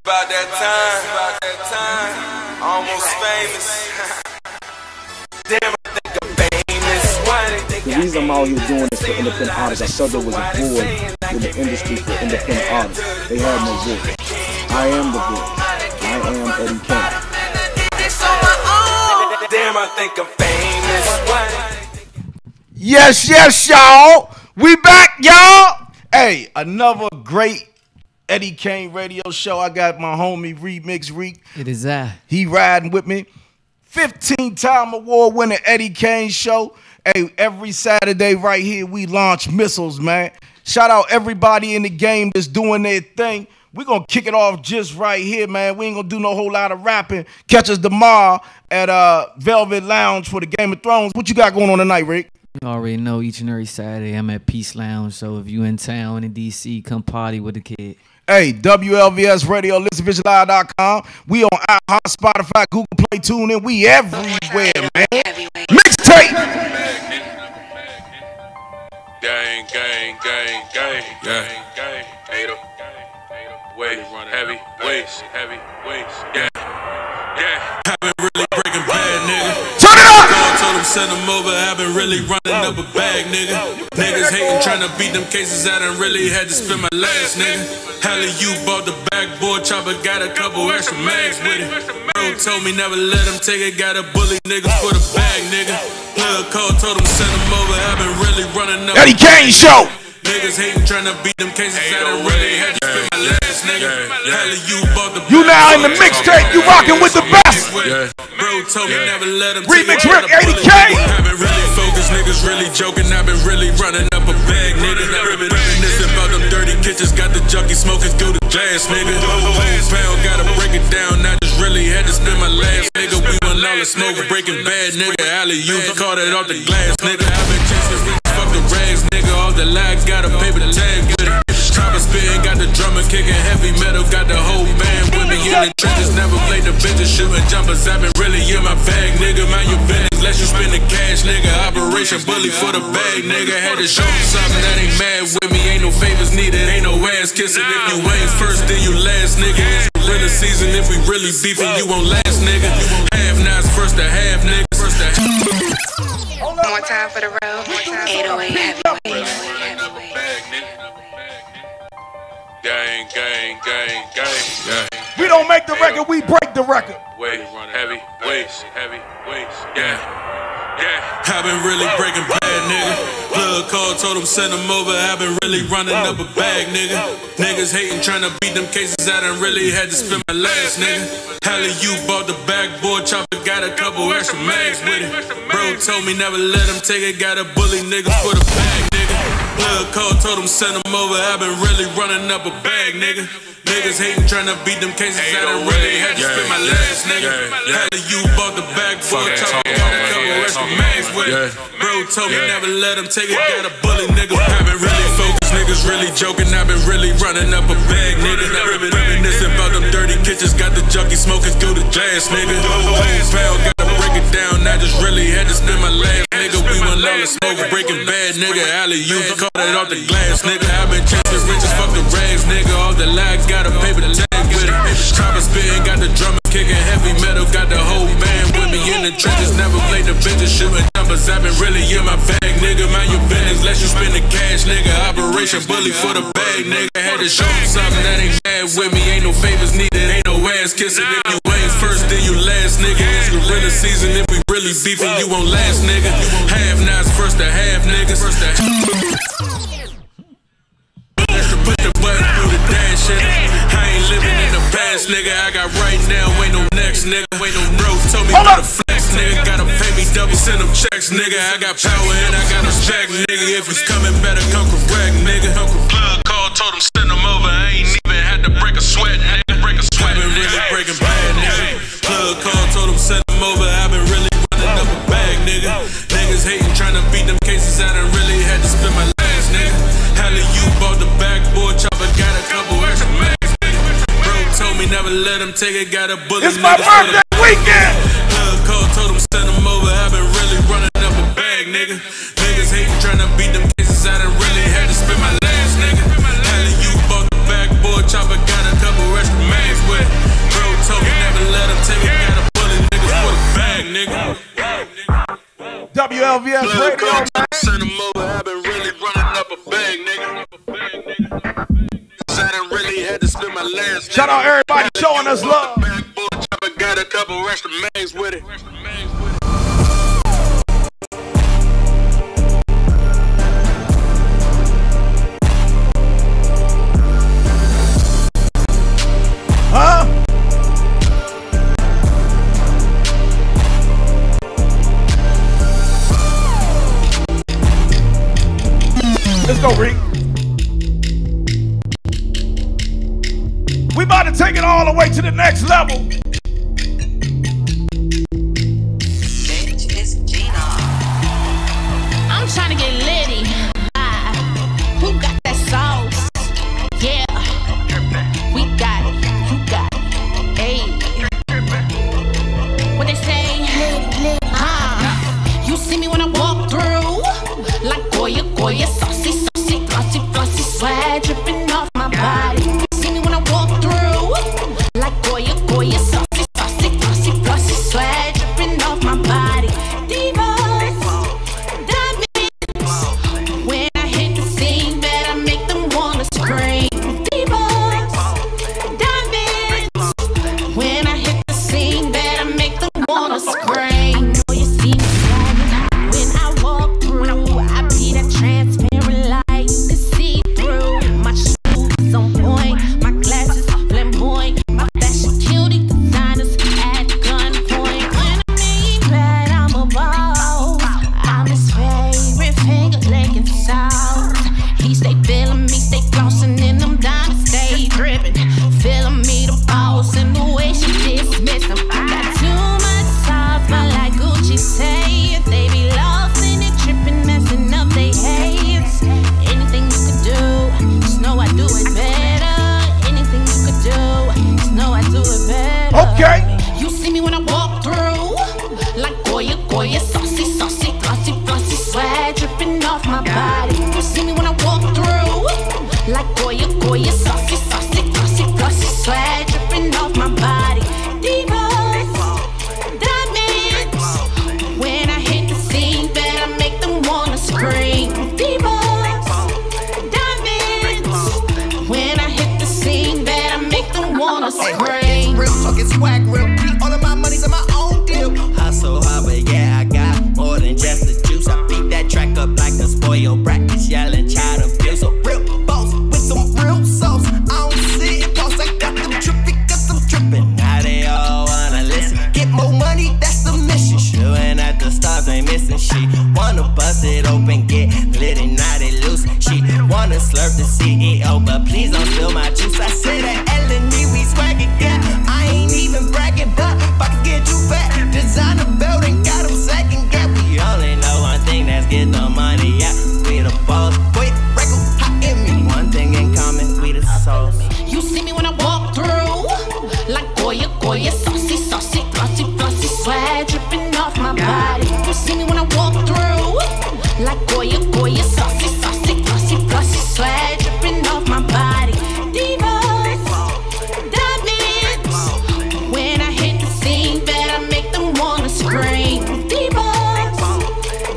About that time, almost famous. Damn, I think I'm famous. The reason I'm out here doing this for independent artists, I saw there was a void in the industry for independent artists. They had no voice. I am the voice. I am Eddie Kayne. Damn, I think I'm famous. Yes, yes, y'all. We back, y'all. Hey, another great Eddie Kayne radio show. I got my homie Remix Reek. It is I. He riding with me. 15-time award-winning Eddie Kayne show. Hey, every Saturday right here we launch missiles, man. Shout out everybody in the game that's doing their thing. We're going to kick it off just right here, man. We ain't going to do no whole lot of rapping. Catch us tomorrow at Velvet Lounge for the Game of Thrones. What you got going on tonight, Rick? You already know each and every Saturday I'm at Peace Lounge. So if you in town in D.C., come party with the kid. Hey, WLVS Radio, listenvisualize.com. We on iHeart, Spotify, Google Play, TuneIn. We everywhere, man. Mixtape. Gang, gang, gang, gang, gang, gang. Weight, heavy weights, yeah, yeah. I've been really breaking bad, nigga. Turn it up. Told them send them over. I've been really running up a bag, nigga. Niggas hating, trying to beat them cases. I done really had to spend my last, nigga. Hally, you bought the backboard chopper, got a couple extra mags with it. Bro told me never let him take it. Got a bully niggas for the bag, nigga. Plug call, told him send them over. I've been really running up. Eddie Kayne show. Niggas hating, trying to beat them cases. I done really had to spend my last, nigga. Hally, you bought the. You now in the mixtape. You rocking with the best. Bro told me never let him Remix Rick, Eddie Kayne. I've been really focused, niggas really joking. I've been really running up a bag, nigga. Reminiscing about them dirty kitchens. Got the junkie smoking through the glass, nigga. Pound, gotta break it down. I just really had to spend my last, nigga. We want all the smoke, breaking bad, nigga. Alley, you caught it off the glass, nigga. I've been chasing rich, fuck the rags, nigga. All the lies got a paper tag with it. Chopper spitting, got the drummer kicking heavy metal. Got the whole band with me in the trenches. Never played the bitches, shooting jumpers. I've been really in my bag, nigga. Mind your business, let you spend the cash, nigga. Operation bully for the bag, nigga. Had to show you something that ain't mad with me. Ain't no favors needed, ain't no ass kissing. If you ain't first, then you last, nigga. It's really season. If we really beefing, you won't last, nigga. Half nots, first to half, nigga. More time for the road. 808 heavyweight. Gang, gang, gang, gang. We don't make the record, we break the record. Weight, heavy weights, yeah. Yeah, I've been really breaking bad, nigga. Plug call, told them send them over. I've been really running up a bag, nigga. Niggas hating, trying to beat them cases. I done really had to spend my last, nigga. Hally, you bought the backboard chopper, got a couple extra mags with it. Bro told me never let him take it. Got a bully niggas for the bag, nigga. Plug call, told them send them over. I've been really running up a bag, nigga. Niggas hating, trying to beat them cases. I done really had to spend my last, nigga. Hally, you bought the backboard chopper, got a couple extra mags with it. Bro told me never let him take it. Got a bully nigga. I've been really focused, niggas really joking. I've been really running up a bag, nigga. Reminiscing about them dirty kitchens. Got the junkie smoking through the glass, nigga. Pound, gotta break it down. I just really had to spend my last, nigga. We want all the smoke, breaking bad, nigga. Alley, you caught it off the glass, nigga. I've been chasing riches, fuck the rags, nigga. All the lies got a paper tag with it. Chopper spitting, got the drummer kicking heavy metal. Got the whole band with me in the trenches. Never played the bitches, shooting jumpers. I've been really in my bag, nigga. Mind your business, let you spend the cash, nigga. Operation bully for the bag, nigga. Had to show you something that ain't mad with me. Ain't no favors needed, ain't no ass kissing. If you ain't first, then you last, nigga. It's gorilla season. If we really beefing, you won't last, nigga. Half nots, first to half, niggas. Put the button through the dash, nigga. I ain't living in the past, nigga. I got right now, ain't no next, nigga. Ain't no bro told me how to flex, nigga. Gotta pay me double, send them checks, nigga. I got power and I got respect, nigga. If he's coming, better come correct, nigga. Plug call, told him send them over. I ain't even had to break a sweat, nigga. Break a sweat. I've been really breaking bad, nigga. Plug call, told him send them over. I've been really running up a bag, nigga. Niggas hating, trying to beat them cases. I done really had to spend my last, nigga. Hally, you bought the backboard chopper, got a couple extra mags, nigga. Bro told me never let him take it. Got a bully. It's my birthday weekend. Plug call, told him send them over. I've been really running up a bag, nigga. Niggas hating, trying to beat them cases. I done really had to spend my last, nigga. Hally, you bought the backboard chopper, got a couple extra mags with it. Shout out everybody showing us love. Got a couple extra mags with it. Huh? Let's go, Rick. We about to take it all the way to the next level. I'm trying to get litty. Who got that sauce? Yeah, we got it. You got it. Hey, what they say? You see me when I walk through, like Goya, Goya, saucy, saucy, glossy, glossy, swag dripping off my body. You see me when I walk through, like Goya, Goya, saucy, saucy, glossy, glossy, swag dripping off my body. Divas, diamonds, when I hit the scene, better make them wanna scream. Divas, diamonds, when I hit the scene, better make them wanna scream. Know you see me swagging when I walk through. I be that transparent light you can see through. My shoes on point, my glasses flamboyant, my fashion cutie designers at gunpoint. When I mean bad, I'm a boss. I'm his favorite finger licking sauce. He stay feeling me, stay flossing in them diamonds, stay dripping. Feeling me the boss and the way she dismiss him. Got too much sauce, but like Gucci say, they be lost in it, tripping, messing up they heads. Anything you could do, just know I do it better. Anything you could do, just know I do it better. Okay. You see me when I walk through, like Goya, Goya, saucy, saucy, glossy, glossy, swag dripping off my body. You see me when I walk through, like Goya, Goya, saucy, saucy, glossy, glossy, swag dripping off my body. Divas, diamonds, when I hit the scene, better make them wanna scream. Divas, diamonds, when I hit the scene, better make them wanna scream. Real talking swag, real beat. All of my money's in my own deal. Hustle hard, but yeah, I got more than just the juice. I beat that track up like a spoiled brat. It's yelling, child abuse. A real boss with some real sauce. I don't see it, boss. I got them tripping, Now they all wanna listen. Get more money, that's the mission. Shooting at the stars, ain't missing shit. Wanna bust it open, get lit and now they loose. She wanna slurp the CEO, but please don't spill my juice. I said that L&D, we swaggin', yeah. I ain't even bragging, but pockets get too fat. Designer building, got them second gap. We only know one thing, that's get the money out. We the boss, wait, record, hot in me. One thing in common, we the sauce. You see me when I walk through, like Goya, Goya, saucy, saucy, glossy, glossy, swag dripping off my body. You see me when I walk through, like Goya, Goya, saucy, saucy, glossy, glossy, swag dripping off my body. Divas, diamonds, when I hit the scene, better make them wanna scream. Divas,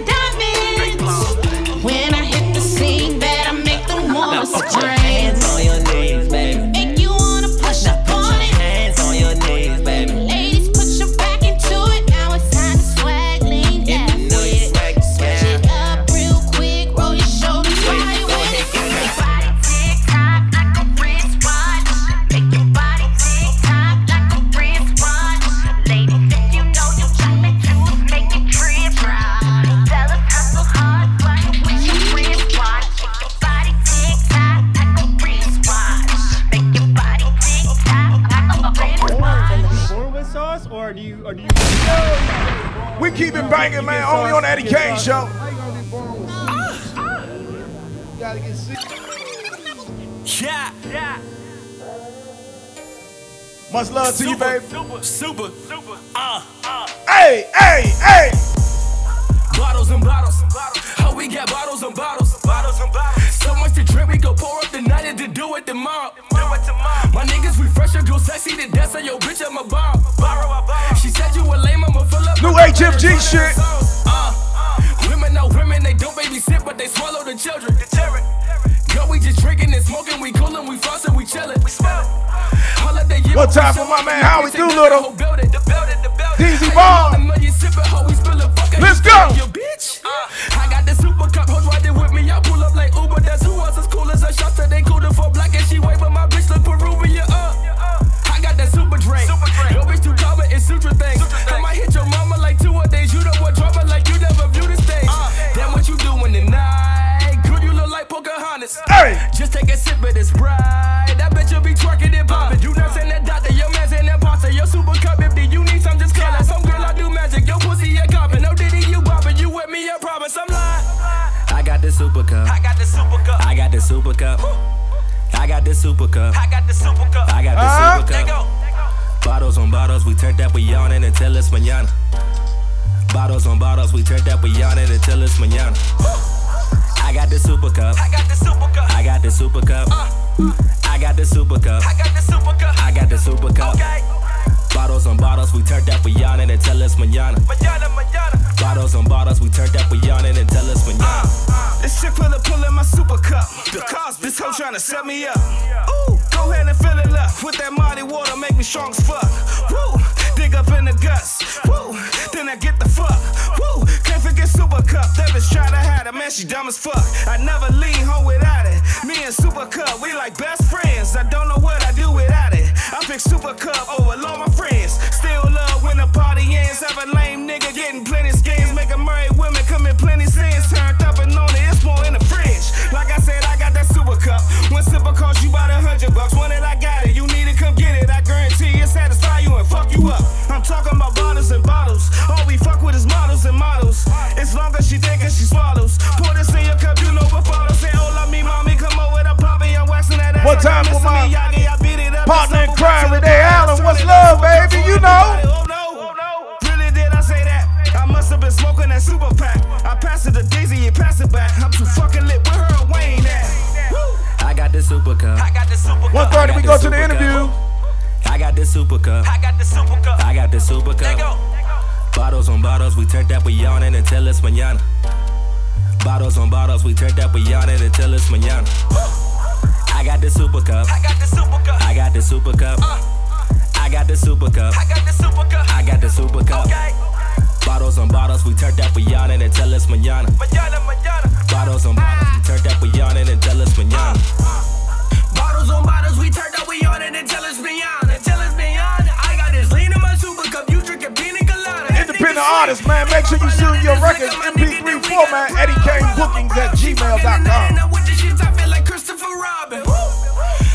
diamonds, when I hit the scene, better make them wanna scream. Hands on your knees, baby. Make you wanna push up on it. Hands on your knees, baby. Ladies, put your back into it. Now it's time to swag, lean down. If you know you swag, Switch it up real quick, roll your shoulders while you with it. Make your body tick tock like a wristwatch. Make your body tick tock like a wristwatch. Ladies, if you know you tryna juice, make it trip right. Fellas, hustle hard while you with your wristwatch. Make your body tick tock like a wristwatch. Make your body tick tock like a wristwatch. Born with sauce, or do you? We keep it banging, man. Only on the Eddie Kayne show. Yeah. Much love to you, baby. Super. Hey. Bottles and bottles. How we got bottles and bottles. So much to drink, we go pour up tonight and to do it tomorrow. My niggas, we fresh and go sexy to dance on your bitch at my bar. She said you were lame, I'ma fill up. New HFG shit. Women know women, they don't babysit, but they swallow the children. Girl, we just drinking and smoking, we coolin', we flossin', we chillin'. All One time for my man Howie Doolittle. DZ Bond. Let's go. I got the super cup, hoes riding with me. I pull up like Uber. That's who was as cool as a shot. They cooler for black and she wait, but my bitch look Peruvian. I got that super drink. Your bitch too cover, it's sutra things. I might hit your mama like 2 a days. You know what drama like you never view the stage. Damn what you doing tonight? Girl, you look like Pocahontas. Hey. Just take a sip of this pride. That bitch will be twerking and popping. You not saying that doctor, your man's in that pasta. Your super cup empty, you need some just call it. Some girl I do magic, your pussy a copping. No diddy, you bopping, you with me, I promise I'm lying. I got the super cup. I got the super cup. I got the super cup. I got the super cup. I got the super cup. I got the super cup. Bottles on bottles, we turned that we on it until it's mañana. Bottles on bottles, we turned that we on it until it's mañana. I got the super cup. I got the super cup. I got the super cup. I got the super cup. I got the super cup. I got the super cup. Bottles on bottles, we turned that we on it until it's mañana. Bottles on bottles, we turned that we on it until it's mañana. This chick full of pull in my super cup. Because this hoe tryna set me up. Ooh, go ahead and fill it up. With that mighty water, make me strong as fuck. Woo, dig up in the guts. Woo, then I get the fuck. Woo, can't forget super cup. That bitch try to hide it, man, she dumb as fuck. I never leave home without it. Me and super cup, we like best friends. I don't know what I do without it. I pick super cup over all my friends. Still love when the party ends. Have a lame nigga getting plenty skins. Making married women commit plenty sins. Turned up and on it, it's more in the fridge. Like I said, I got that super cup. One sipper cost you about $100. One that I got it, you need to come get it. I guarantee it satisfy you and fuck you up. I'm talking about bottles and bottles. All we fuck with is models and models. As long as she think and she swallows. Pour this in your cup, you know what follows. Say, hola, me, mommy, come over to Poppy. I'm waxing that ass. One time for my partner in crime, Renee Allen. What's love, baby? You know. Really did I say that? I must have been smoking that super pack. I pass it to Daisy, you pass it back. I'm too fucking lit. Where her and Wayne at? I got the super cup. I got the super cup. 1:30, we go to the interview. I got the super cup. I got the super cup. I got the super cup. Bottles on bottles, we turned that we on it until it's mañana. Bottles on bottles, we turned that we on it until it's mañana. I got the super cup. I got the super cup. I got the super cup. I got the super cup. I got the super cup. I got the super cup. Bottles on bottles, we turned that we on it until it's mañana. Bottles on bottles, we turned that we on it until it's mañana. Bottles on bottles, we turned that we on it until it's mañana. Until it's mañana. I got this lean in my super cup. You drinking pina colada. Independent artists, man. Make sure you send your records MP3 format. EddieKayneBookings@gmail.com. I feel like Christopher Robin.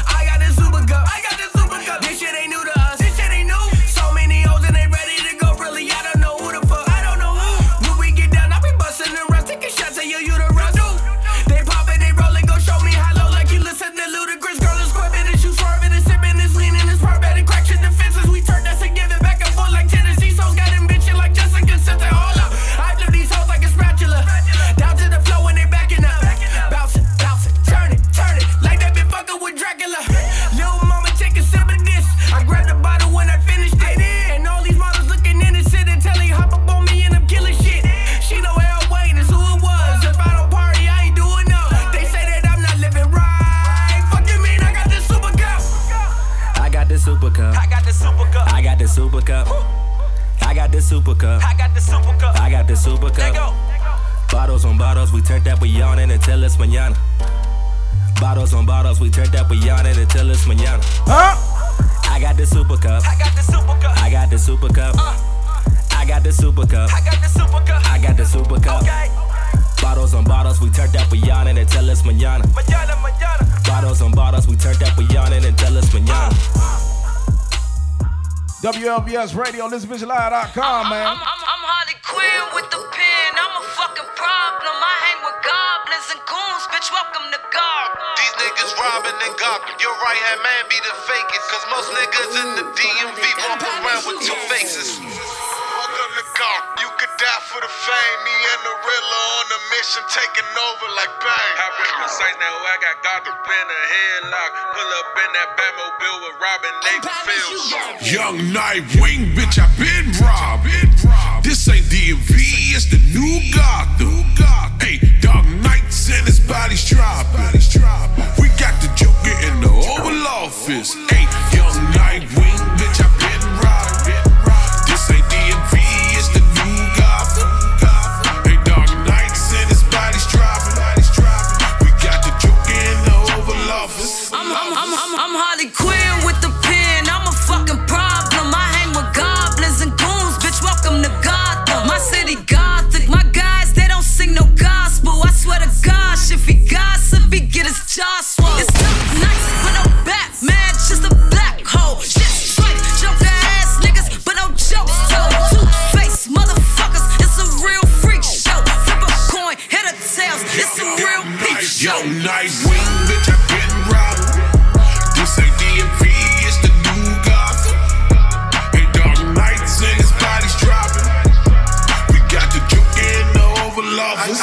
I got the super cup. I got the super cup. This shit ain't new to us. This shit ain't new. So many hoes and they ready to go. Really, I don't know who the fuck. I don't know who. When we get down, I be busting the rest. Taking shots at your uterus. They pop it, they roll it. Go show me how low. Like you listen to Ludacris. Girl is squibbing and you swerving and sipping and leaning and swerving and cracking the fences. We turn that together back and forth like Tennessee. Souls got them bitching like Jessica Simpson. Hold up. I flip these hoes like a spatula. Down to the floor when they backing up. Bounce it, turn it, like that been fucking with Dracula. Little mama take a sip of this. I grabbed the bottle when I finished it. And all these models looking innocent and telling hop up on me and I'm killing shit. She know L. Wayne is who it was. If I don't party, I ain't doing no. They say that I'm not living right. Fuck you mean I got this super cup. I got the super cup. I got the super cup. I got the super cup. I got the super cup. I got the super cup. I got the super cup. Bottles on bottles, we turned that we on it until it's mañana. Bottles on bottles, we turned that we on it until it's mañana. Huh? I got the super cup. I got the super cup. I got the super cup. I got the super cup. I got the super cup. I got the super cup. Bottles on bottles, we turned that we on it until it's mañana. Bottles on bottles, we turned that we on it until it's mañana. WLVS Radio, ListenVisualLive.com, man. I'm Harley Quinn with the pen. I'm a fucking problem. I hang with goblins and goons. Bitch, welcome to God. These niggas robbing and gawking. Your right hand man be the fakest. Cause most niggas in the DMV walk around with two faces. Welcome to God. You could die for the fame. Me and the Rilla on a mission taking over like bang. Hop in precise now, I got God to win a headlock. Pull up in that Batmobile with Robin Naperfield. Young Nightwing, bitch, I been robbed. This ain't DMV, it's the new Gotham. Hey, Dark Knights and his body's dropping. We got the Joker in the Oval Office. Hey, Young Nightwing. Young Nightwing, bitch, I been robbed. This ain't DMV, it's the new Gotham. Hey, Dark Knights and his body's dropping. We got the Joker in the Oval Office.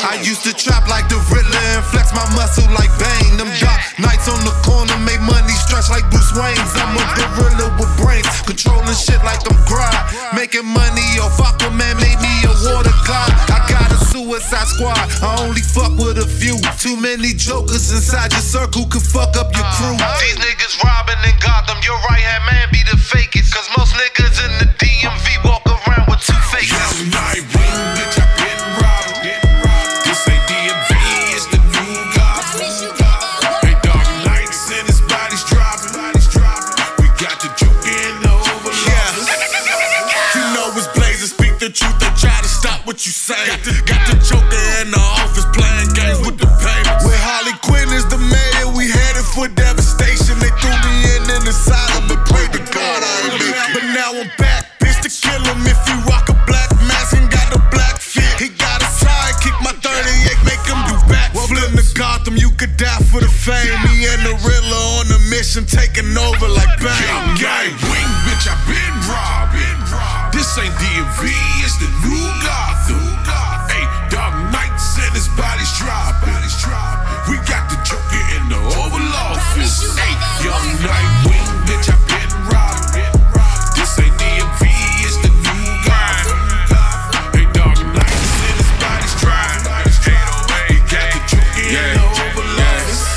I used to trap like the Riddler and flex my muscle like Bane. Them dark nights on the corner made money stretch like Bruce Wayne's. I'm a gorilla with brains, controlling shit like I'm Grind. Making money off Aquaman made me a water god. I got a suicide squad, I only fuck with a few. Too many jokers inside your circle could fuck up your crew. These niggas robbing in Gotham, your right hand man be the fakest. Cause most niggas in the DMV walk around with two faces. Young Nightwing, bitch, I been robbed. This ain't DMV, it's the new Gotham. Hey, Dark Knights and his body's dropping. We got the Joker in the Oval Office. You know it's blazing, speak the truth, they try to stop what you say. Got the Joker in the office playing games with the payments. Where Harley Quinn is the mayor, we headed for devastation. They threw me in an asylum and prayed to God I ain't make it. But now I'm back, bitch, to kill him if you rock a black mask and got a black fit. He got a sidekick, my 38 make him do backflip. To Gotham, you could die for the fame. Me and the Riddler on a mission, taking over like bang. Young Nightwing, bitch, I been robbed. This ain't DMV, it's the new Gotham. Hey, Dark Knights and his body's dropping. We got the Joker in the Oval Office. Hey, Young Nightwing, bitch, I been robbed. This ain't DMV, it's the new Gotham. Hey, Dark Knights and his body's dropping. We got the Joker in the Oval Office.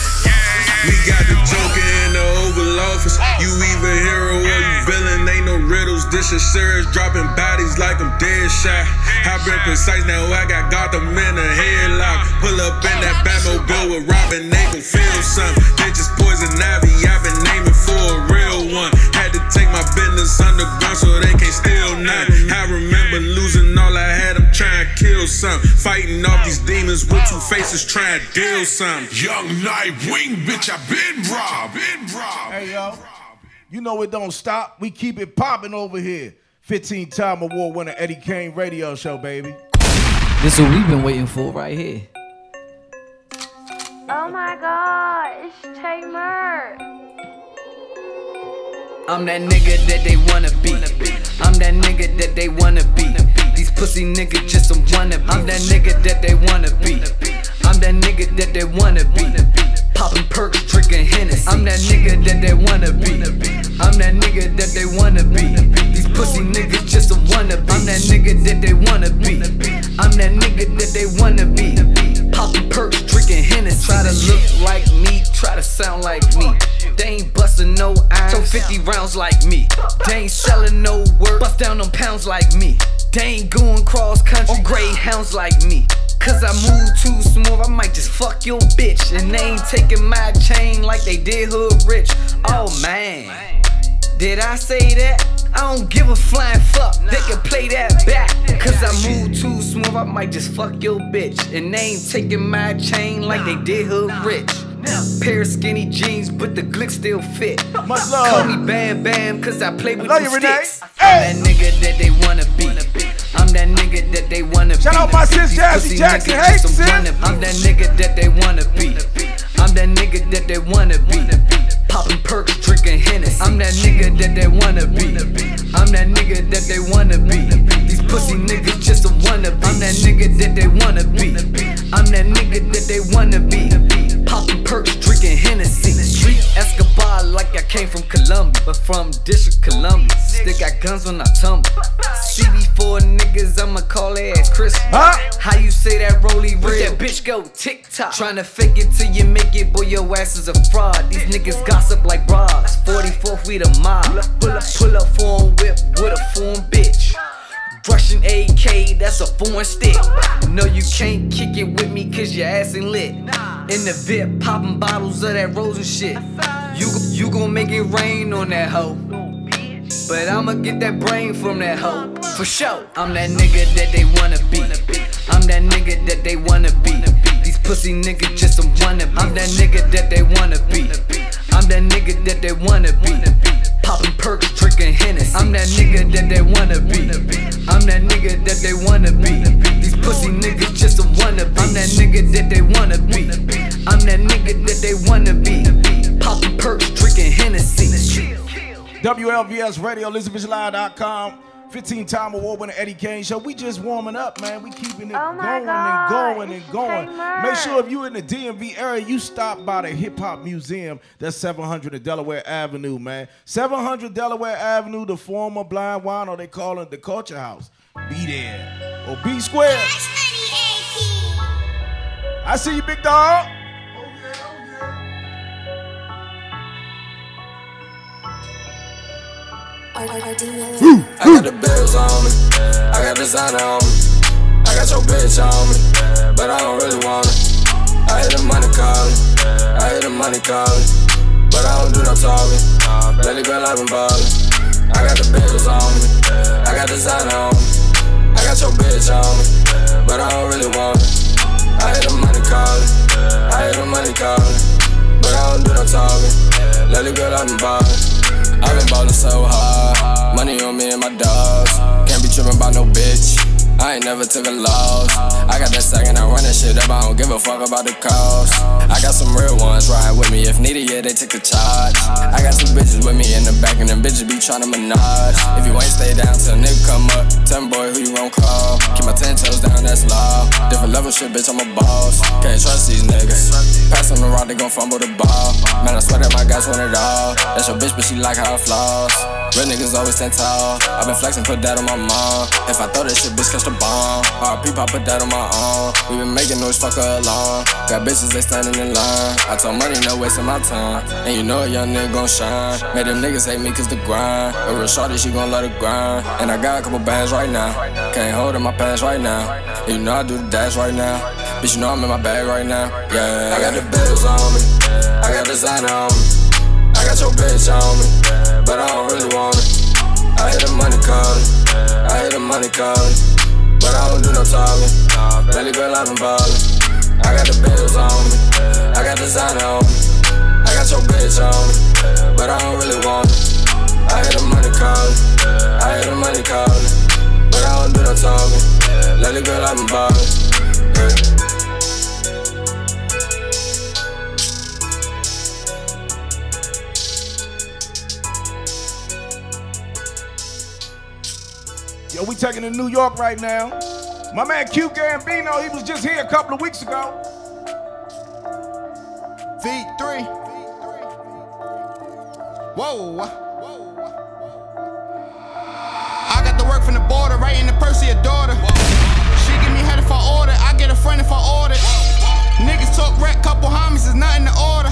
We got the Joker in the Oval Office. You either hero or you villain, ain't no riddles. This is serious, dropping bodies like I'm dead shot. I've been precise, now I got Gotham in a headlock. Pull up in that Batmobile with Robin, they gon' feel something. They just poison Ivy, I've been aiming for a real one. Had to take my business underground so they can't steal nothing. I remember losing all I had, I'm trying to kill something. Fighting off these demons with two faces, trying to deal something. Young Nightwing, bitch, I been robbed. Hey, yo. You know it don't stop. We keep it popping over here. 15-time award winner Eddie Kayne radio show, baby. This is what we've been waiting for right here. Oh my God, it's Tamer. I'm that nigga that they wanna be. I'm that nigga that they wanna be. These pussy niggas just some wannabe. I'm that nigga that they wanna be. I'm that nigga that they wanna be. Popping perks, drinking Hennessy. I'm that nigga that they wanna be. I'm that nigga that they wanna be. These pussy niggas just some wannabe. I'm that nigga that they wanna be. I'm that nigga that they wanna be. Popping perks, drinking Hennessy. Try to look like me, try to sound like me. They ain't bustin' no iron, so 50 rounds like me. They ain't sellin' no work, bust down on pounds like me. They ain't going cross country on greyhounds like me. Cause I move too smooth, I might just fuck your bitch. And they ain't taking my chain like they did Hood Rich. Oh man, did I say that? I don't give a flying fuck, they can play that back. Cause I move too smooth, I might just fuck your bitch. And they ain't taking my chain like they did Hood Rich. Pair of skinny jeans, but the glick still fit. Call me Bam Bam, cause I play with the sticks. I'm that nigga that they wanna be. I'm that nigga that they wanna be. Shout out my sis Jazzy Jackson, hey sis. I'm that nigga that they wanna be. I'm that nigga that they wanna be. Popping perks, drinking Hennessy. I'm that nigga that they wanna be. I'm that nigga that they wanna be. These pussy niggas just a wanna be. I'm that nigga that they wanna be. I'm that nigga that they wanna be. Popping perks, drinking Hennessy. Street Escobar like I came from Colombia, but from District Columbia. Still got guns when I tumble. CB4 niggas, I'ma call their ass Chris. How you say that rollie real? That bitch go TikTok. Tryna fake it till you make it, boy, your ass is a fraud. These niggas gossip like bras. 44th, we the mob. Pull up foreign whip with a foreign bitch. Russian AK, that's a foreign stick. No, you can't kick it with me cause your ass ain't lit. In the VIP, popping bottles of that rose and shit. You gon' make it rain on that hoe. But I'ma get that brain from that hoe. For sure. I'm that nigga that they wanna be. I'm that nigga that they wanna be. These pussy niggas just some wannabe. I'm that nigga that they wanna be. I'm that nigga that they wanna be. Popping perks, drinking Hennessy. I'm that nigga that they wanna be. I'm that nigga that they wanna be. These pussy niggas just a wanna be. I'm that nigga that they wanna be. I'm that nigga that they wanna be. Popping perks, drinking Hennessy. WLVS Radio, ElizabethLive.com. 15-time award winner Eddie Kayne show. We just warming up, man. We keeping it going and going and going. Make sure if you in the DMV area, you stop by the Hip Hop Museum. That's 700 at Delaware Avenue, man. 700 Delaware Avenue, the former Blind Wino, they call it the Culture House. Be there. Or be square. I see you, big dog. I got the bills on me, I got designer on me, I got your bitch on me, but I don't really want it. I hear the money calling, I hear the money calling, but I don't do no talking. Lately girl I've been ballin'. I got the bills on me, I got designer on me, I got your bitch on me, but I don't really want it. I hear the money calling, I hear the money calling, but I don't do no talking. Lately girl I've been ballin'. I've been ballin' so hard, money on me and my dogs. Can't be trippin' about no bitch, I ain't never took a loss. I got that sack and I run that shit up, I don't give a fuck about the cost. I got some real ones riding with me, if needed, yeah, they take a charge. I got some bitches with me in the back and them bitches be tryna menage. If you ain't stay down till a nigga come up, tell me boy who you gon' call. Keep my 10 toes down, that's law. Different level shit, bitch, I'm a boss. Can't trust these niggas, pass on the rock, they gon' fumble the ball. Man, I swear that my guys want it all. That's your bitch, but she like how I floss. Real niggas always stand tall, I been flexing, put that on my mom. If I throw that shit, bitch, catch the bomb. RP, I put that on my own. We been making noise, fuck her along. Got bitches, they standing in line. I told money, no wasting my time. And you know a young nigga gon' shine. Made them niggas hate me cause the grind. A real shorty, she gon' let her grind. And I got a couple bands right now, can't hold in my pants right now. And you know I do the dash right now. Bitch, you know I'm in my bag right now. Yeah, I got the bills on me, I got designer on me, I got your bitch on me, but I don't really want it. I hear the money calling, I hear the money calling, but I don't do no talking. Lately girl I've been ballin'. I got the bills on me, I got designer on me, I got your bitch on me, but I don't really want it. I hear the money calling, I hear the money calling, but I don't do no talking. Lately girl I've been ballin'. Yo, we taking to New York right now. My man Q Gambino, he was just here a couple of weeks ago. V3. Whoa. I got the work from the border, right in the purse of your daughter. She give me head if I order, I get a friend if I order. Niggas talk wreck, couple homies, is nothing to order.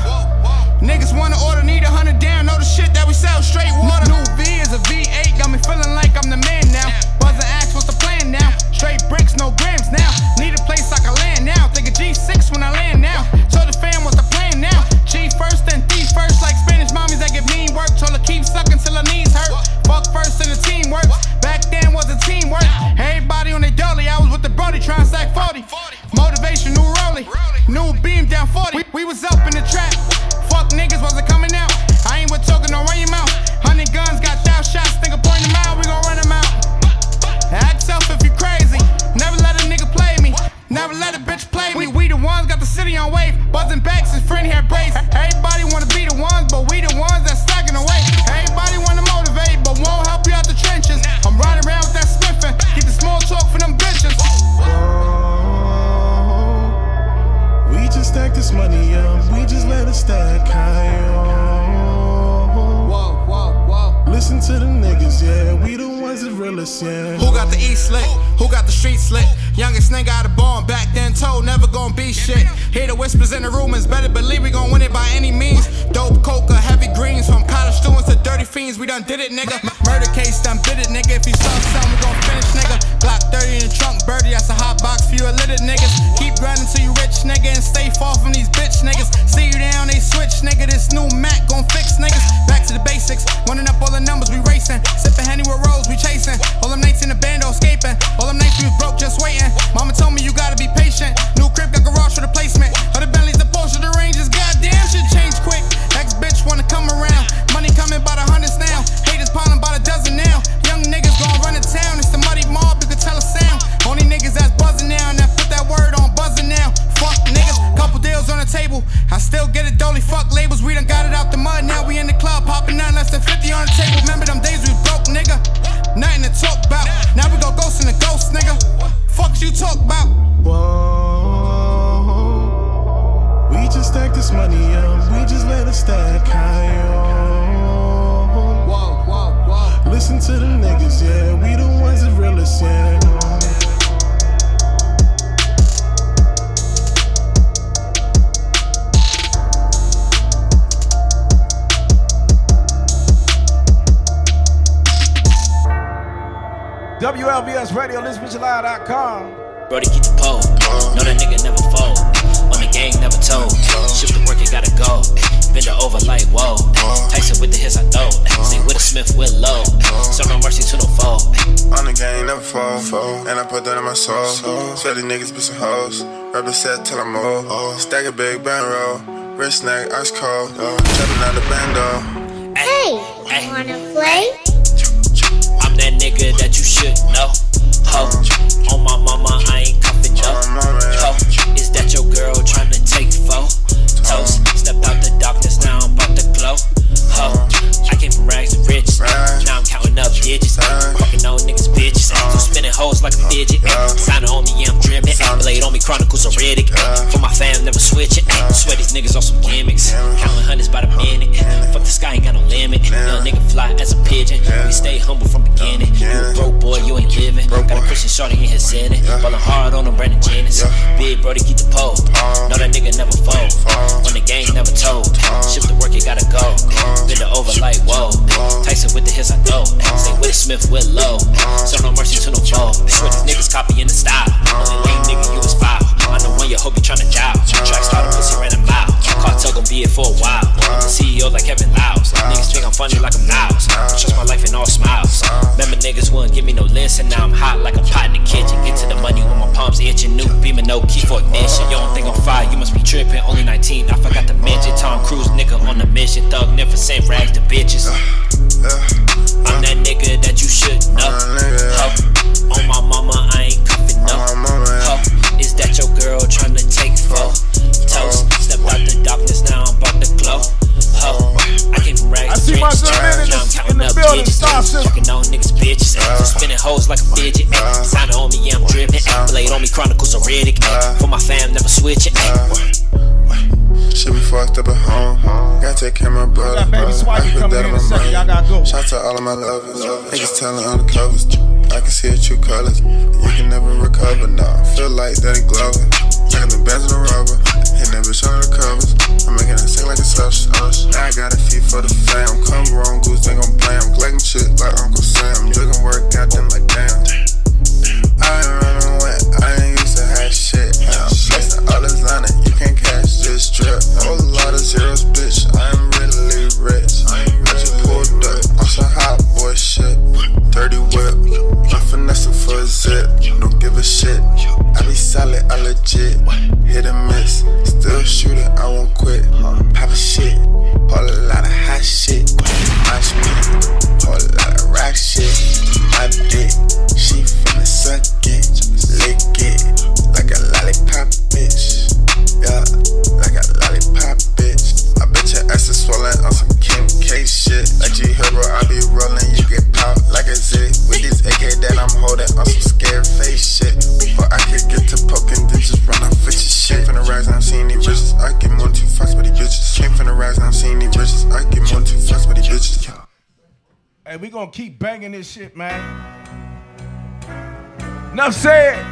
Niggas wanna order, need 100 down, know the shit that we sell, straight water. New V is a V8, got me feeling like I'm the man now. Buzz and ask what's the plan now. Straight bricks, no grams now. Need a place I can land now. Think of G6 when I land now. Show the fam what's the plan now. G first, then thief first, like Spanish mommies that give mean work. Told her keep sucking till her knees hurt. Fuck first and the team work. Back then was a teamwork. Everybody on their dolly, I was with the Brody trying to stack 40. Motivation, new rollie, new beam down 40. We was up in the trap. Fuck niggas wasn't coming out. I ain't with talking, no run your mouth. 100 guns, got 1,000 shots, nigga point them out, we gon' run them out. Ask yourself if you crazy. Never let a nigga play me. Never let a bitch play me. We the ones got the city on wave. Buzzing back since friend hair braids. Everybody wanna be the ones, but we the ones that's slacking away. Everybody wanna motivate, but won't help you out the trenches. I'm riding around with that spliffin'. Keep the small talk for them bitches. Whoa, we just stack this money up. We just let it stack high. Listen to the niggas, yeah. We the ones that realest, yeah. Who got the East slick? Who got the street slick? Youngest nigga out of born, back then told never gon' be shit. Hear the whispers in the rumors, better believe we gon' win it by any means. Dope coca, heavy greens, from college students to dirty fiends, we done did it, nigga. Murder case done bit it, nigga. If you start something, we gon' finish, nigga. Glock 30 in the trunk, birdie, that's a hot box for you illiterate niggas. Keep grinding till you rich, nigga, and stay far from these bitch niggas. See you down, they switch, nigga. This new Mac gon' fix niggas. Back to the basics, running up all the numbers, we racing. Sipping Henny with Rose, we chasing. All them nights in the bando escaping. All them nights we was broke just waiting. Mama told me you gotta be patient. New crib got garage for the placement. Other Bentleys, the Porsche, the Rangers. Goddamn, shit changed quick. Ex bitch wanna come around. Money coming by the hundreds now. this money up, we just let it stack high on. Listen to the niggas, yeah, we the ones that realest, yeah. WLVS Radio, ListBitchLive.com. Brody, keep the pole. Know that nigga never fold. On the gang, never told. Ship the work, it gotta go. Bend her over like whoa. Tyson with the hits I throw. Sing with a Smith with low. So no mercy to no foe. On the gang, never fall. And I put that in my soul. Swear these niggas be some hoes. Rub the set till I'm old. Stack a big band roll. Wrist snack, ice cold. Trapping out the bando. Hey, wanna play? I'm that nigga that you should know. Ho, on my mama, I ain't cuffin' no. Ho, is that your girl tryna take photos? Stepped out the darkness, now I'm about to glow. Ho, I came from rags to riches. Now I'm counting up digits. Fucking on niggas bitches. So spinning hoes like a fidget. Signing on me, yeah, I'm drippin'. Blade on me, chronicles are Riddick. For my fam, never switch it. Swear these niggas on some gimmicks. Counting hundreds by the minute. Fuck the sky, ain't got no limit. Young nigga fly as a pigeon. We stay humble from beginning. You a broke boy, you ain't living. Got a Christian shorty in his sinning. Ballin' hard on them, Brandon Jennings. Big Brody, keep the pole. Know that nigga never fold. On the game, never told. Ship the work, it gotta go. Bend her over like whoa. Tyson with the hits I throw. Say Will Smith with low. So no mercy to no foe. Swear these niggas copying the style. Only lame nigga, you was foul. I know when you hope you tryna jowl. Track starter, pussy ran a mile. Cartel gon' be it for a while. I'm the CEO like Kevin Lyles. Niggas think I'm funny like I'm Niles. Trust my life in all smiles. Remember niggas wouldn't give me no listen. Now I'm hot like a pot in the kitchen. Get to the money when my palms itching. New beamer, no key for ignition. You don't think I'm fire, you must be tripping. Only 19, I forgot to mention. Tom Cruise nigga on the mission. Thug never sent rags to bitches. I'm that nigga that you should know. Ho, on my mama, I ain't cuffin' no. Ho, is that your girl tryna take photos? Step out the darkness, now I'm about to glow. Ho, I came from rags to riches. Now I'm counting up digits. Fucking on niggas bitches. So spinning hoes like a fidget. Signing on me, yeah, I'm drippin'. Blade on me, chronicles are Riddick. For my fam, never switch it. Should be fucked up at home. Gotta take care of my brother. I put that on my mind. Shout to all of my lovers. Niggas telling undercovers. I can see the true colors. You can never recover. Nah, feel like Danny Glover. I got the bands in the rubber. Hit that bitch on the covers. I'm making it sing like a sauce. Now I got a feed for the fam. Come wrong, goose ain't gon' play. I'm collecting shit like Uncle Sam. Looking work, got them like damn. I ain't running away. I ain't used to have shit. I'm flexing all this on it. You can't catch this trip. Whole lot of zeros, bitch. I'm really rich. I just pulled up on some hot boy shit. 30 whip. I'm finessing for a zip. Don't give a shit. I be solid, I legit. Hit and miss. Still shooting, I won't quit. Pop a shit. Whole lot of hot shit. My shit. Whole lot of rock shit. My dick. She finna suck it. Lick it. Like a lollipop, bitch. Yeah, like a lollipop, bitch. I bet your ass is swollen on some Kim K shit. Like G Herbo, I be rolling, you get popped like a zit. With this AK that I'm holding on some scared face shit. Before I could get to poking, then just run off with your shit. Came from the rise, I'm seeing these bitches. I get more than 2 fucks by these bitches. Came from the rise, I'm seeing these bitches. I get more than 2 fucks by these bitches. Hey, we gonna keep banging this shit, man. Enough said.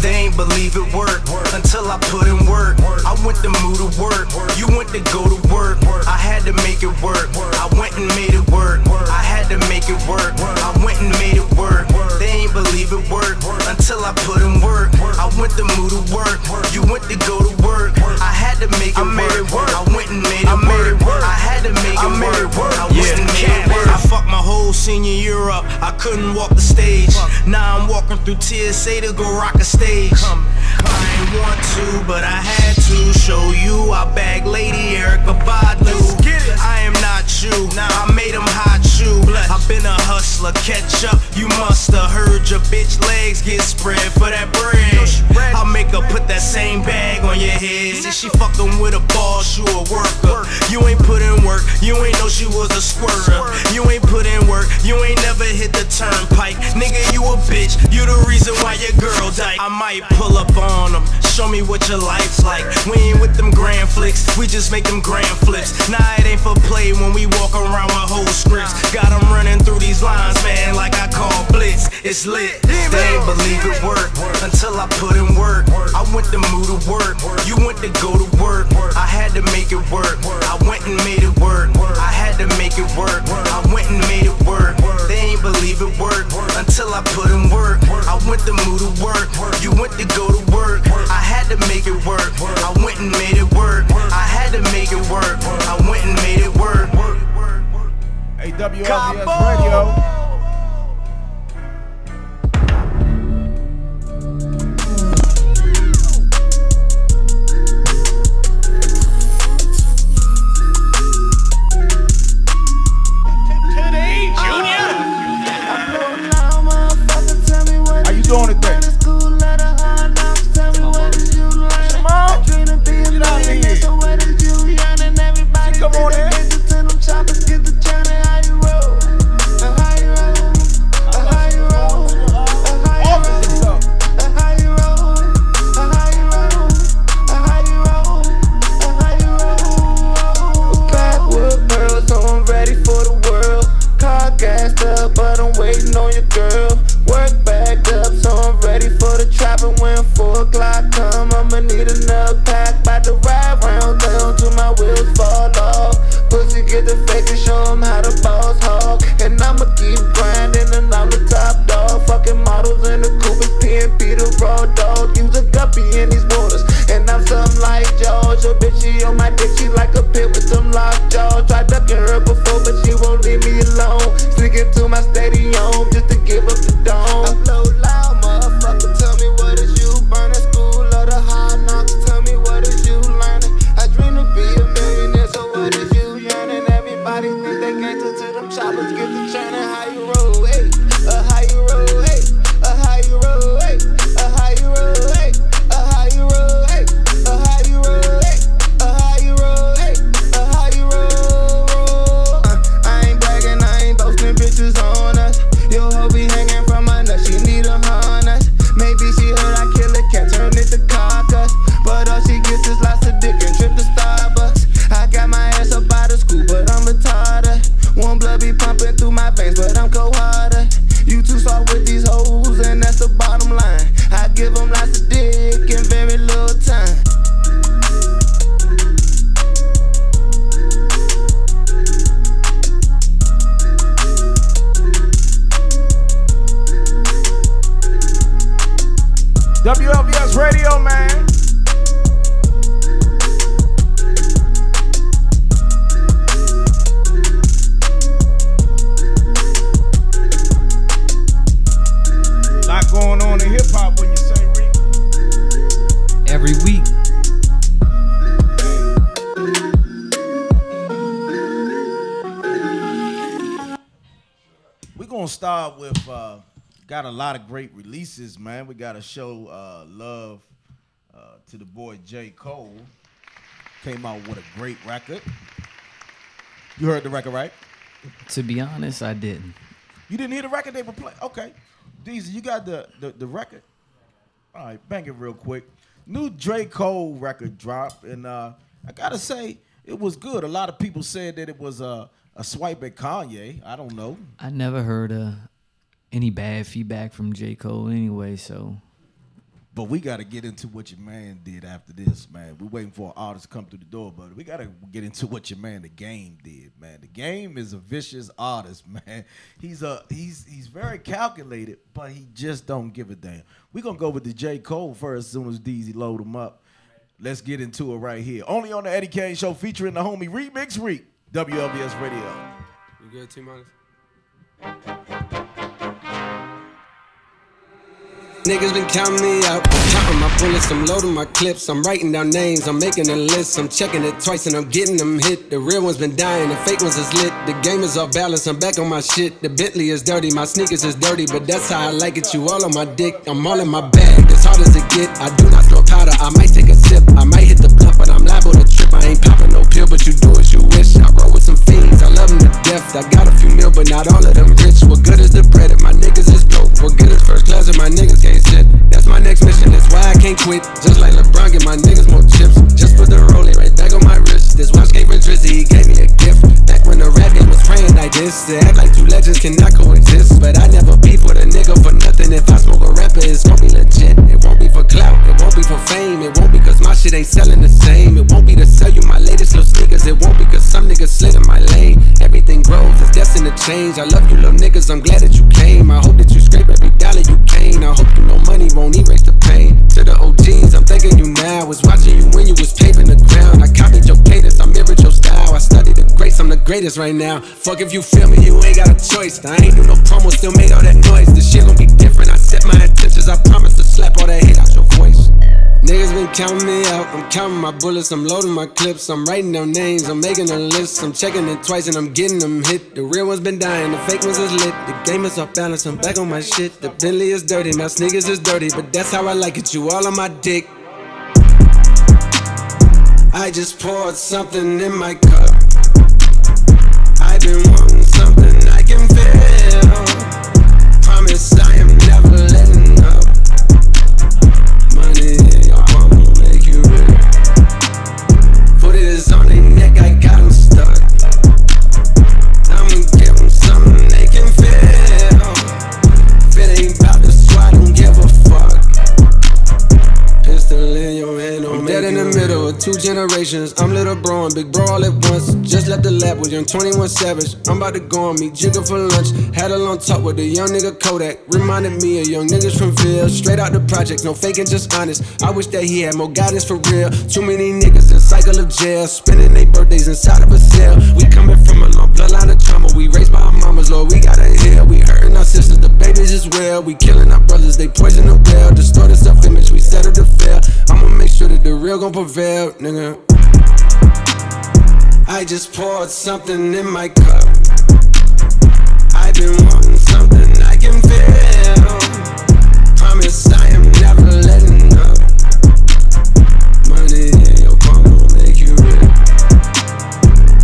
They ain't believe it worked until I put in work. I went to move to work, you went to go to work. I had to make it work, I went and made it work. I had to make it work, I went and made it work. They ain't believe it worked until I put in work. I went to move to work, you went to go to work. I had to make it work, I went and made it work. I had to make it work, I went and made it work. I fucked my whole senior year up, I couldn't walk the stage. Now I'm walking through TSA to go rock a stage. I ain't want to, but I had to show you I bag Lady Erica Badu. I am not you, I made him hot shoe. I've been a hustler, catch up. You must have heard your bitch legs get spread for that bread. I'll make her put that same bag on your head. Since she fucking with a boss, you a worker. You ain't put in work, you ain't know she was a squirter. You ain't put in work, you ain't never hit the turnpike. Nigga, you a bitch, you the reason why your girl died. I might pull up on them, show me what your life's like. We ain't with them grand flicks, we just make them grand flips. Nah, it ain't for play when we walk around with whole scripts. Got them running through these lines, man, like I call blitz. It's lit, they ain't believe it work until I put in work. I went to move to work, you went to go to work. I had to make it work, I went and made it work. I had to make it work, I went and made it work. They ain't believe it work until I put in work. I went to move to work, you went to go to work. I had to make it work, I went and made it work. I had to make it work, I went and made it work. Hey, WLVS Radio. Doing it there. Come on. Get out of here. Come on in. Backwood girl, so I'm ready for the world. Car gassed up, but I'm waiting on your girl. Work backed up, so I'm ready for the trap. And when 4 o'clock come, I'ma need another pack. About to ride round down till my wheels fall off. Pussy get the fake and show him how to boss hog. And I'ma keep grinding and I'm the top dog. Fucking models in the coupe is PNP the raw dog. Use a guppy in these waters, and I'm something like George. Your bitch, she on my dick, she like a pit with some locked jaws. Tried ducking her before, but she won't leave me alone. Sneaking to my stadium just to give up the dome. I blow loud, motherfucker, tell me what is you burning? School of the hard knocks, tell me what is you learning? I dream to be a millionaire, so what is you yearning? Everybody think they can't touch to them choppers, get the churning. How you roll, hey, how you roll, hey, how you roll, hey, how you roll, hey, how you roll, hey, how you roll, hey, how you roll, hey, how you roll. I ain't bragging, I ain't boasting, bitches on us. Yo, hoe be hanging from my nuts, she need a harness. Maybe she heard I kill a cat, turn it to carcass. But all she gets is lots of dick and trip to Starbucks. I got my ass up out of school, but I'm retarded. Warm blood be pumping through my veins, but I'm cold hearted. You too soft with these hoes, and that's the bottom line. I give them lots of dick and very little time. WLVS Radio, man. Lot going on in hip hop when you say Reek. Every week. We're gonna start with got a lot of great releases, man. We gotta show love to the boy J. Cole. Came out with a great record. You heard the record, right? To be honest, I didn't. You didn't hear the record they were playing? Okay. Deezy, you got the record? All right, bang it real quick. New J. Cole record dropped, and I gotta say, it was good. A lot of people said that it was a swipe at Kanye. I don't know. I never heard any bad feedback from J. Cole anyway, so. But we got to get into what your man did after this, man. We're waiting for an artist to come through the door, but we got to get into what your man, The Game, did, man. The Game is a vicious artist, man. He's very calculated, but he just don't give a damn. We're going to go with the J. Cole first as soon as Deezy load him up. Let's get into it right here. Only on the Eddie Kayne Show featuring the homie Remix Reek, WLVS Radio. You good, T-Minus? Niggas been counting me out. I'm counting my bullets, I'm loading my clips. I'm writing down names, I'm making a list. I'm checking it twice and I'm getting them hit. The real ones been dying, the fake ones is lit. The game is off balance, I'm back on my shit. The Bentley is dirty, my sneakers is dirty, but that's how I like it. You all on my dick, I'm all in my bag. As hard as it get, I do not throw powder. I might take a sip, I might hit the blunt, but I'm liable to trip. I ain't popping no pill, but you do as you wish. I roll with some fiends, I love them to death. I got a few mil, but not all of them rich. What good is the bread if my quit. Just like LeBron, get my niggas more chips. Just put the rollie right back on my wrist. This watch came from Drizzy, he gave me a gift. Back when the rap game was praying like this. They act like two legends cannot coexist. But I never beef with a nigga for nothing. If I smoke a rapper, it's gon' be legit. It won't be for clout, it won't be for fame. It won't be cause my shit ain't selling the same. It won't be to sell you my latest little sneakers. It won't be cause some niggas slid in my lane. Everything grows, it's destined to change. I love you little niggas, I'm glad that you came. I hope that you scrape every dollar you gain. I hope you know money won't erase the pain. To the OGs, I'm thanking you now. Was watching you when you was paving the ground. I copied your cadence, I mirrored your style. I studied the greats, I'm the greatest right now. Fuck if you feel me, you ain't got a choice. I ain't do no promo, still made all that noise. This shit gon' be different, I set my intentions. I promise to slap all that hate out your voice. Niggas been counting me out, I'm counting my bullets, I'm loading my clips, I'm writing down names, I'm making a list, I'm checking it twice and I'm getting them hit. The real ones been dying, the fake ones is lit, the game is off balance, I'm back on my shit. The Bentley is dirty, my sneakers is dirty, but that's how I like it, you all on my dick. I just poured something in my cup. I've been wanting something I can feel. Promise I am never letting up. Money in your palm will make you real. Put it on their neck, I got them stuck. I'ma give them something they can feel. If it ain't about the swat, don't give a fuck. Pistol in your hand, I'm dead in the middle of two generations. I'm little bro and big bro all at once. Just left the lab with young 21 Savage. I'm about to go on me, Jigga for lunch. Had a long talk with a young nigga Kodak. Reminded me of young niggas from Ville. Straight out the project, no faking, just honest. I wish that he had more guidance for real. Too many niggas in cycle of jail, spending their birthdays inside of a cell. We coming from a long bloodline of trauma. We raised by our mamas, Lord, we gotta heal. We hurting our sisters, the babies as well. We killing our brothers, they poison the well. Distorted self-image, we settle to fail. I'ma make sure that the real gon' prevail, nigga. I just poured something in my cup. I've been wanting something I can feel. Promise I am never letting up. Money in your palm will make you real.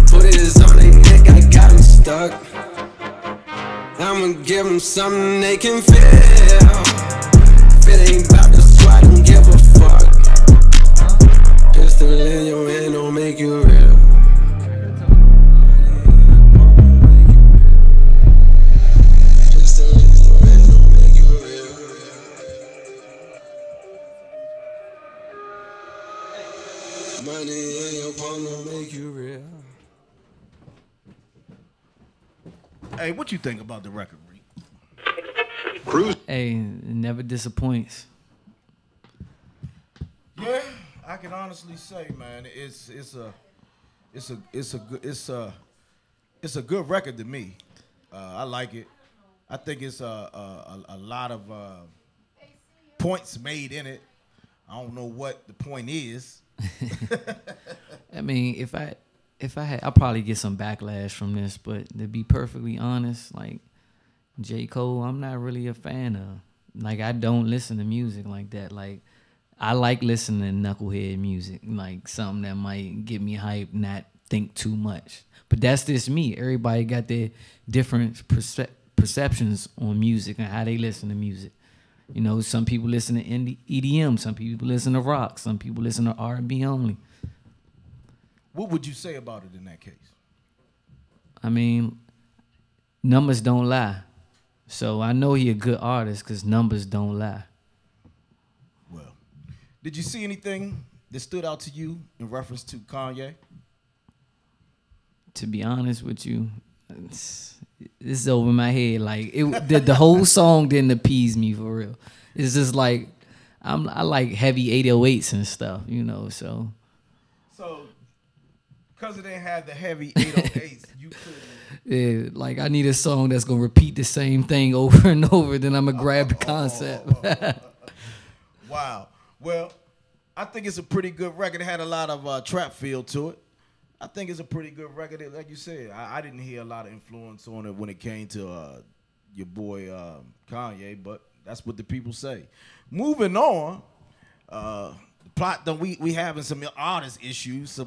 Put it on their neck, I got them stuck. I'ma give them something they can feel. If it ain't about the swat, don't give a fuck. Pistol in your hand don't make you real. Money in your palm don't make you real. Hey, what you think about the record, Reed? Cruise. Hey, it never disappoints. Yeah, I can honestly say, man, it's a good record to me. I like it. I think it's a lot of points made in it. I don't know what the point is. I mean, if I had, I'll probably get some backlash from this, but to be perfectly honest, like J. Cole, I'm not really a fan of. Like, I don't listen to music like that. Like, I like listening to knucklehead music, like something that might get me hyped, not think too much. But that's just me. Everybody got their different perceptions on music and how they listen to music. You know, some people listen to EDM, some people listen to rock, some people listen to R&B only. What would you say about it in that case? I mean, numbers don't lie. So I know he a good artist because numbers don't lie. Well, did you see anything that stood out to you in reference to Kanye? To be honest with you, this is over my head. Like the whole song didn't appease me for real. It's just like I like heavy 808s and stuff, you know. So because it didn't have the heavy 808s, you couldn't. Yeah, like I need a song that's gonna repeat the same thing over and over. Then I'm gonna grab the concept. Wow. Well, I think it's a pretty good record. It had a lot of trap feel to it. I think it's a pretty good record. Like you said, I didn't hear a lot of influence on it when it came to your boy Kanye, but that's what the people say. Moving on, the plot that we having some artist issues.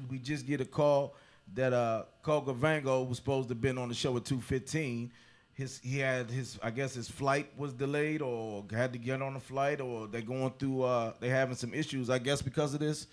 We just get a call that Koga Vango was supposed to have been on the show at 2:15. I guess his flight was delayed or had to get on a flight, or they're going through they having some issues, I guess, because of this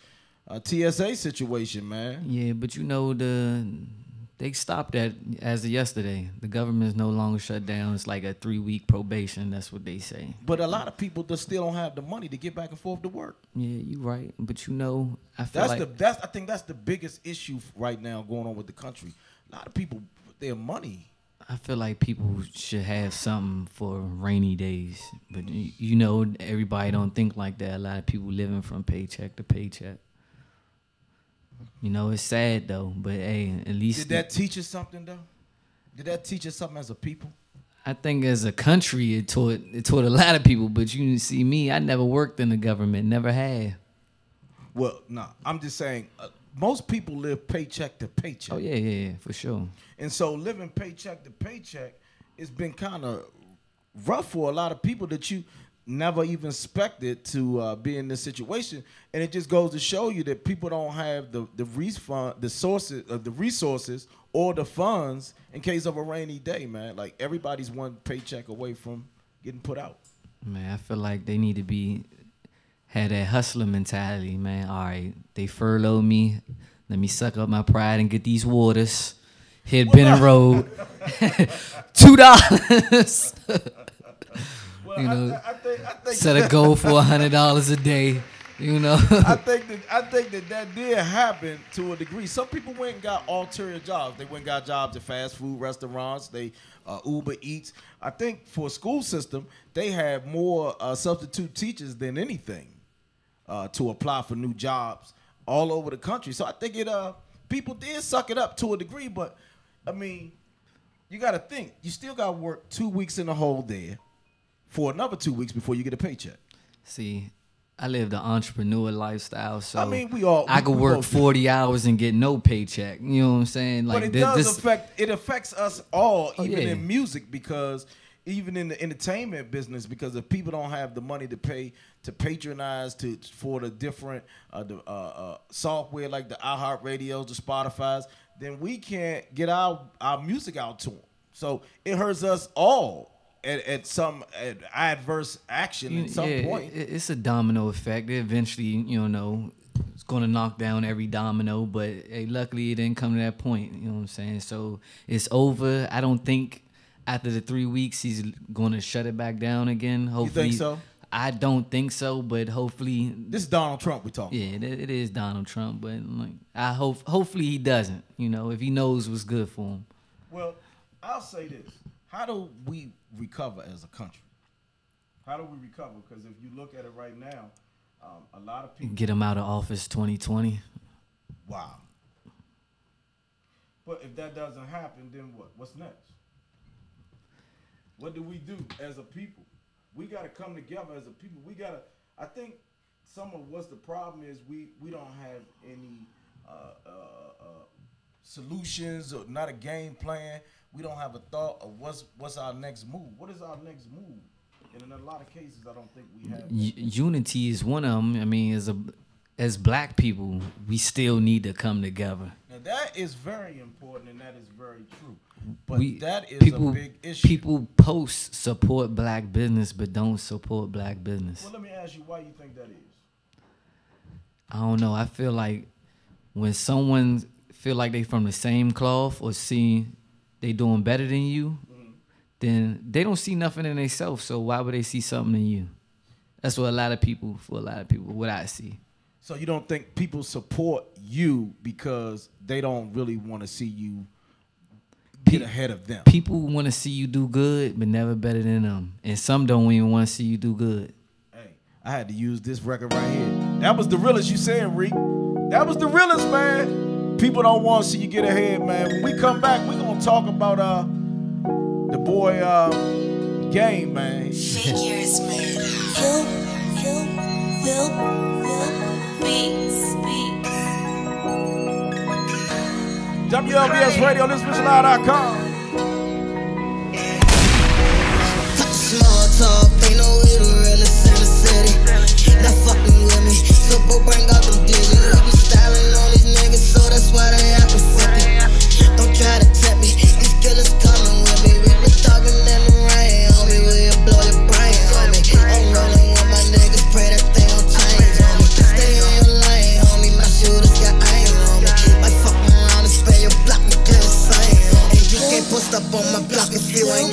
TSA situation, man. Yeah, but you know they stopped that as of yesterday. The government is no longer shut down. It's like a 3-week probation. That's what they say. But a lot of people just still don't have the money to get back and forth to work. Yeah, you're right. But you know, I feel I think that's the biggest issue right now going on with the country. A lot of people, their money. I feel like people should have something for rainy days. But you know, everybody don't think like that. A lot of people living from paycheck to paycheck. You know, it's sad though, but hey, at least... Did that teach us something though? Did that teach us something as a people? I think as a country, it taught a lot of people. But you see me, I never worked in the government, never had. Well, nah, I'm just saying, most people live paycheck to paycheck. Oh yeah, for sure. And so living paycheck to paycheck, it's been kind of rough for a lot of people that you never even expected to be in this situation. And it just goes to show you that people don't have the resources or the funds in case of a rainy day, man. Like everybody's one paycheck away from getting put out. Man, I feel like they need to had that hustler mentality, man. All right, they furloughed me. Let me suck up my pride and get these waters. Hit Benning Road. $2. You know, I think set a goal for $100 a day. You know, I think that did happen to a degree. Some people went and got ulterior jobs. They went and got jobs at fast food restaurants. They Uber Eats. I think for a school system, they have more substitute teachers than anything to apply for new jobs all over the country. So I think people did suck it up to a degree. But I mean, you got to think, you still got to work 2 weeks in a hole there for another 2 weeks before you get a paycheck. See, I live the entrepreneur lifestyle, so I mean, I could work 40 hours and get no paycheck. You know what I'm saying? Like, but it affects us all, even in music, because even in the entertainment business, because if people don't have the money to pay to patronize for the different software like the iHeartRadios, the Spotify's, then we can't get our music out to them. So it hurts us all. At some adverse action at some point. It's a domino effect. Eventually, you know, it's going to knock down every domino, but hey, luckily it didn't come to that point. You know what I'm saying? So it's over. I don't think after the 3 weeks he's going to shut it back down again. Hopefully, you think so? I don't think so, but hopefully. This is Donald Trump we're talking about. Yeah, it is Donald Trump, but like, hopefully he doesn't, you know, if he knows what's good for him. Well, I'll say this. How do we recover as a country? How do we recover? Because if you look at it right now, a lot of people... Get him out of office 2020. Wow. But if that doesn't happen, then what? What's next? What do we do as a people? We got to come together as a people. We got to... I think some of what's the problem is we don't have any solutions or not a game plan. We don't have a thought of what's our next move. What is our next move? And in a lot of cases, I don't think we have. Unity is one of them. I mean, as black people, we still need to come together. Now that is very important, and that is very true. But that is a big issue. People post support black business, but don't support black business. Well, let me ask you why you think that is. I don't know. I feel like when someone feel like they from the same cloth or see they doing better than you, then they don't see nothing in themselves. So why would they see something in you? That's what what I see. So you don't think people support you because they don't really want to see you get ahead of them? People want to see you do good, but never better than them. And some don't even want to see you do good. Hey, I had to use this record right here. That was the realest you said, Reek. That was the realest, man. People don't want to see you get ahead, man. When we come back, we're going to talk about the boy Kayne, man. Figures, man. WLVS Radio, ListenLoud.com. Small talk, ain't no way to realest in the city. Not fucking with me, so go bring out them digits. I be styling on these niggas, so that's why they actin' funny. Don't try to tempt me, these killers coming with me. We been talking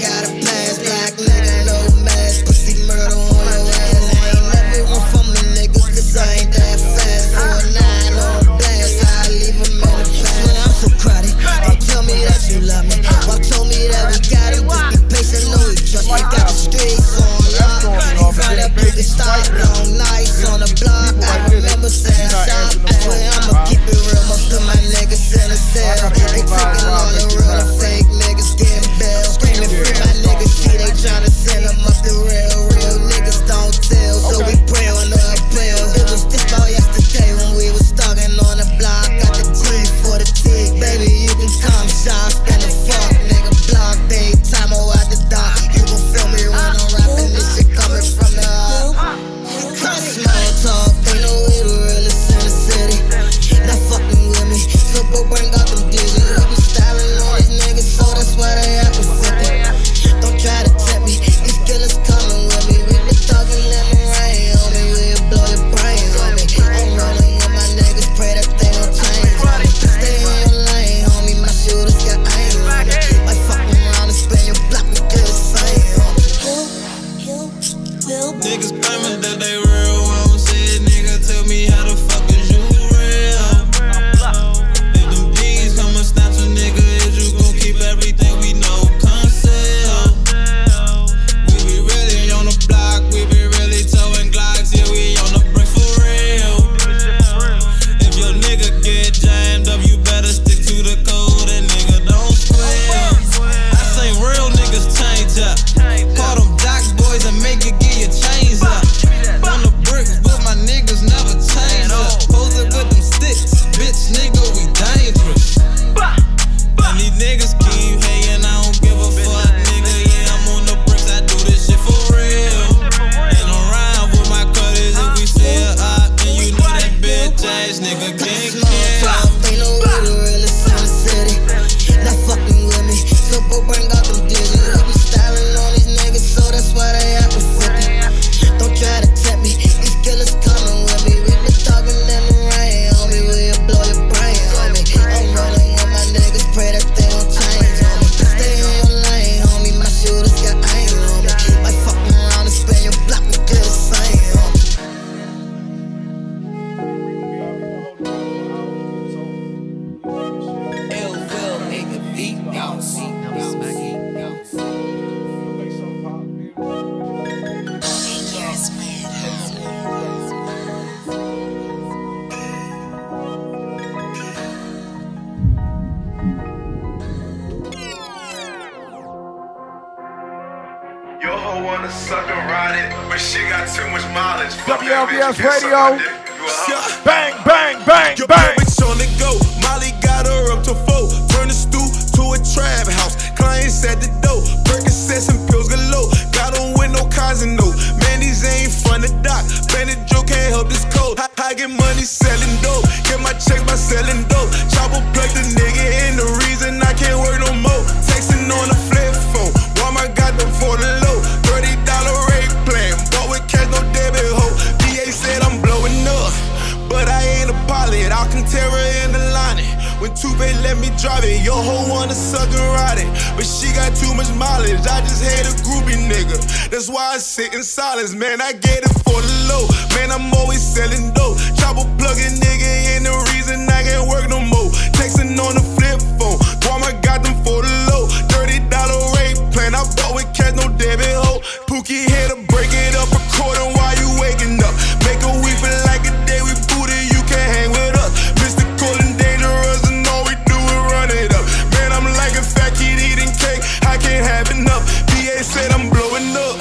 got a pass, black nigga, no mask, pussy murder on your ass. I ain't never run from the niggas, cause I ain't that fast. 4-9 on blast, I leave him in the past. Man, I'm so crowded, don't tell me that you love me. Well, told me that we got him, just be patient, know we trust me. Got the streets on lock, find that nigga stop, long nights on the block. I remember saying stop, I swear I'ma keep it real. Most of my niggas in the cell, they taking all the real and fake niggas getting bail. Screaming free my niggas, see they tryna send them up the real niggas don't tell, so we pray on the appeal. It was this about yesterday when we was talking on the block. Got the T for the T, baby you can come shop, spend the fuck nigga block. Daytime or at the dock, you gon' feel me when I'm rapping. This shit coming from the heart. Small talk, ain't no way to realest in the city. Not fucking with me, so go bring out them digits. We be styling on these niggas, so that's why they act pathetic. Don't try to tempt me, these killers coming with me. We been talking lemon rain on me, we'll blow your brains on me. I'm rolling with my niggas, pray that they don't change on me. Stay in your lane, homie, my shooters got aim on me. Might fuck around and spin your block, we do the same on me. Niggas claiming that they real, won't say it, nigga, tell me how the fuck is you real? If them D's come and snatch a nigga, is you gon' keep everything we know concealed? We be really on the block, we be really towing Glocks, yeah, we on the brick for real. If your nigga get jammed up, you better stick to the code and nigga don't squeal. I say real niggas change up, call them doc boys and make it get your chains up. On the bricks, but my niggas never change up. Pose it with them sticks, bitch nigga, we dangerous. And these niggas keep hating, I don't give a fuck, nigga. Yeah, I'm on the bricks, I do this shit for real. And around with my cutters, if we see it up, and you know that bitch ass nigga can't talk, ain't no way to realest in the city. Not fucking with me, so go bring out them digits. We be styling on these niggas, so that's why they act pathetic. Don't try to tempt me, these killers coming with me. We been talking lemon rain on me, we'll blow your brains on me. I'm rolling with my niggas, pray that they don't change on me. Stay in your lane, homie, my shooters got aim on me. Might fuck around and spin your block, we do the same on me. Ill will make the beat bounce. Your hoe wanna suck and ride it, but she got too much mileage. WLVS Radio. Bang, bang, bang, Your bang. bitch on the go. Molly got her up to 4. Turn the stool to a trap house. Clients at the door. Percocets and pills galore. Got on with no cars and no. Man, these ain't fun to dock. Bandit Joe can't help this code. I get money selling dope. Get my checks by selling dope. Chopper plug the nigga in. The reason I can't work no more. Texting on a flip phone. Walmart got them for the low. $30 rate plan. Bought with cash, no debit hoe. PA said I'm blowing up, but I ain't a pilot. Alcantara in the line. When Tuve let me drive it, your hoe wanna suck and ride it, but she got too much mileage. I just hate a groupie nigga. That's why I sit in silence, man. I get it for the low. Man, I'm always selling dope. Chopper plugging nigga ain't the reason I can't work no more. Texting on the flip phone. Walmart got them for the low. $30 rate plan. I bought with cash, no debit hoe. Pookie here to break it up, recording while you waking up. Make a week feel like a day we booted, you can't hang with us. Mystical and dangerous, and all we do is run it up. Man, I'm like a fat kid eating cake, I can't have enough. PA said I'm blowing up,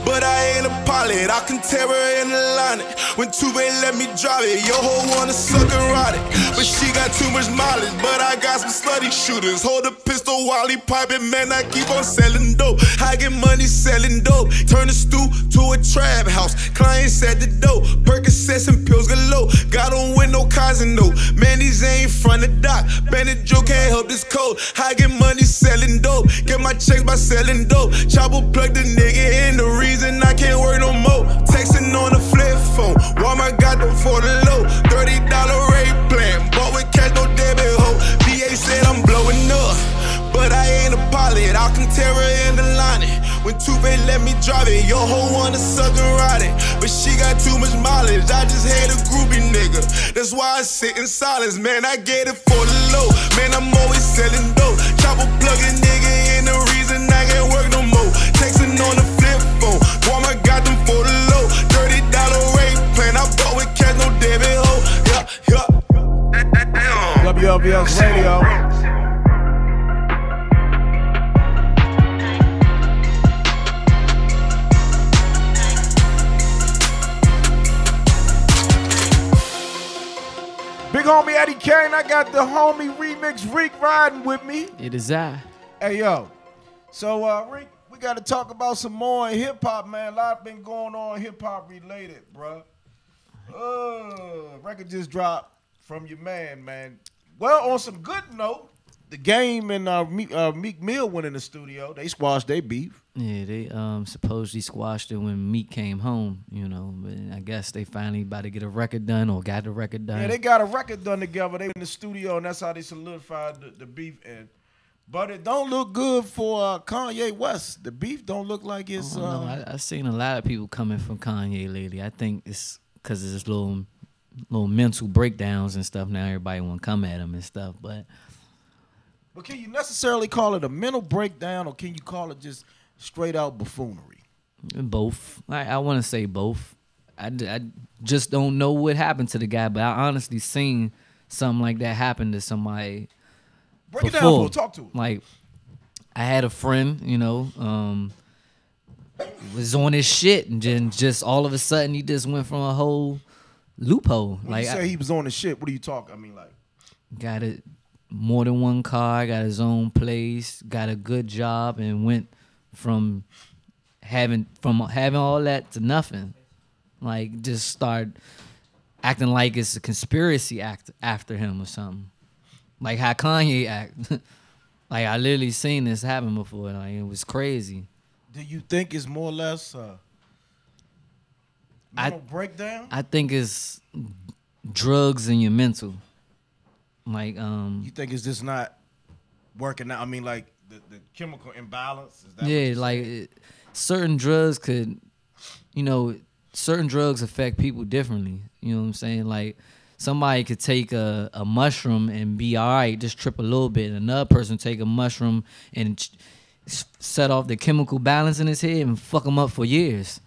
but I ain't a pilot. I can tear her in the line. When Tuve let me drive it, your hoe wanna suck and ride it, but she got too much mileage. But I got some slutty shooters. Hold a pistol while he piping, man, I keep on selling dope. I get money selling dope. Turn the stool to a trap house. Clients at the door. Percocets and pills galore. Got on with no cars and no. Man, these ain't front of dock. Bandit Joe can't help this code. I get money selling dope. Get my checks by selling dope. Chopper plug the nigga in. The reason I can't work no more. Texting on a flip phone. Walmart got them for the low. $30 rate plan. Bought with cash, no debit hoe. PA said I'm blowing up, but I ain't a pilot, Alcantara in the line. When Tuve let me drive it, your hoe wanna suck and ride it. But she got too much mileage, I just hate a groupie nigga. That's why I sit in silence, man, I get it for the low. Man, I'm always selling dope. Chopper plugging nigga in the reason I can't work no more. Texting on the flip phone, Walmart got them for the low. $30 rate plan, I bought with cash, no debit hoe. Yeah. WLVS Radio. Big homie Eddie Kayne, I got the homie Remix Reek riding with me. It is I. Hey, yo. So, Reek, we got to talk about some more in hip-hop, man. A lot been going on hip-hop related, bro. Record just dropped from your man. Well, on some good note, the Game and Meek Mill went in the studio. They squashed their beef. Yeah, they supposedly squashed it when Meek came home, you know. But I guess they finally about to get a record done or got the record done. Yeah, they got a record done together. They in the studio, and that's how they solidified the beef. But it don't look good for Kanye West. The beef don't look like it's... I've seen a lot of people coming from Kanye lately. I think it's because it's little mental breakdowns and stuff. Now everybody want to come at him and stuff. But can you necessarily call it a mental breakdown, or can you call it just straight out buffoonery? Both. I want to say both. I just don't know what happened to the guy, but I honestly seen something like that happen to somebody. Break it down for talk to him. Like, I had a friend, you know, was on his shit, and then just all of a sudden he just went from a whole loophole. When like, you say he was on his shit, what are you talking? I mean, like, got it, more than one car, got his own place, got a good job, and went from having all that to nothing. Like, just start acting like it's a conspiracy act after him or something. Like how Kanye act. Like, I literally seen this happen before. Like, it was crazy. Do you think it's more or less mental breakdown? I think it's drugs in your mental. Like, you think it's just not working out? I mean, like the chemical imbalance. Is that yeah, like certain drugs could, you know, certain drugs affect people differently. You know what I'm saying? Like, somebody could take a mushroom and be all right, just trip a little bit. And another person take a mushroom and set off the chemical balance in his head and fuck him up for years.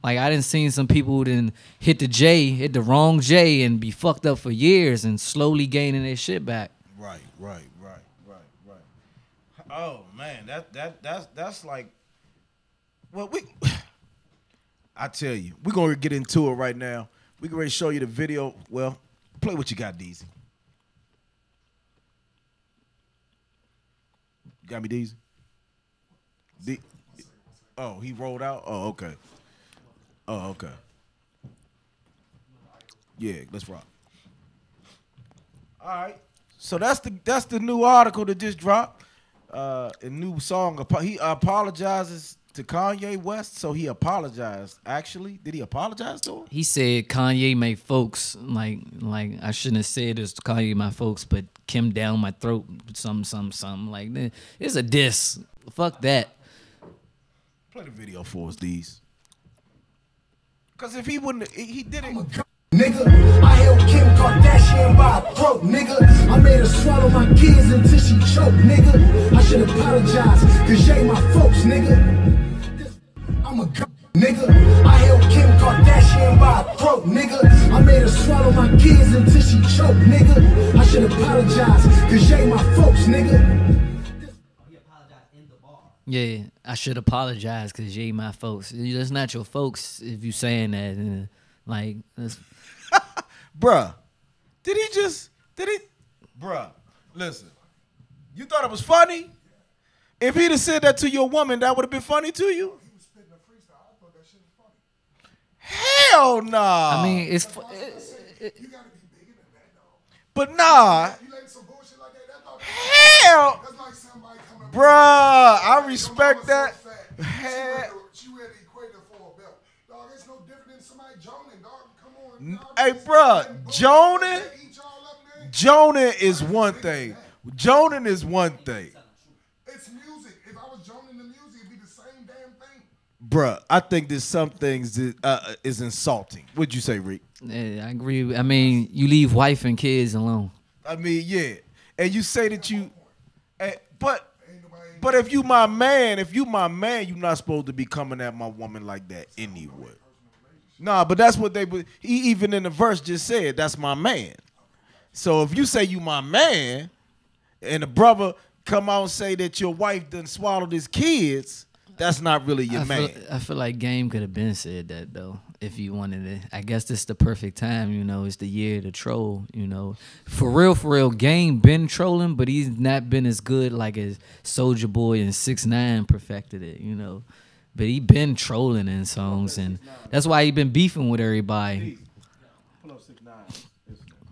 Like, I done seen some people who done hit the wrong J and be fucked up for years and slowly gaining their shit back. Right. Oh man, that's like, well, I tell you, we're gonna get into it right now. We can ready to show you the video. Well, play what you got, Deezy. You got me, Deezy? Oh, he rolled out? Oh, okay. Yeah, let's rock. All right. So that's the new article that just dropped. A new song. He apologizes to Kanye West, so he apologized. Actually, did he apologize to him? He said Kanye made folks like I shouldn't have said this to Kanye my folks, but Kim down my throat, something like that. It's a diss. Fuck that. Play the video for us, D's. Cause if he wouldn't, he did it. Nigga, I held Kim Kardashian by a throat, nigga. I made her swallow my kids until she choked, nigga. I should apologize, cause you ain't my folks, nigga. I'm a nigga. I held Kim Kardashian by a throat, nigga. I made her swallow my kids until she choked, nigga. I should apologize, cause you ain't my folks, nigga. Yeah, I should apologize because you ain't my folks. That's not your folks if you saying that. Like, bruh, bruh, listen, you thought it was funny? If he'd have said that to your woman, that would have been funny to you? Hell nah. I mean, it's... But nah. Hell... Bruh, I respect that. Hey, bruh, Jonan is one thing. Jonan is one thing. Bruh, I think there's some things that is insulting. What'd you say, Rick? Yeah, I agree. I mean, you leave wife and kids alone. I mean, yeah. And you say that you, but if you my man, you're not supposed to be coming at my woman like that anyway. Nah, but that's what he even in the verse just said, that's my man. So if you say you my man, and the brother come out and say that your wife done swallowed his kids, that's not really your man. I feel like Game could have been said that though, if you wanted it. I guess this the perfect time, you know. It's the year to troll, you know. For real, Game been trolling, but he's not been as good like as Soulja Boy and 6ix9ine perfected it, you know. But he been trolling in songs, and that's why he been beefing with everybody.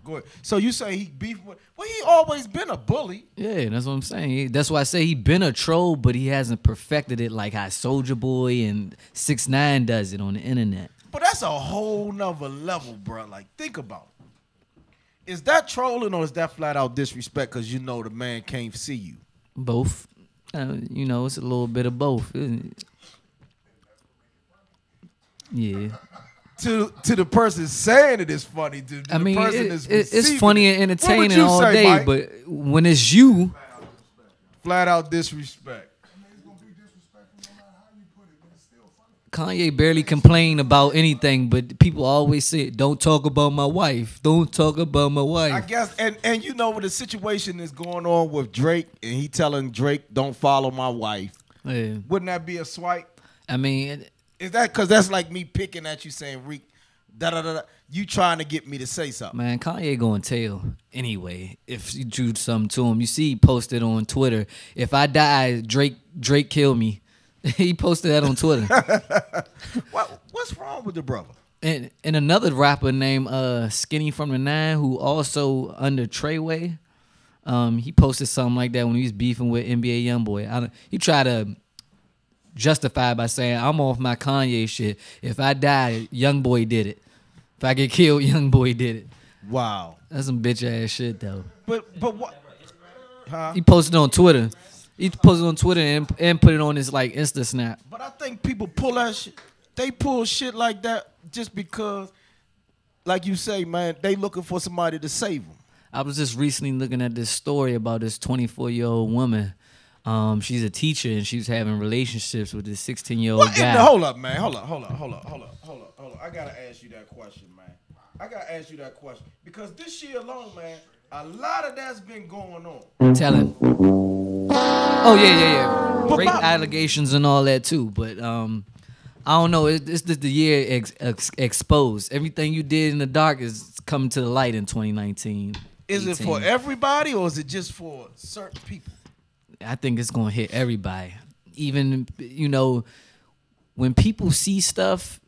Go ahead. So you say he beefed with? Well, he always been a bully. Yeah, that's what I'm saying. That's why I say he been a troll, but he hasn't perfected it like how Soulja Boy and 6ix9ine does it on the internet. But that's a whole nother level, bro. Like, think about it. Is that trolling or is that flat out disrespect because you know the man can't see you? Both. You know, it's a little bit of both, isn't it? Yeah. To the person saying it is funny. To I the mean, person it's funny and entertaining all say, day, Mike? but when it's you, flat out disrespect. Kanye barely complained about anything, but people always say, "Don't talk about my wife. Don't talk about my wife." I guess, and you know what the situation is going on with Drake, and he telling Drake, "Don't follow my wife." Yeah. Wouldn't that be a swipe? I mean, is that because that's like me picking at you saying, "Reek, da da da"? You trying to get me to say something? Man, Kanye gonna tell anyway if you do something to him. You see, he posted on Twitter, "If I die, Drake kill me." He posted that on Twitter. What's wrong with the brother? And another rapper named Skinny from the Nine, who also under Treyway, he posted something like that when he was beefing with NBA YoungBoy. He tried to justify by saying, "I'm off my Kanye shit. If I die, YoungBoy did it. If I get killed, YoungBoy did it." Wow, that's some bitch ass shit though. But what? Huh? He posted on Twitter. He posted on Twitter and put it on his like Insta Snap. But I think people pull that shit. They pull shit like that just because, like you say, man, they looking for somebody to save them. I was just recently looking at this story about this 24-year-old woman. She's a teacher and she was having relationships with this 16-year-old guy. Hold up, man. Hold up. I gotta ask you that question, man. Because this year alone, man, a lot of that's been going on. Tell him. Oh yeah. Rape allegations and all that too, but I don't know. It's just the year exposed. Everything you did in the dark is coming to the light in 2019. Is it for everybody or is it just for certain people? I think it's gonna hit everybody. Even, you know, when people see stuff,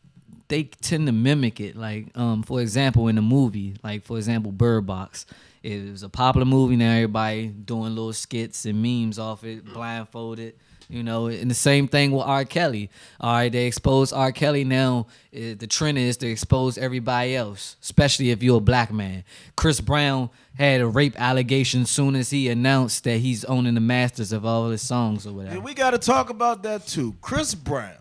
they tend to mimic it. Like, for example, in a movie, like for example, Bird Box. It was a popular movie. Now everybody doing little skits and memes off it, blindfolded. You know, and the same thing with R. Kelly. All right, they expose R. Kelly now. The trend is to expose everybody else, especially if you're a black man. Chris Brown had a rape allegation soon as he announced that he's owning the masters of all his songs or whatever. Yeah, we got to talk about that too. Chris Brown.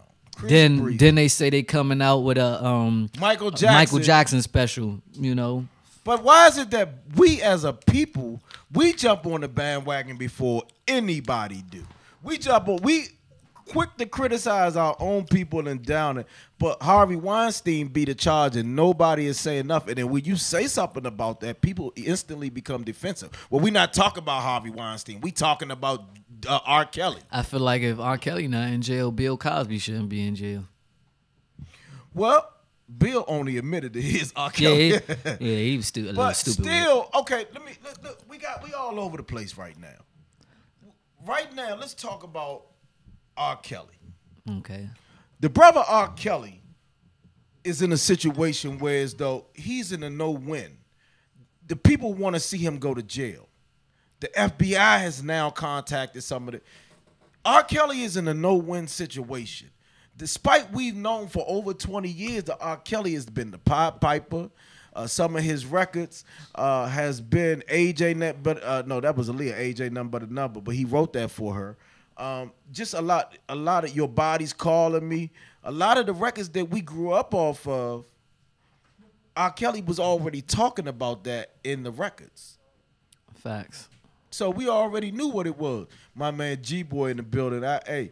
Then they say they coming out with a Michael Jackson special, you know. But why is it that we as a people, we jump on the bandwagon before anybody do? We quick to criticize our own people and down it, but Harvey Weinstein beat a charge and nobody is saying nothing. And when you say something about that, people instantly become defensive. Well, we're not talking about Harvey Weinstein. We talking about R. Kelly. I feel like if R. Kelly not in jail, Bill Cosby shouldn't be in jail. Well, Bill only admitted to his R. Kelly. Yeah, he was a little stupid. But still, okay, look, we all over the place right now. Right now, let's talk about R. Kelly. Okay. The brother R. Kelly is in a situation where as though he's in a no-win. The people want to see him go to jail. The FBI has now contacted some of the... R. Kelly is in a no-win situation. Despite we've known for over 20 years that R. Kelly has been the Pied Piper. Some of his records has been AJ, but no, that was Aaliyah, AJ Nothing But a Number, but he wrote that for her. Just a lot of Your Body's Calling Me. A lot of the records that we grew up off of, R. Kelly was already talking about that in the records. Facts. So we already knew what it was. My man G-Boy in the building. Hey,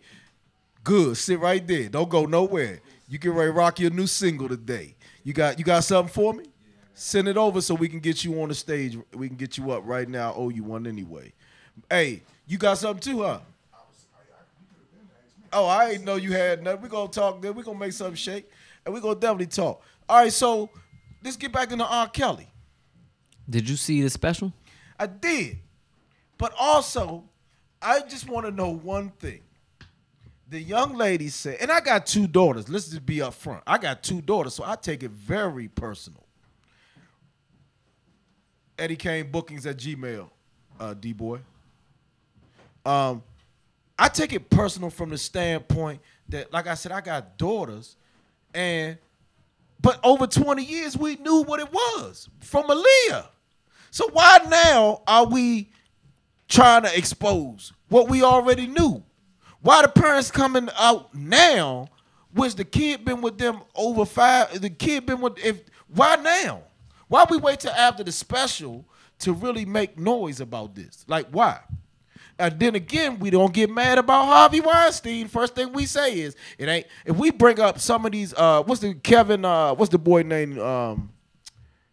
good. Sit right there. Don't go nowhere. You get ready to rock your new single today. You got something for me? Send it over so we can get you on the stage. We can get you up right now. I owe you one anyway. Hey, you got something too, huh? Oh, I didn't know you had nothing. We're going to talk then. We're going to make something shake. And we're going to definitely talk. All right, so let's get back into R. Kelly. Did you see the special? I did. But also, I just want to know one thing. The young lady said, and I got 2 daughters. Let's just be up front. I got 2 daughters, so I take it very personal. Eddie Kayne bookings at Gmail, D-Boy. I take it personal from the standpoint that, like I said, I got daughters, but over 20 years, we knew what it was from Aaliyah. So why now are we trying to expose what we already knew? Why the parents coming out now, which the kid been with them over 5, the kid been with, why now? Why we wait till after the special to really make noise about this? Like, why? And then again, we don't get mad about Harvey Weinstein. First thing we say is, it ain't, if we bring up some of these, what's the boy name,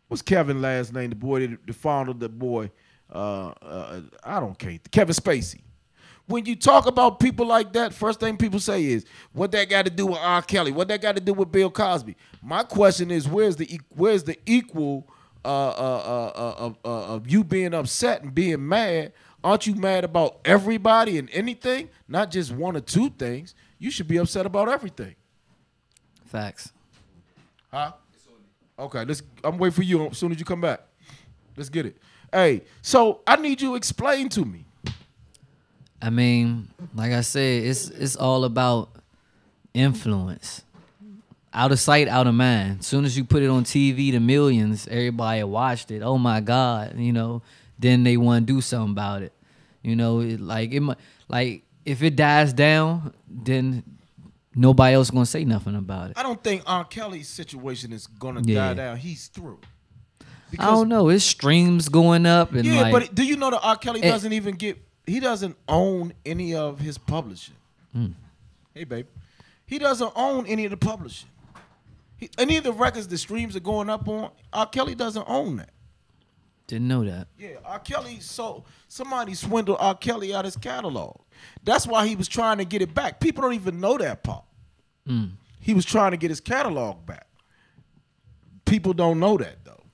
what's Kevin's last name, the boy, the founder of the boy, I don't care, Kevin Spacey. When you talk about people like that, first thing people say is, what that got to do with R. Kelly? What that got to do with Bill Cosby? My question is, where's the equal of you being upset and being mad? Aren't you mad about everybody and anything? Not just 1 or 2 things. You should be upset about everything. Facts. Huh? Okay, I'm waiting for you as soon as you come back. Let's get it. Hey, so I need you to explain to me. I mean, like I said, it's all about influence. Out of sight, out of mind. As soon as you put it on TV to millions, everybody watched it. Oh my God, then they want to do something about it. If it dies down, then nobody else gonna say nothing about it. I don't think R. Kelly's situation is gonna die down. He's through. I don't know. His streams going up and but do you know that R. Kelly doesn't even he doesn't own any of his publishing. Hey, babe. He doesn't own any of the publishing. Any of the records the streams are going up on, R. Kelly doesn't own that. Didn't know that. Yeah, R. Kelly, so somebody swindled R. Kelly out his catalog. That's why he was trying to get it back. People don't even know that part. He was trying to get his catalog back. People don't know that, though.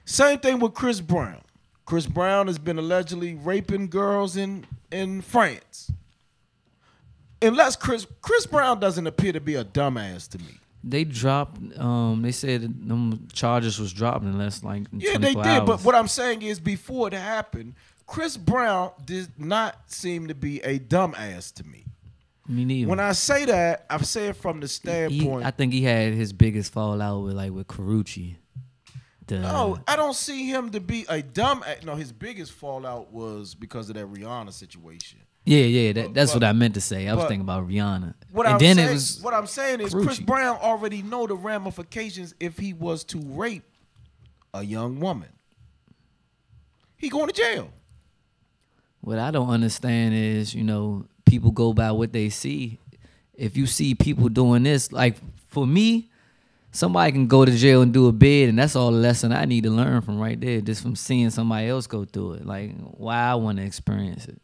Same thing with Chris Brown. Chris Brown has been allegedly raping girls in France. Unless Chris Brown doesn't appear to be a dumbass to me. They dropped. They said them charges was dropped in less like 24 they did. hours. But what I'm saying is, before it happened, Chris Brown did not seem to be a dumbass to me. Me neither. When I say that, I say it from the standpoint. I think he had his biggest fallout with Carucci. No, I don't see him to be a dumb. No, his biggest fallout was because of that Rihanna situation. Yeah, that's what I meant to say. I was thinking about Rihanna. What I'm saying is Chris Brown already know the ramifications if he was to rape a young woman. He going to jail. What I don't understand is, people go by what they see. If you see people doing this, like for me, somebody can go to jail and do a bid, and that's all the lesson I need to learn from right there, just from seeing somebody else go through it. Like, why I want to experience it.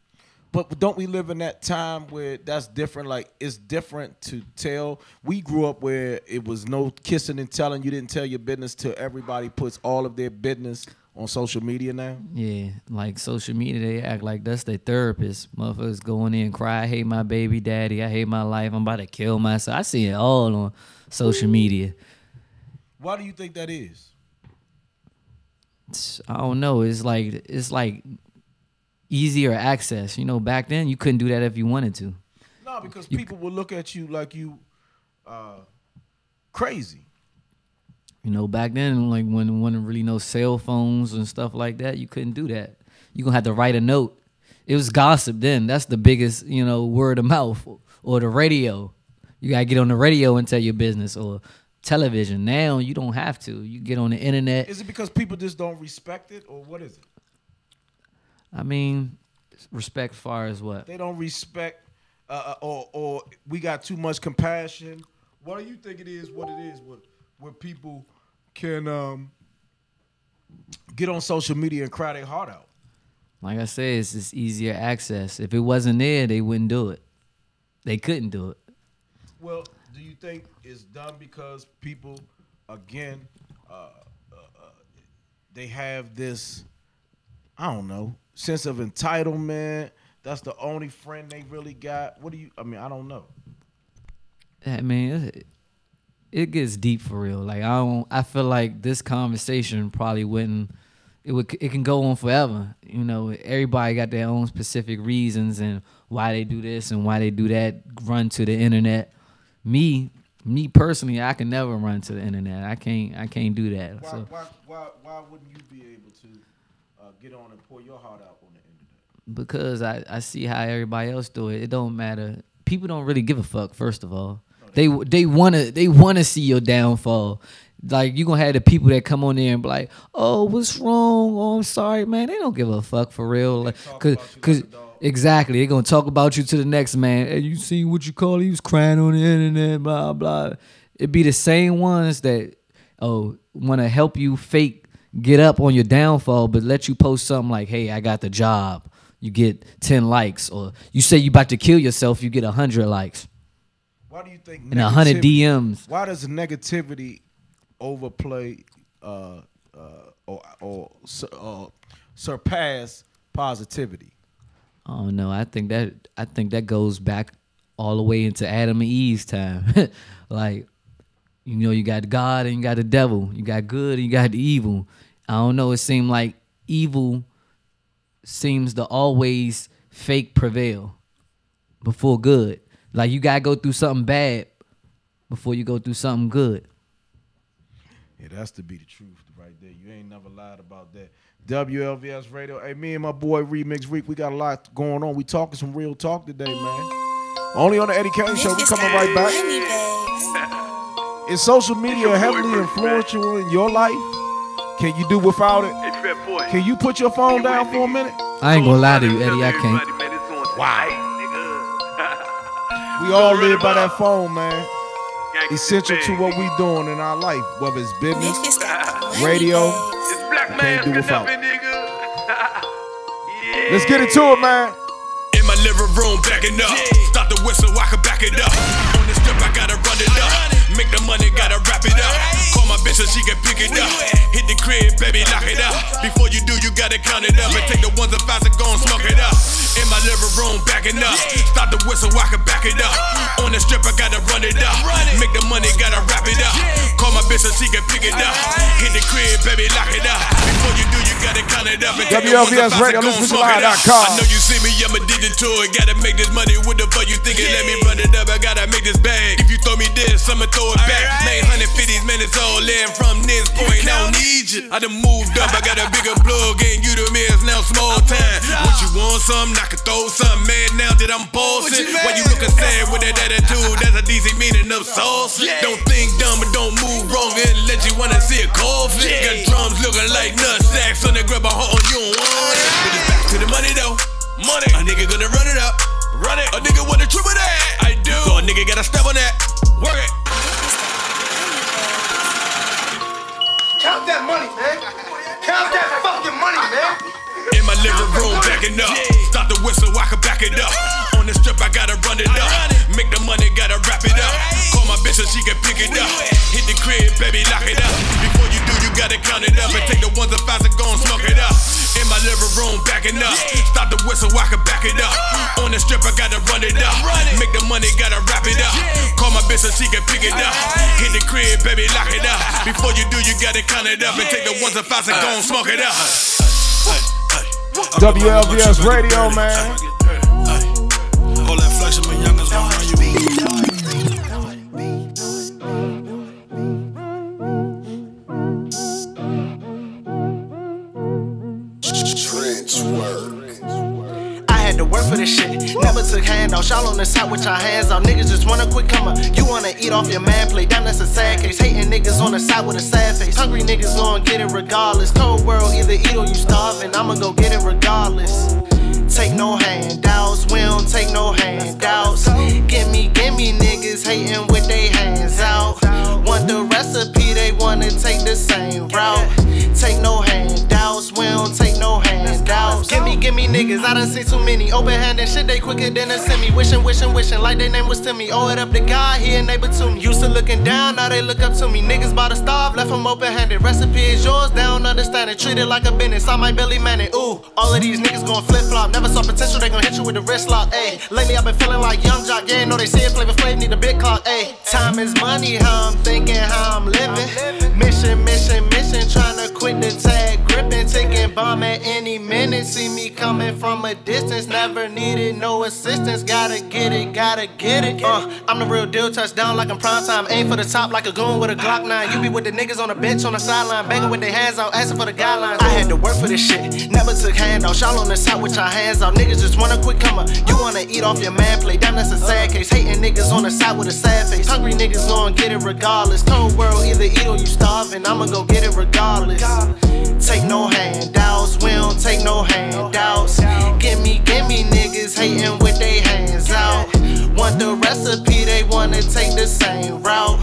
But don't we live in that time where that's different? Like, it's different to tell. We grew up where it was no kissing and telling. You didn't tell your business till everybody puts all of their business on social media now. Yeah, like social media, they act like that's their therapist. Motherfuckers going in and cry, I hate my baby daddy, I hate my life, I'm about to kill myself. I see it all on social media. Why do you think that is? I don't know. It's like easier access. Back then you couldn't do that if you wanted to. No, because people will look at you like you crazy. Back then, like when wasn't really no cell phones and stuff like that, you couldn't do that. You gonna have to write a note. it was gossip then. That's the biggest, word of mouth or the radio. You gotta get on the radio and tell your business or television. Now you don't have to. You get on the internet. Is it because people just don't respect it, or what is it? I mean, respect as far as what? They don't respect, or we got too much compassion. What do you think it is? What it is? Where people can get on social media and cry their heart out. Like I said, it's just easier access. If it wasn't there, they wouldn't do it. They couldn't do it. Well, do you think it's done because people, again, they have this, I don't know, sense of entitlement? That's the only friend they really got. I don't know. I mean, it gets deep for real. Like I feel like this conversation probably wouldn't. It can go on forever. Everybody got their own specific reasons and why they do this and why they do that. Run to the internet. Me personally, I can never run to the internet. I can't do that. Why wouldn't you be able to get on and pour your heart out on the internet? Because I see how everybody else do it. It don't matter. People don't really give a fuck. First of all, they wanna see your downfall. Like, you gonna have the people that come on there and be like, "Oh, what's wrong? Oh, I'm sorry, man." They don't give a fuck for real. Like, cause exactly, they gonna talk about you to the next man. Hey, you seen what you call? He was crying on the internet, blah blah. It be the same ones that want to help you fake get up on your downfall, but let you post something like, "Hey, I got the job." You get 10 likes, or you say you about to kill yourself, you get 100 likes. Why do you think? And 100 DMs. Why does negativity overplay or surpass positivity? Oh no, I think that goes back all the way into Adam and Eve's time. Like, you got God and you got the devil. You got good and you got the evil. I don't know, it seemed like evil seems to always fake prevail before good. Like, you gotta go through something bad before you go through something good. Yeah, that's to be the truth right there. You ain't never lied about that. WLVS Radio. Hey, me and my boy Remix Reek, we got a lot going on. We talking some real talk today, man. Only on the Eddie Kayne Show. We coming right back. Is social media heavily influential in your life? Can you do without it? Can you put your phone down for a minute? I ain't gonna lie to you, Eddie. I can't. Wow. We all live by that phone, man. Essential to what we doing in our life, whether it's business, radio, can't do without it. Let's get into it, man. In my living room, backing up. Start the whistle, I can back it up. On the strip, I gotta run it up. Make the money, gotta wrap it up. Call my bitch so she can pick it up. Hit the crib, baby, lock it up. Before you do, you gotta count it up. And take the ones that fast and go and smoke it up. In my living room, backing up. Start the whistle, I can back it up. On the strip, I gotta run it up. Make the money, gotta wrap it up. Call my bitch so she can pick it up. Hit the crib, baby, lock it up. Before you do, you gotta count it up. And take the ones that fast and go and smoke it up. I know you see me, I'm addicted to it. Gotta make this money, what the fuck you thinking? Let me run it up, I gotta make this bag. If you throw me this, I'ma throw it back. 950 minutes all in from this point, I don't need you. I done moved up, I got a bigger plug, and you the man, it's now small time. What you want, something? I can throw something, man, now that I'm bossing. Why you looking sad with that attitude? That's a decent meaning of sauce. Don't think dumb, but don't move wrong unless you wanna see a coffin. Got drums looking like nut sacks, so they grab a heart on you don't want it. But it's back to the money though. Money, a nigga gonna run it up. Run it, a nigga wanna triple that. I do, so a nigga gotta step on that. Work it. Count that money, man. Count that fucking money, man. In my living room, backing up. Start the whistle, I can back it up. On the strip, I gotta run it up. Make the money, gotta wrap it up. Call my bitch so she can pick it up. Hit the crib, baby, lock it up. Before you do, you gotta count it up. And take the ones that fast and go and smoke it up. In my living room, backing up. Start the whistle, I can back it up. On the strip, I gotta run it up. Make the money, gotta wrap it up. Call my bitch so she can pick it up. Hit the crib, baby, lock it up. Before you do, you gotta count it up. And take the ones that fast and go and smoke it up. WLVS Radio, man. All that flex of my youngers gonna run you. I handouts. Y'all on the side with your hands out. Niggas just wanna quick come up. You wanna eat off your man plate. Damn, that's a sad case. Hating niggas on the side with a sad face. Hungry niggas gon' get it regardless. Cold world, either eat or you starving. I'ma go get it regardless. Take no handouts, we don't take no handouts. Gimme niggas hating with they hands out. Want the recipe, they wanna take the same route. Take no handouts, we don't take no handouts. Gimme niggas, I done seen too many. Open-handed shit, they quicker than a semi. Wishing like their name was Timmy. Owe it up to God, he a neighbor to me. Used to looking down, now they look up to me. Niggas bout to starve, left them open-handed. Recipe is yours, they don't understand it. Treat it like a business, I might belly man it. Ooh, all of these niggas gon' flip-flop. Never saw potential, they gon' hit you with a wrist lock. Ayy, lately I've been feeling like Young Jock. Yeah, know they say it, Flavor Flav need a big clock. Ayy, time is money, how I'm thinking, how I'm living. Mission, tryna quit the tag gripping. Taking bomb at any minute. See me coming from a distance, never needed no assistance. Gotta get it. I'm the real deal, touchdown like I'm prime time. Aim for the top like a goon with a Glock 9. You be with the niggas on the bench on the sideline, begging with their hands out, asking for the guidelines. I had to work for this shit, never took handouts. Y'all on the side with your hands out. Niggas just wanna quick come up. You wanna eat off your man plate. Damn, that's a sad case. Hating niggas on the side with a sad face. Hungry niggas gon' get it regardless. Cold world, either eat or you starving. I'ma go get it regardless. Take no handouts, we don't take no handouts. Gimme niggas hating with they hands out. Want the recipe, they wanna take the same route.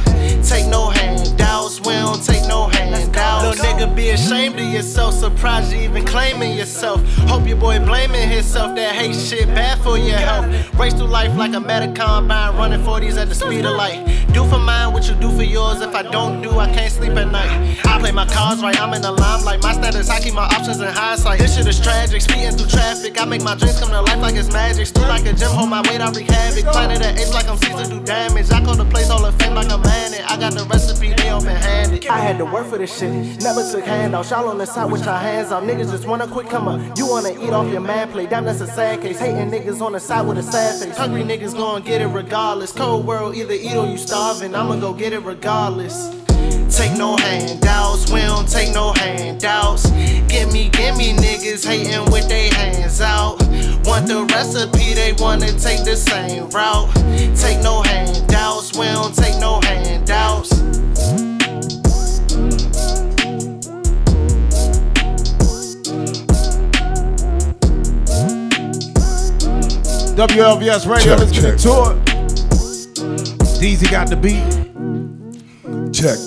Take no handouts, we don't take no handouts. Little nigga, be ashamed of yourself. Surprised you even claiming yourself. Hope your boy blaming himself. That hate shit bad for your health. Race through life like a medic combine, running 40s at the speed of light. Do for mine what you do for yours. If I don't do, I can't sleep at night. I play my cards right, I'm in the limelight. My standards, I keep my options in hindsight. This shit is tragic, speeding through traffic. I make my dreams come to life like it's magic. Stood like a gym, hold my weight, I wreak havoc. Planet of apes like I'm Caesar, do damage. I call the place Hall of Fame like I'm man. I got the recipe, they open-handed. I had to work for this shit, never took handouts. Y'all on the side with your hands out. Niggas just wanna quick come up. You wanna eat off your man plate. Damn, that's a sad case. Hating niggas on the side with a sad face. Hungry niggas gon' get it regardless. Cold world, either eat or you starving. I'ma go get it regardless. Take no handouts, we don't take no handouts. Gimme niggas hating with they hands out. Want the recipe, they wanna take the same route. Take no handouts, we don't take no handouts. WLVS Radio, let's get to it. DZ got the beat. Check.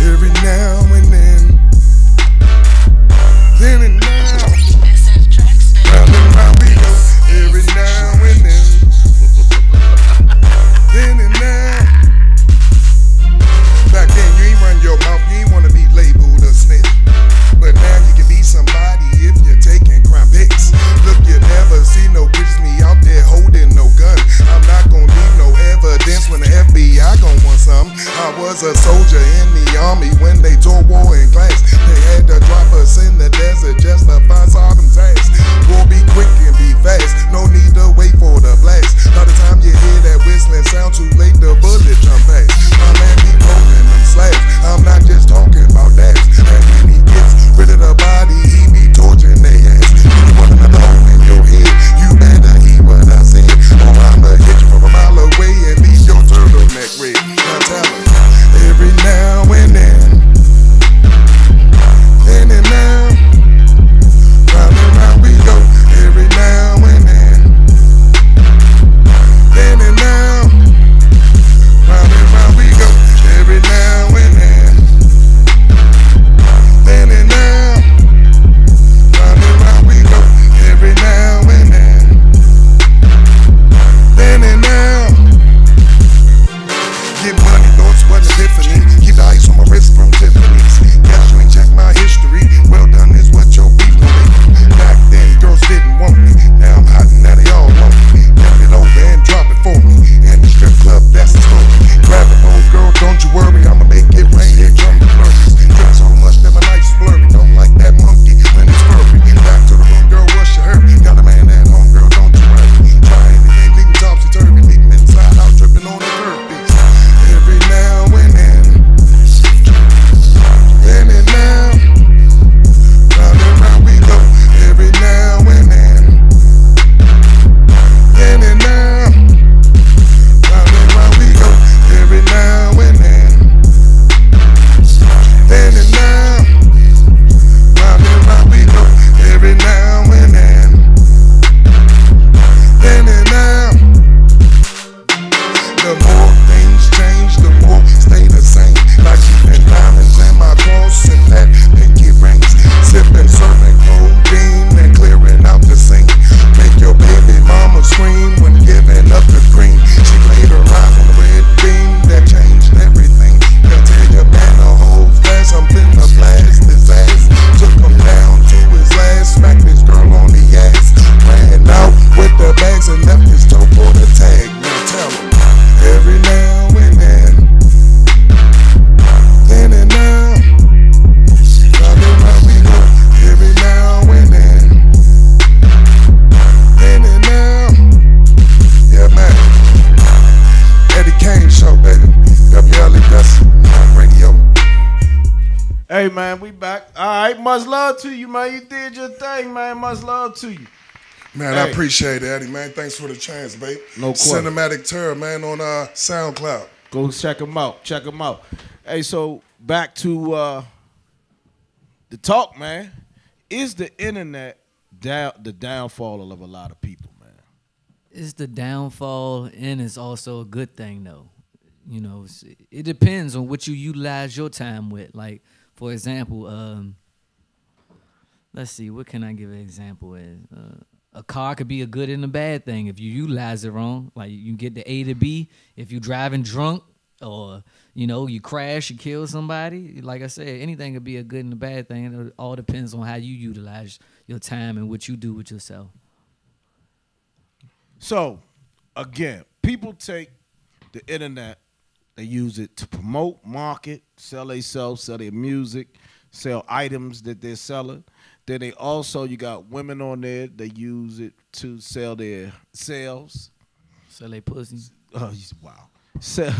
Every now and then and now, round and round we go. Every now and then and now. Back then you ain't run your mouth, you ain't wanna be labeled a snitch. But now you can be somebody if you're taking crime pics. Look, you never see no bitches me out there holding no gun. I'm not gonna leave no evidence when the FBI gon' want some. I was a soldier in the army when they taught war in class. They had to drop us in the desert just to find some tasks. War be quick and be fast, no need to wait for the blast. By the time you hear that whistling sound, too late, the bullet jump past. My man be rolling them slabs, I'm not just talking about that. And when he gets rid of the body, he be torturing their ass. You want another hole in your head, you better hear what I said. Or I'ma hit you from a mile away and leave your turtleneck red. Now tell me, every now and then and now, round and round we go. Every now and then and now, round and round we go. Every now and then and now, round and round we go. Every now and then and now. Hey, man, we back. All right, much love to you, man. You did your thing, man. Much love to you. Man, I appreciate it, Eddie, man. Thanks for the chance, babe. No question. Cinematic Terror, man, on SoundCloud. Go check him out. Check him out. Hey, so back to the talk, man. Is the internet the downfall of a lot of people, man? It's the downfall, and it's also a good thing, though. You know, it depends on what you utilize your time with. Like, for example, let's see, what can I give an example as? A car could be a good and a bad thing if you utilize it wrong. Like, you get the A to B. If you're driving drunk or, you know, you crash, you kill somebody, like I said, anything could be a good and a bad thing. It all depends on how you utilize your time and what you do with yourself. So, again, people take the internet, they use it to promote, market, sell themselves, sell their music, sell items that they're selling. Then they also, you got women on there, they use it to sell their sales. Sell their pussy. Oh, wow. Sell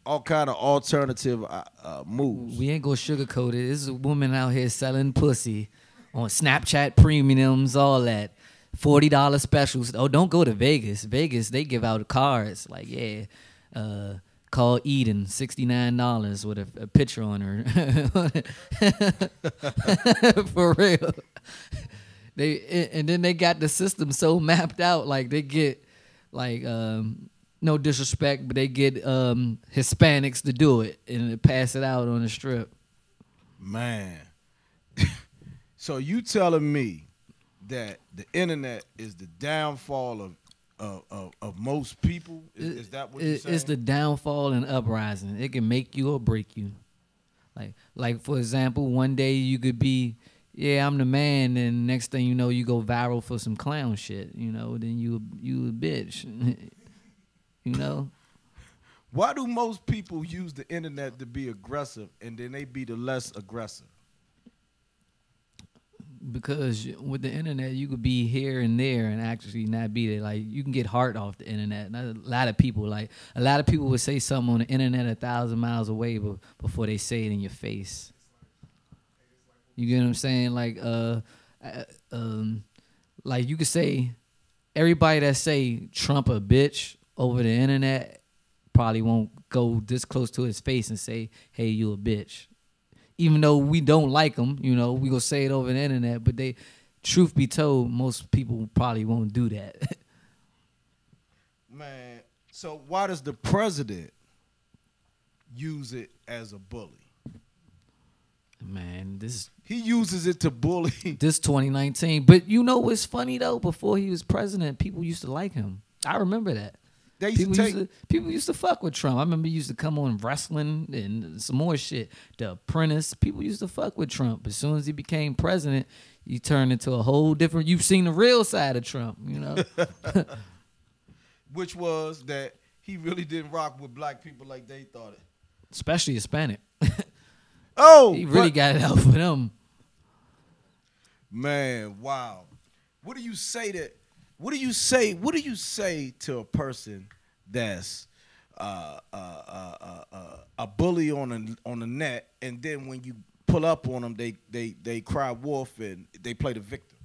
all kind of alternative moves. We ain't gonna sugarcoat it. There's a woman out here selling pussy on Snapchat premiums, all that. $40 specials. Oh, don't go to Vegas. Vegas, they give out cards. Like, yeah, call Eden, $69 with a picture on her. For real. And then they got the system so mapped out. Like, they get, like, no disrespect, but they get Hispanics to do it and pass it out on the strip. Man. So you telling me that the internet is the downfall of most people? Is that what you're saying? It's the downfall and uprising. It can make you or break you. Like for example, one day you could be, yeah, I'm the man, and next thing you know, you go viral for some clown shit. You know, then you a bitch. You know. Why do most people use the internet to be aggressive, and then they be the less aggressive? Because with the internet, you could be here and there and actually not be there. Like, you can get heart off the internet. And a lot of people would say something on the internet 1,000 miles away before they say it in your face. You get what I'm saying? Like you could say, everybody that say Trump a bitch over the internet probably won't go this close to his face and say, hey, you a bitch. Even though we don't like them, you know, we gonna say it over the internet, but truth be told, most people probably won't do that. Man, so why does the president use it as a bully? Man, he uses it to bully. This 2019, but you know what's funny though? Before he was president, people used to like him. I remember that. People used to fuck with Trump. I remember he used to come on wrestling and some more shit. The Apprentice. People used to fuck with Trump. As soon as he became president, he turned into a whole different. You've seen the real side of Trump, you know. Which was that he really didn't rock with black people like they thought it. Especially Hispanic. Oh, he really got it out for them. Man, wow. What do you say to a person that's a bully on the net, and then when you pull up on them, they cry wolf and they play the victim?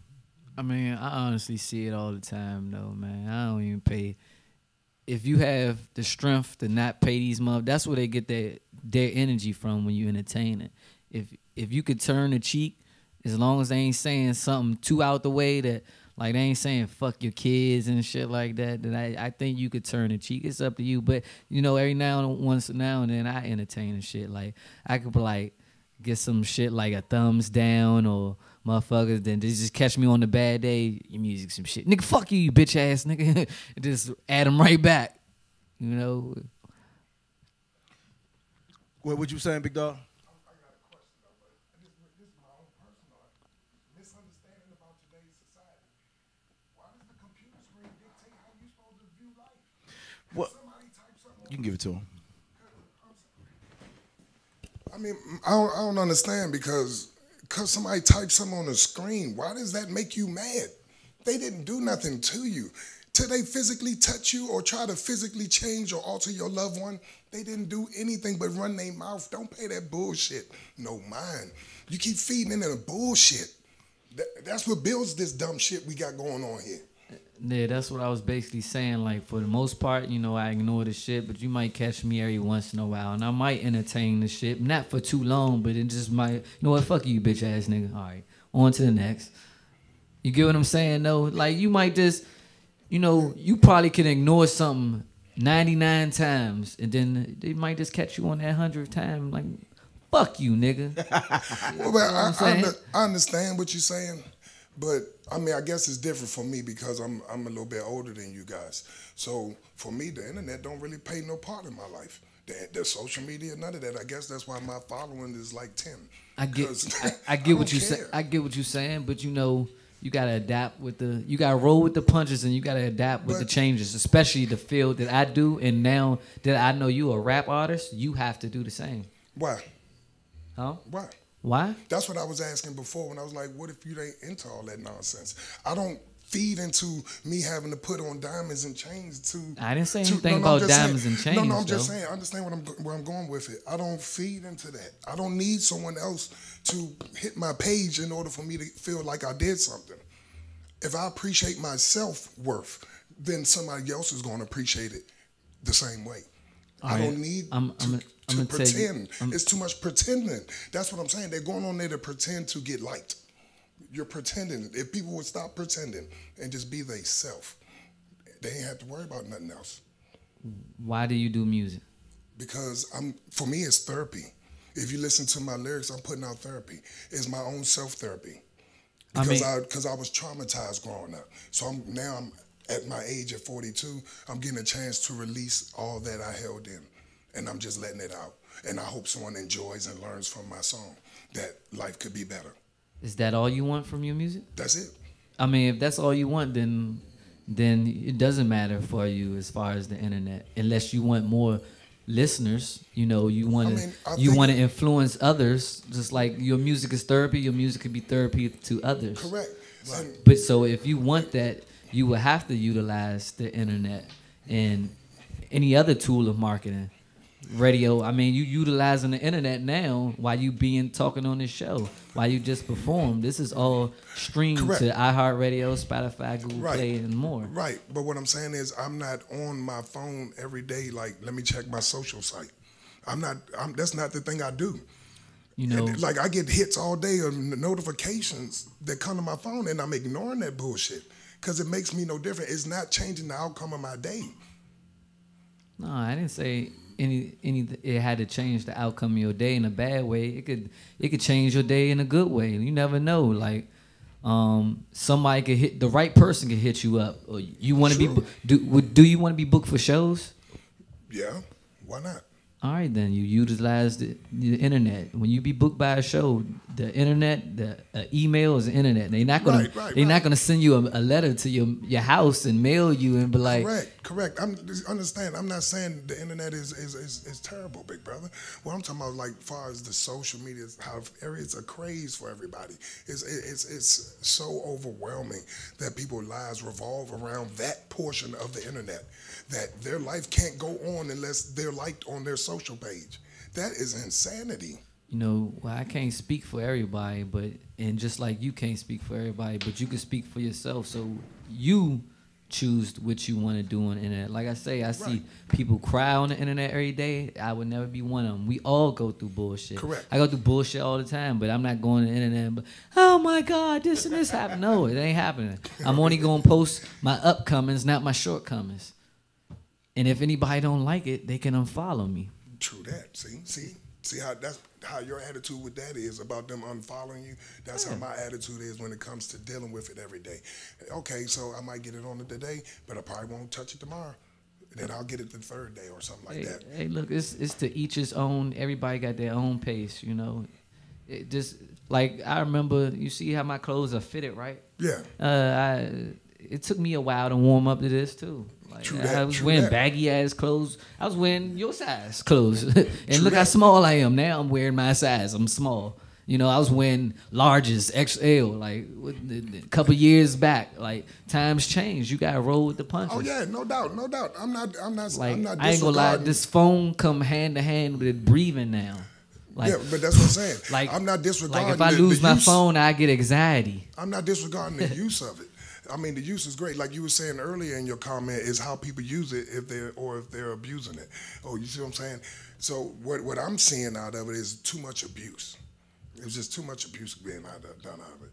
I mean, I honestly see it all the time, though, man. I don't even pay. If you have the strength to not pay these mother, that's where they get their energy from when you entertain it. If you could turn the cheek, as long as they ain't saying something too out the way that. Like, they ain't saying fuck your kids and shit like that. Then I think you could turn the cheek. It's up to you. But, you know, once now and then I entertain and shit. Like, I could, like, get some shit like a thumbs down or motherfuckers. Then just catch me on the bad day. Your music, some shit. Nigga, fuck you bitch ass nigga. Just add them right back. You know? What you saying, big dog? What? You can give it to him. I mean, I don't understand because somebody types something on the screen, why does that make you mad? They didn't do nothing to you. till they physically touch you or try to physically change or alter your loved one. They didn't do anything but run their mouth. Don't pay that bullshit no mind. You keep feeding into the bullshit. That's what builds this dumb shit we got going on here. Yeah, that's what I was basically saying. Like, for the most part, you know, I ignore the shit, but you might catch me every once in a while, and I might entertain the shit. Not for too long, but it just might, you know what, fuck you, bitch ass nigga. All right, on to the next. You get what I'm saying, though? Like, you might just, you know, you probably can ignore something 99 times, and then they might just catch you on that 100th time. Like, fuck you, nigga. Well, I understand what you're saying, but I mean, I guess it's different for me because I'm a little bit older than you guys. So for me, the internet don't really play no part in my life. The social media, none of that. I guess that's why my following is like 10. I get what you say. I get what you're saying, but you know, you gotta adapt with you gotta roll with the punches, and you gotta adapt with the changes, especially the field that I do. And now that I know you a rap artist, you have to do the same. Why? Huh? Why? Why? That's what I was asking before when I was like, what if you ain't into all that nonsense? I don't feed into me having to put on diamonds and chains to... I didn't say anything about diamonds and chains, No, I'm just saying, I understand where I'm going with it. I don't feed into that. I don't need someone else to hit my page in order for me to feel like I did something. If I appreciate my self-worth, then somebody else is going to appreciate it the same way. I don't need to pretend. It's too much pretending. That's what I'm saying. They're going on there to pretend to get liked. You're pretending. If people would stop pretending and just be they self, they ain't have to worry about nothing else. Why do you do music? Because for me, it's therapy. If you listen to my lyrics, I'm putting out therapy. It's my own self-therapy. Because I was traumatized growing up. So now I'm at my age at 42, I'm getting a chance to release all that I held in. And I'm just letting it out. And I hope someone enjoys and learns from my song that life could be better. Is that all you want from your music? That's it. I mean, if that's all you want, then it doesn't matter for you as far as the internet, unless you want more listeners. You know, you want to influence others. Just like your music is therapy, your music could be therapy to others. Correct. Right. But so if you want that, you will have to utilize the internet and any other tool of marketing. Radio, I mean, you utilizing the internet now while you talking on this show, while you just perform. This is all streamed to iHeartRadio, Spotify, Google Play, and more. Right, but what I'm saying is I'm not on my phone every day, like, let me check my social site. That's not the thing I do. You know, like, I get hits all day of notifications that come to my phone, and I'm ignoring that bullshit because it makes me no different. It's not changing the outcome of my day. No, I didn't say it had to change the outcome of your day in a bad way. It could change your day in a good way. You never know. Like, somebody could the right person could hit you up. Or you want to be do you want to be booked for shows? Yeah, why not? All right, then you utilize the internet. When you be booked by a show, the internet, the email is the internet. They're not gonna not gonna send you a letter to your house and mail you and be like. Correct. Understand. I'm not saying the internet is terrible, big brother. What I'm talking about, like, as far as the social media, how it's a craze for everybody. It's so overwhelming that people's lives revolve around that portion of the internet. That their life can't go on unless they're liked on their social page. That is insanity. You know, well, I can't speak for everybody, and just like you can't speak for everybody, but you can speak for yourself. So you choose what you want to do on the internet. Like I say, I see people cry on the internet every day. I would never be one of them. We all go through bullshit. Correct. I go through bullshit all the time, but I'm not going to the internet and oh my God, this and this happened. No, it ain't happening. I'm only going to post my upcomings, not my shortcomings. And if anybody don't like it, they can unfollow me. True that. See how your attitude with that is about them unfollowing you. That's how my attitude is when it comes to dealing with it every day. Okay, so I might get it on it today, but I probably won't touch it tomorrow. Then I'll get it the third day or something like that. Hey, look, it's to each his own. Everybody got their own pace, you know. It just like I remember. You see how my clothes are fitted, right? Yeah. It took me a while to warm up to this too. Like, I was wearing baggy ass clothes. I was wearing your size clothes, and look how small I am now. I'm wearing my size. I'm small. You know, I was wearing larges, XL, like a couple years back. Like times change. You gotta roll with the punches. Oh yeah, no doubt, no doubt. I'm not Like I'm not I ain't gonna lie, disregarding. this phone come hand to hand with breathing now. Like, Yeah, but that's what I'm saying. Like I'm not disregarding. Like if I lose my phone, I get anxiety. I'm not disregarding the use of it. I mean, the use is great. Like you were saying earlier in your comment, is how people use it if they're abusing it. Oh, you see what I'm saying? So what I'm seeing out of it is too much abuse. It's just too much abuse being done out of it,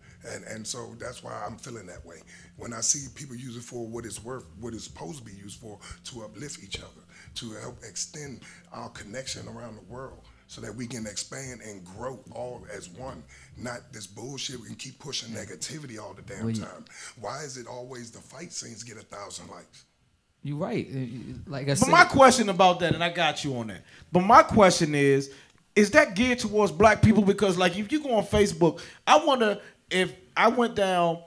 and so that's why I'm feeling that way. When I see people use it for what it's worth, what it's supposed to be used for, to uplift each other, to help extend our connection around the world, so that we can expand and grow all as one, not this bullshit. We can keep pushing negativity all the damn time. Why is it always the fight scenes get 1,000 likes? You're right. Like I But said, my question about that, and I got you on that. But my question is that geared towards black people? Because like if you go on Facebook, I wonder if I went down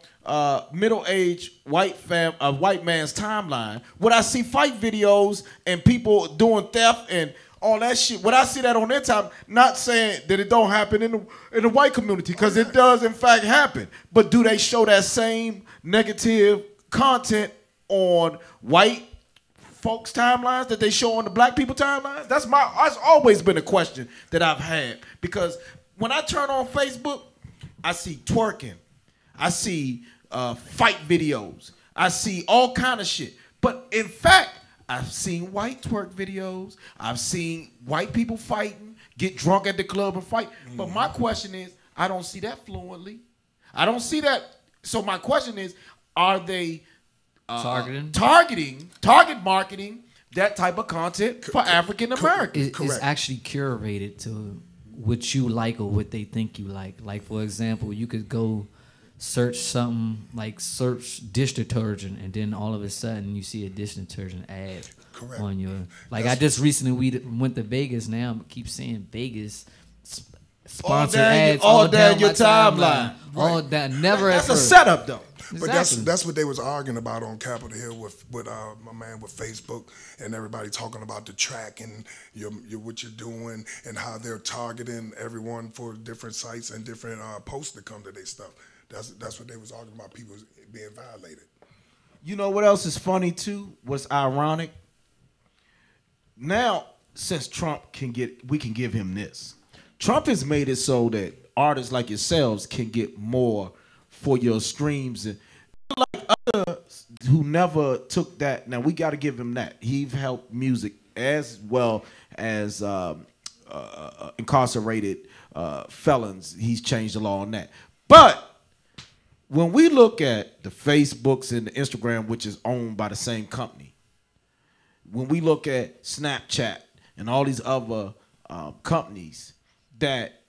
middle-aged white man's timeline, would I see fight videos and people doing theft and all that shit? Would I see that on their time? Not saying that it don't happen in the white community, because it does in fact happen. But do they show that same negative content on white folks' timelines that they show on the black people timelines? That's always been a question that I've had, because when I turn on Facebook, I see twerking, I see fight videos, I see all kind of shit. But in fact, I've seen white twerk videos, I've seen white people fighting, get drunk at the club and fight. But my question is, I don't see that fluently. I don't see that. So my question is, are they target marketing that type of content for African Americans? It's actually curated to what you like or what they think you like. Like for example, you could go search something like search dish detergent, and then all of a sudden you see a dish detergent ad on your. Like I just recently went to Vegas. Now I keep seeing Vegas sponsored ads all down your timeline. All down, never. That's a setup though. But that's what they was arguing about on Capitol Hill with my man with Facebook and everybody talking about the track and what you're doing and how they're targeting everyone for different sites and different posts that come to their stuff. That's what they was arguing about, people being violated. You know what else is funny too? What's ironic? Now, since Trump we can give him this. Trump has made it so that artists like yourselves can get more for your streams, and like others who never took that. Now we got to give him that. He's helped music as well as incarcerated felons. He's changed the law on that. But when we look at the Facebooks and the Instagram, which is owned by the same company, when we look at Snapchat and all these other companies that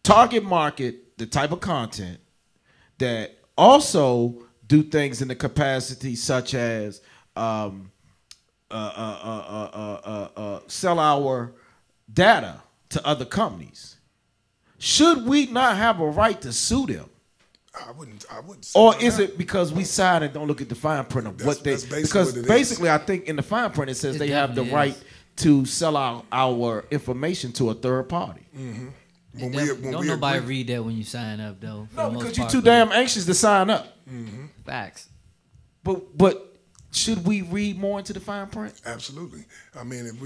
target market the type of content that also do things in the capacity such as sell our data to other companies, should we not have a right to sue them? I wouldn't. Or is it because we sign and don't look at the fine print of what they? Because basically, I think in the fine print it says they have the right to sell our information to a third party. Mm-hmm. Don't nobody read that when you sign up, though. No, because you're too damn anxious to sign up. Mm-hmm. Facts. But should we read more into the fine print? Absolutely. I mean, if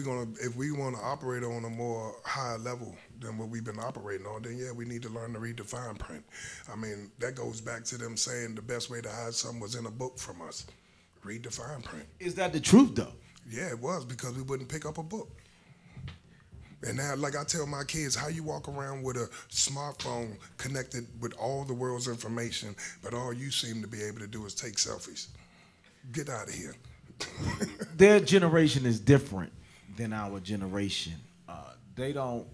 we want to operate on a more higher level than what we've been operating on, then yeah, we need to learn to read the fine print. I mean, that goes back to them saying the best way to hide something was in a book from us. Read the fine print. Is that the truth, though? Yeah, it was, because we wouldn't pick up a book. And now, like I tell my kids, how you walk around with a smartphone connected with all the world's information, but all you seem to be able to do is take selfies. Get out of here. Their generation is different than our generation. The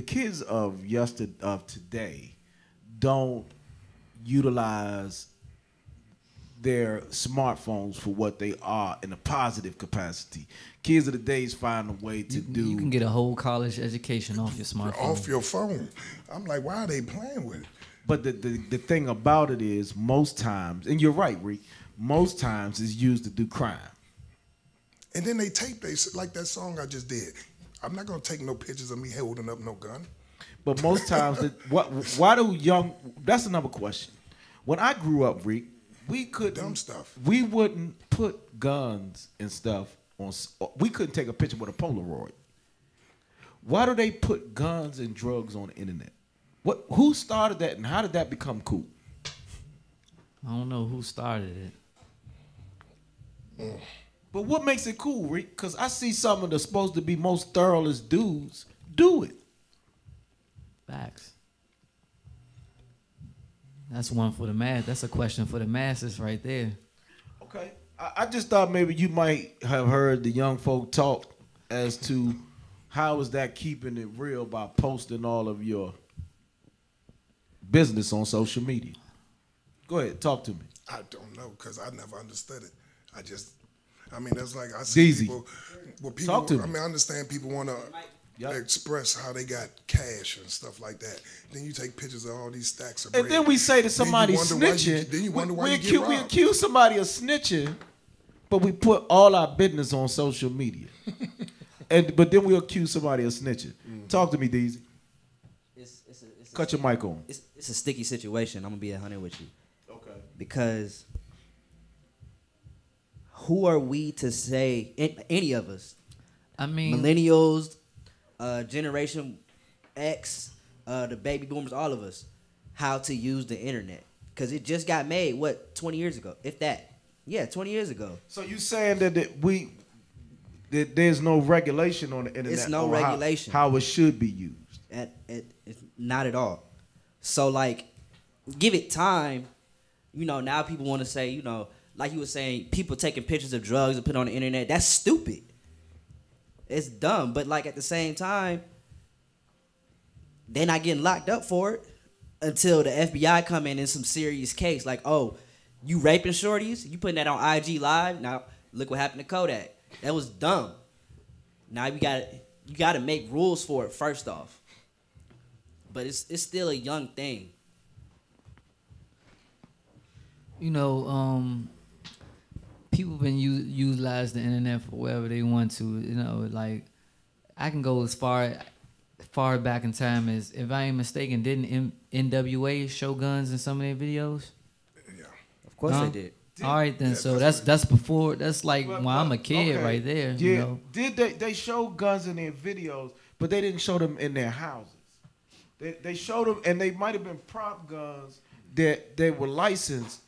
kids of today don't utilize their smartphones for what they are in a positive capacity. Kids of the days find a way to do. You can get a whole college education off your smartphone. Off your phone. I'm like, why are they playing with it? But the thing about it is, most times, and you're right, Reek, most times it's used to do crime. And then they tape, like that song I just did. I'm not gonna take no pictures of me holding up no gun. But most times, why do young? That's another question. When I grew up, Reek, we couldn't dumb stuff. We wouldn't put guns and stuff on. We couldn't take a picture with a Polaroid. Why do they put guns and drugs on the internet? Who started that, and how did that become cool? I don't know who started it. But what makes it cool, Rick? Because I see some of the supposed to be most thoroughest dudes do it. Facts. That's one for the mass. That's a question for the masses right there. Okay. I just thought maybe you might have heard the young folk talk as to how is that keeping it real by posting all of your business on social media. Go ahead, talk to me. I don't know, because I never understood it. I mean, that's like I see Deezy. people. Well, people. Talk to me. I mean, I understand people want to express how they got cash and stuff like that. Then you take pictures of all these stacks of bread. And then we say to somebody snitching. Then you wonder why you get robbed. We accuse somebody of snitching, but we put all our business on social media. But then we accuse somebody of snitching. Talk to me, Deezy. Cut your mic on. It's a sticky situation. I'm gonna be 100 with you. Okay. Because who are we to say, any of us? I mean, millennials, Generation X, the baby boomers, all of us, how to use the internet? Because it just got made, 20 years ago, if that? Yeah, 20 years ago. So you saying that there's no regulation on the internet? It's no regulation. How it should be used? It's not at all. So, like, give it time. Now people want to say, like you were saying, people taking pictures of drugs and put it on the internet. That's stupid. It's dumb. But, like, at the same time, they're not getting locked up for it until the FBI come in some serious case. Like, oh, you raping shorties? You putting that on IG Live? Now, look what happened to Kodak. That was dumb. Now you got to make rules for it first off. But it's still a young thing. People been utilize the internet for whatever they want to. Like I can go as far back in time as, if I ain't mistaken, didn't NWA show guns in some of their videos? Yeah, of course they did. All right then, so that's before. That's like when I'm a kid right there. Yeah. Did they show guns in their videos, but they didn't show them in their houses. They showed them, and they might have been prop guns that they were licensed.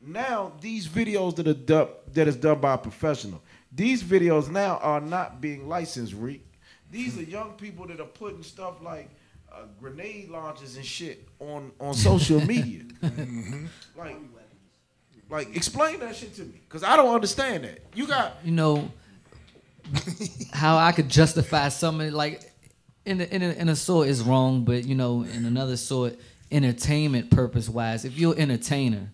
Now these videos that is done by a professional, these videos now are not being licensed, Reek. These are young people that are putting stuff like grenade launchers and shit on social media. Like explain that shit to me, because I don't understand that. You got how I could justify something like in a sort is wrong, but in another sort, entertainment purpose wise, if you're an entertainer,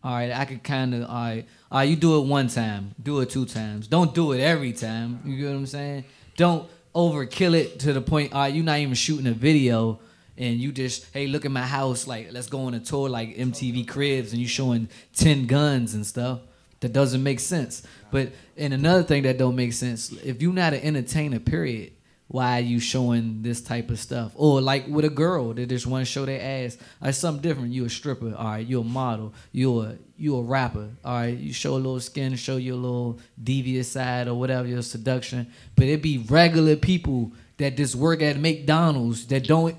all right, I could kind of all right, you do it one time, do it 2 times, don't do it every time. You get what I'm saying? Don't overkill it to the point you're not even shooting a video and you just, hey, look at my house, like let's go on a tour like MTV Cribs and you showing 10 guns and stuff. That doesn't make sense. But and another thing that don't make sense, if you're not an entertainer, period, why are you showing this type of stuff? Or like with a girl that just want to show their ass. It's something different. You a stripper, all right. You a model. You a rapper, all right. You show a little skin, show your little devious side or whatever, your seduction. But it be regular people that just work at McDonald's that don't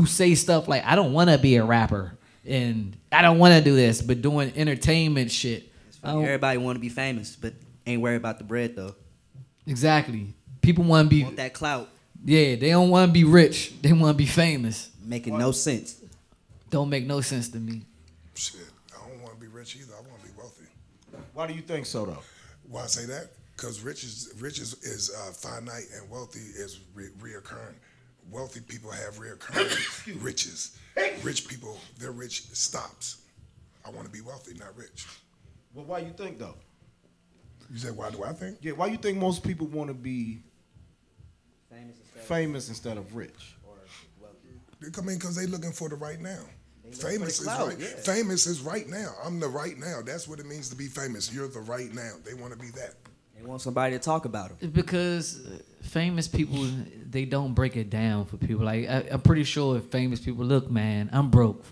say stuff like, I don't want to be a rapper and I don't want to do this, but doing entertainment shit. Everybody want to be famous, but ain't worried about the bread though. Exactly. People want to be that clout. Yeah, they don't want to be rich. They want to be famous. Making no sense. Don't make no sense to me. Shit, I don't want to be rich either. I want to be wealthy. Why do you think so though? Why I say that? Because rich is finite and wealthy is reoccurring. Wealthy people have reoccurring riches. Rich people, their rich stops. I want to be wealthy, not rich. Well, why you think though? You said, why do I think? Yeah, why you think most people want to be famous instead of rich? I mean, because they looking for the right now. Famous is right. Yeah. Famous is right now. I'm the right now. That's what it means to be famous. You're the right now. They want to be that. They want somebody to talk about them. Because famous people, they don't break it down for people. Like I'm pretty sure if famous people look, man, I'm broke.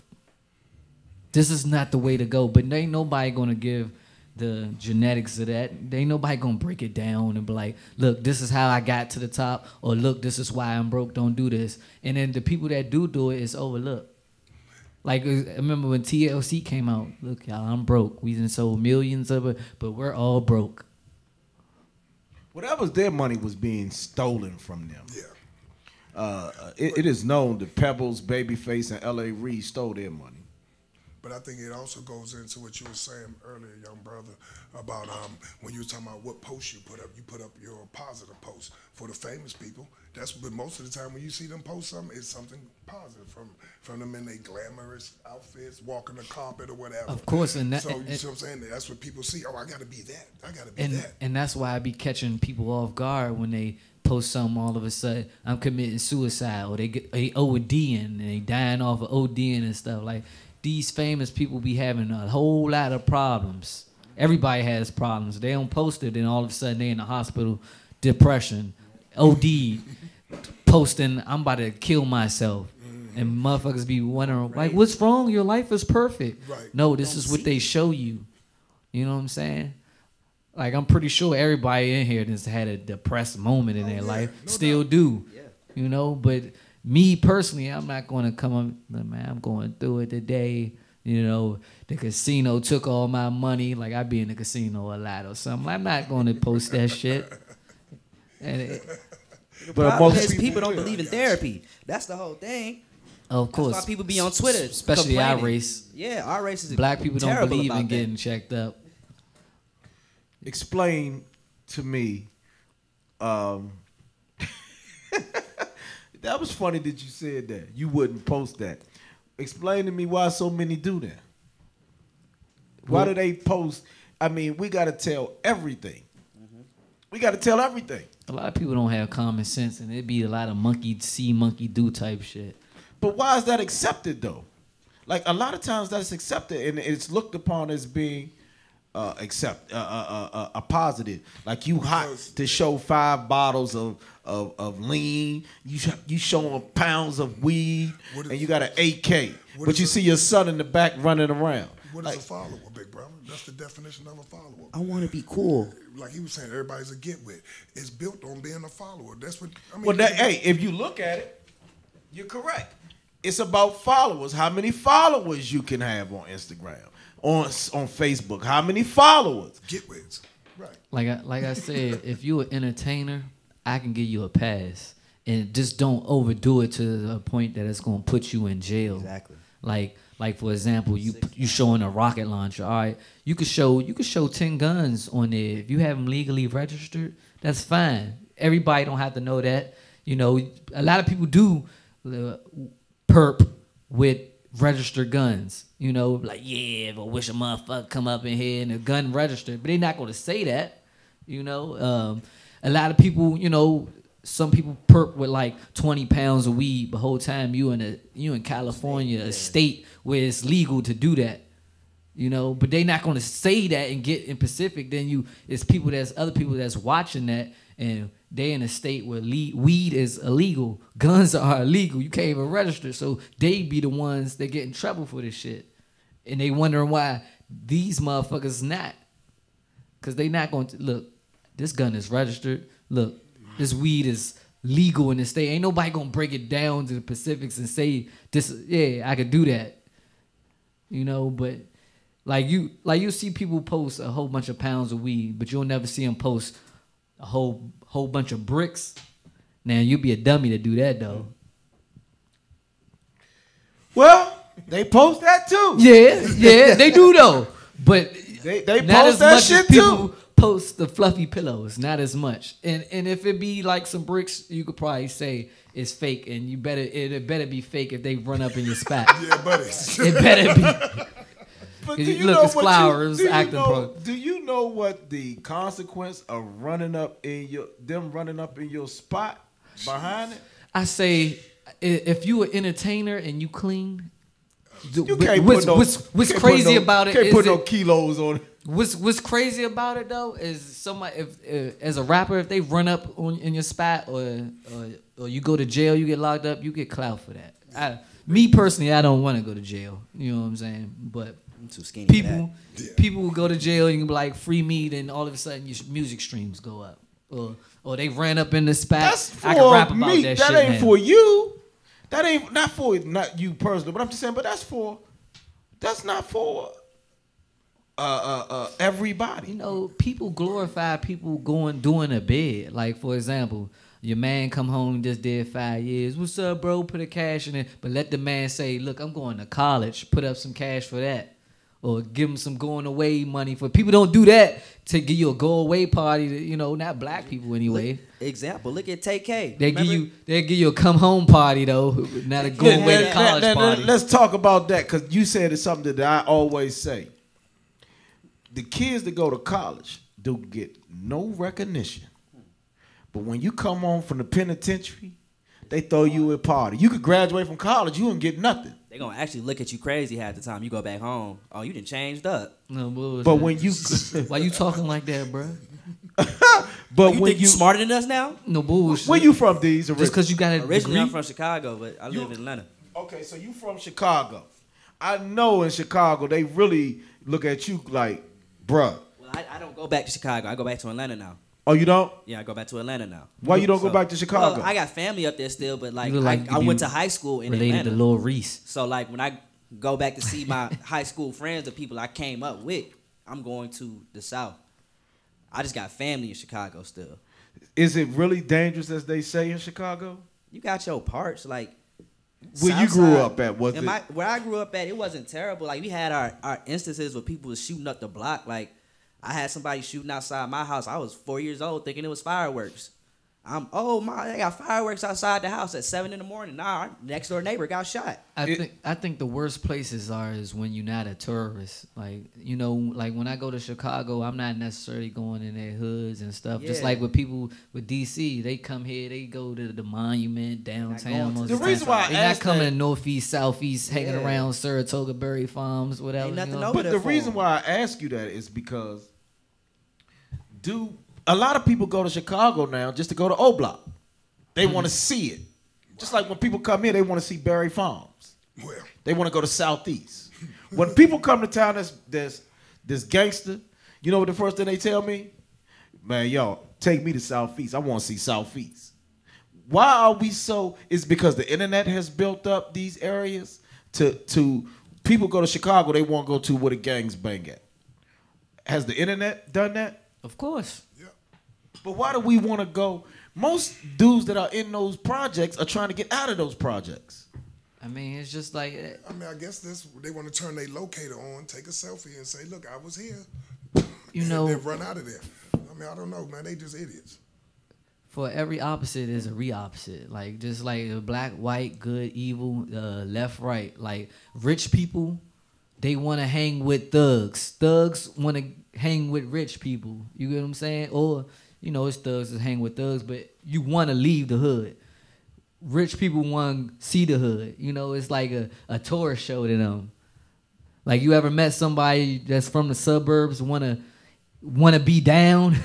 This is not the way to go. But ain't nobody gonna give the genetics of that. Ain't nobody gonna break it down and be like, look, this is how I got to the top, or look, this is why I'm broke. Don't do this. And then the people that do it is overlooked. Like, I remember when TLC came out, look, y'all, I'm broke. We done sold millions of it, but we're all broke. Well, that was their money was being stolen from them. Yeah. It is known that Pebbles, Babyface, and L.A. Reid stole their money. But I think it also goes into what you were saying earlier, young brother, about when you were talking about what posts you put up. You put up your positive posts for the famous people. But most of the time when you see them post something, it's something positive from them in their glamorous outfits, walking the carpet or whatever. Of course, and that, so you see what I'm saying? That's what people see. Oh, I got to be that. I got to be that. And that's why I be catching people off guard when they post something all of a sudden. I'm committing suicide, or they ODing and they dying off of ODing and stuff. Like, these famous people be having a whole lot of problems. Everybody has problems. They don't post it, and all of a sudden they in the hospital, depression, OD, posting, I'm about to kill myself. And motherfuckers be wondering, like, what's wrong? Your life is perfect. Right. No, this is what they show you. You know what I'm saying? Like, I'm pretty sure everybody in here has had a depressed moment in their life. No Still doubt. Do. Yeah. You know, but me personally, I'm not going to come up, man, I'm going through it today. You know, the casino took all my money. Like, I be in the casino a lot or something. I'm not going to post that shit. And the problem is people don't believe in therapy. That's the whole thing. Of course. That's why people be on Twitter, especially our race. Yeah, our race is black people don't believe in getting that. checked up. Explain to me. That was funny that you said that. You wouldn't post that. Explain to me why so many do that. Why do they post? I mean, we got to tell everything. We got to tell everything. A lot of people don't have common sense, and it'd be a lot of monkey see, monkey do type shit. But why is that accepted, though? Like, a lot of times that's accepted, and it's looked upon as being a positive. Like, you hot to show 5 bottles of lean. You showing pounds of weed, and you got an AK. But you see your son in the back running around. What is a follower, big brother? That's the definition of a follower. I want to be cool. Like he was saying, everybody's a get with. It's built on being a follower. That's what I mean. Well, hey, if you look at it, you're correct. It's about followers. How many followers you can have on Instagram, on Facebook? How many followers? Get with. Right. Like I said, if you're an entertainer, I can give you a pass, and just don't overdo it to the point that it's gonna put you in jail. Exactly. Like for example, you showing a rocket launcher. All right, you could show 10 guns on there. If you have them legally registered, that's fine. Everybody don't have to know that. You know, a lot of people do perp with registered guns. You know, like, yeah, but wish a motherfucker come up in here and a gun registered, but they're not gonna say that. You know, a lot of people, you know. Some people perp with like 20 pounds of weed, but whole time you in California, a state where it's legal to do that, you know. But they not gonna say that and get in Pacific. Then it's other people that's watching that, and they in a state where weed is illegal, guns are illegal. You can't even register, so they be the ones that get in trouble for this shit, and they wondering why these motherfuckers not, because they not going to look. This gun is registered. Look. This weed is legal in the state. Ain't nobody gonna break it down to the Pacifics and say this. Yeah, I could do that. You know, but like you see people post a whole bunch of pounds of weed, but you'll never see them post a whole bunch of bricks. Now you'd be a dummy to do that though. Well, they post that too. Yeah, they do though. But they post that shit too. Post the fluffy pillows, not as much. And if it be like some bricks, you could probably say it's fake, and it better be fake if they run up in your spot. Yeah, buddy. It better be. But do you look, it's flowers acting pro. Do you know what the consequence of running up in your spot behind it? I say, if you an entertainer and you clean, you can't put no. What's crazy about it? Can't put no kilos on it. What's crazy about it though is somebody if as a rapper if they run up in your spot or you go to jail, you get locked up, you get clout for that. Me personally, I don't want to go to jail. You know what I'm saying? But I'm too skinny. People will go to jail and you can be like free me, then all of a sudden your music streams go up. Or they ran up in the spot. That's for I can rap about me. that That shit. ain't now. for you. That ain't not for not you personally, but I'm just saying. But that's not for everybody. You know, people glorify people doing a bid. Like for example, your man come home just did 5 years. What's up, bro? Put a cash in it, but let the man say, "Look, I'm going to college. Put up some cash for that." Or give them some going away money for people. Don't do that to give you a go away party. To, not black people anyway. Example, look at TK. They give you a come home party though, not a go away to college party. Let's talk about that because you said it's something that I always say. The kids that go to college do get no recognition, but when you come home from the penitentiary, they throw you a party. You could graduate from college, you wouldn't get nothing. They gonna actually look at you crazy half the time you go back home. Oh, you done changed up. No bullshit. But when you, why you talking like that, bro? But you when think you smarter than us now? No bullshit. Where you from, D's? Just because you got a Originally, degree? I'm from Chicago, but I live in Atlanta. Okay, so you from Chicago. I know in Chicago they really look at you like, bruh. Well, I don't go back to Chicago. I go back to Atlanta now. Oh, you don't? Yeah, I go back to Atlanta now. Why you don't go back to Chicago? Well, I got family up there still, but like, You look like I you went to high school in related Atlanta. to Lil Reese. So like when I go back to see my high school friends, the people I came up with, I'm going to the South. I just got family in Chicago still. Is it really dangerous as they say in Chicago? You got your parts like. Where you grew up at, was it? Where I grew up at, it wasn't terrible. Like we had our instances where people was shooting up the block. Like I had somebody shooting outside my house. I was 4 years old thinking it was fireworks. They got fireworks outside the house at 7 a.m. Nah, our next door neighbor got shot. I think the worst places is when you're not a tourist. Like like when I go to Chicago, I'm not necessarily going in their hoods and stuff. Just Yeah. like with people with DC, they come here, they go to the monument downtown. Most The of the reason time. why I they're not asked coming that- to northeast, southeast, hanging Yeah. around Saratoga, Berry Farms, whatever. Ain't nothing you know? over But the reason why I ask you that is because a lot of people go to Chicago now just to go to O Block. They want to see it. Just like when people come here, they want to see Berry Farms. Well, They want to go to Southeast. When people come to town this gangster, you know what the first thing they tell me? Man, y'all, take me to Southeast. I want to see Southeast. Why are we so? It's because the internet has built up these areas to people go to Chicago, they want to go to where the gangs bang at. Has the internet done that? Of course. But why do we want to go? Most dudes that are in those projects are trying to get out of those projects. I mean, it's just like I mean, I guess they want to turn their locator on, take a selfie, and say, "Look, I was here." You know, and then run out of there. I mean, I don't know, man. They just idiots. for every opposite is a re-opposite. Like just like black, white, good, evil, left, right. Like rich people, they want to hang with thugs. Thugs want to hang with rich people. You get what I'm saying? Or it's thugs that hang with thugs, but you want to leave the hood. Rich people want to see the hood. It's like a tourist show to them. Like you ever met somebody that's from the suburbs want to be down?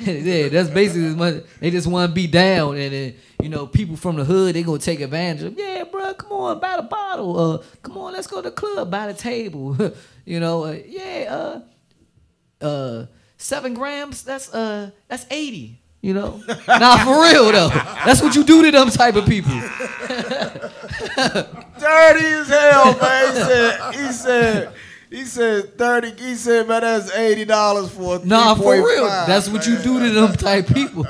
Yeah, that's basically as much. They just want to be down, and then people from the hood, they gonna take advantage of. Yeah, bro, come on, buy the bottle. Come on, let's go to the club, buy the table. 7 grams. That's 80. Nah, for real though. That's what you do to them type of people. Dirty as hell, man. He said 30. He said, man, that's $80 for a 3.5. Nah, for real. That's what you do to them type people,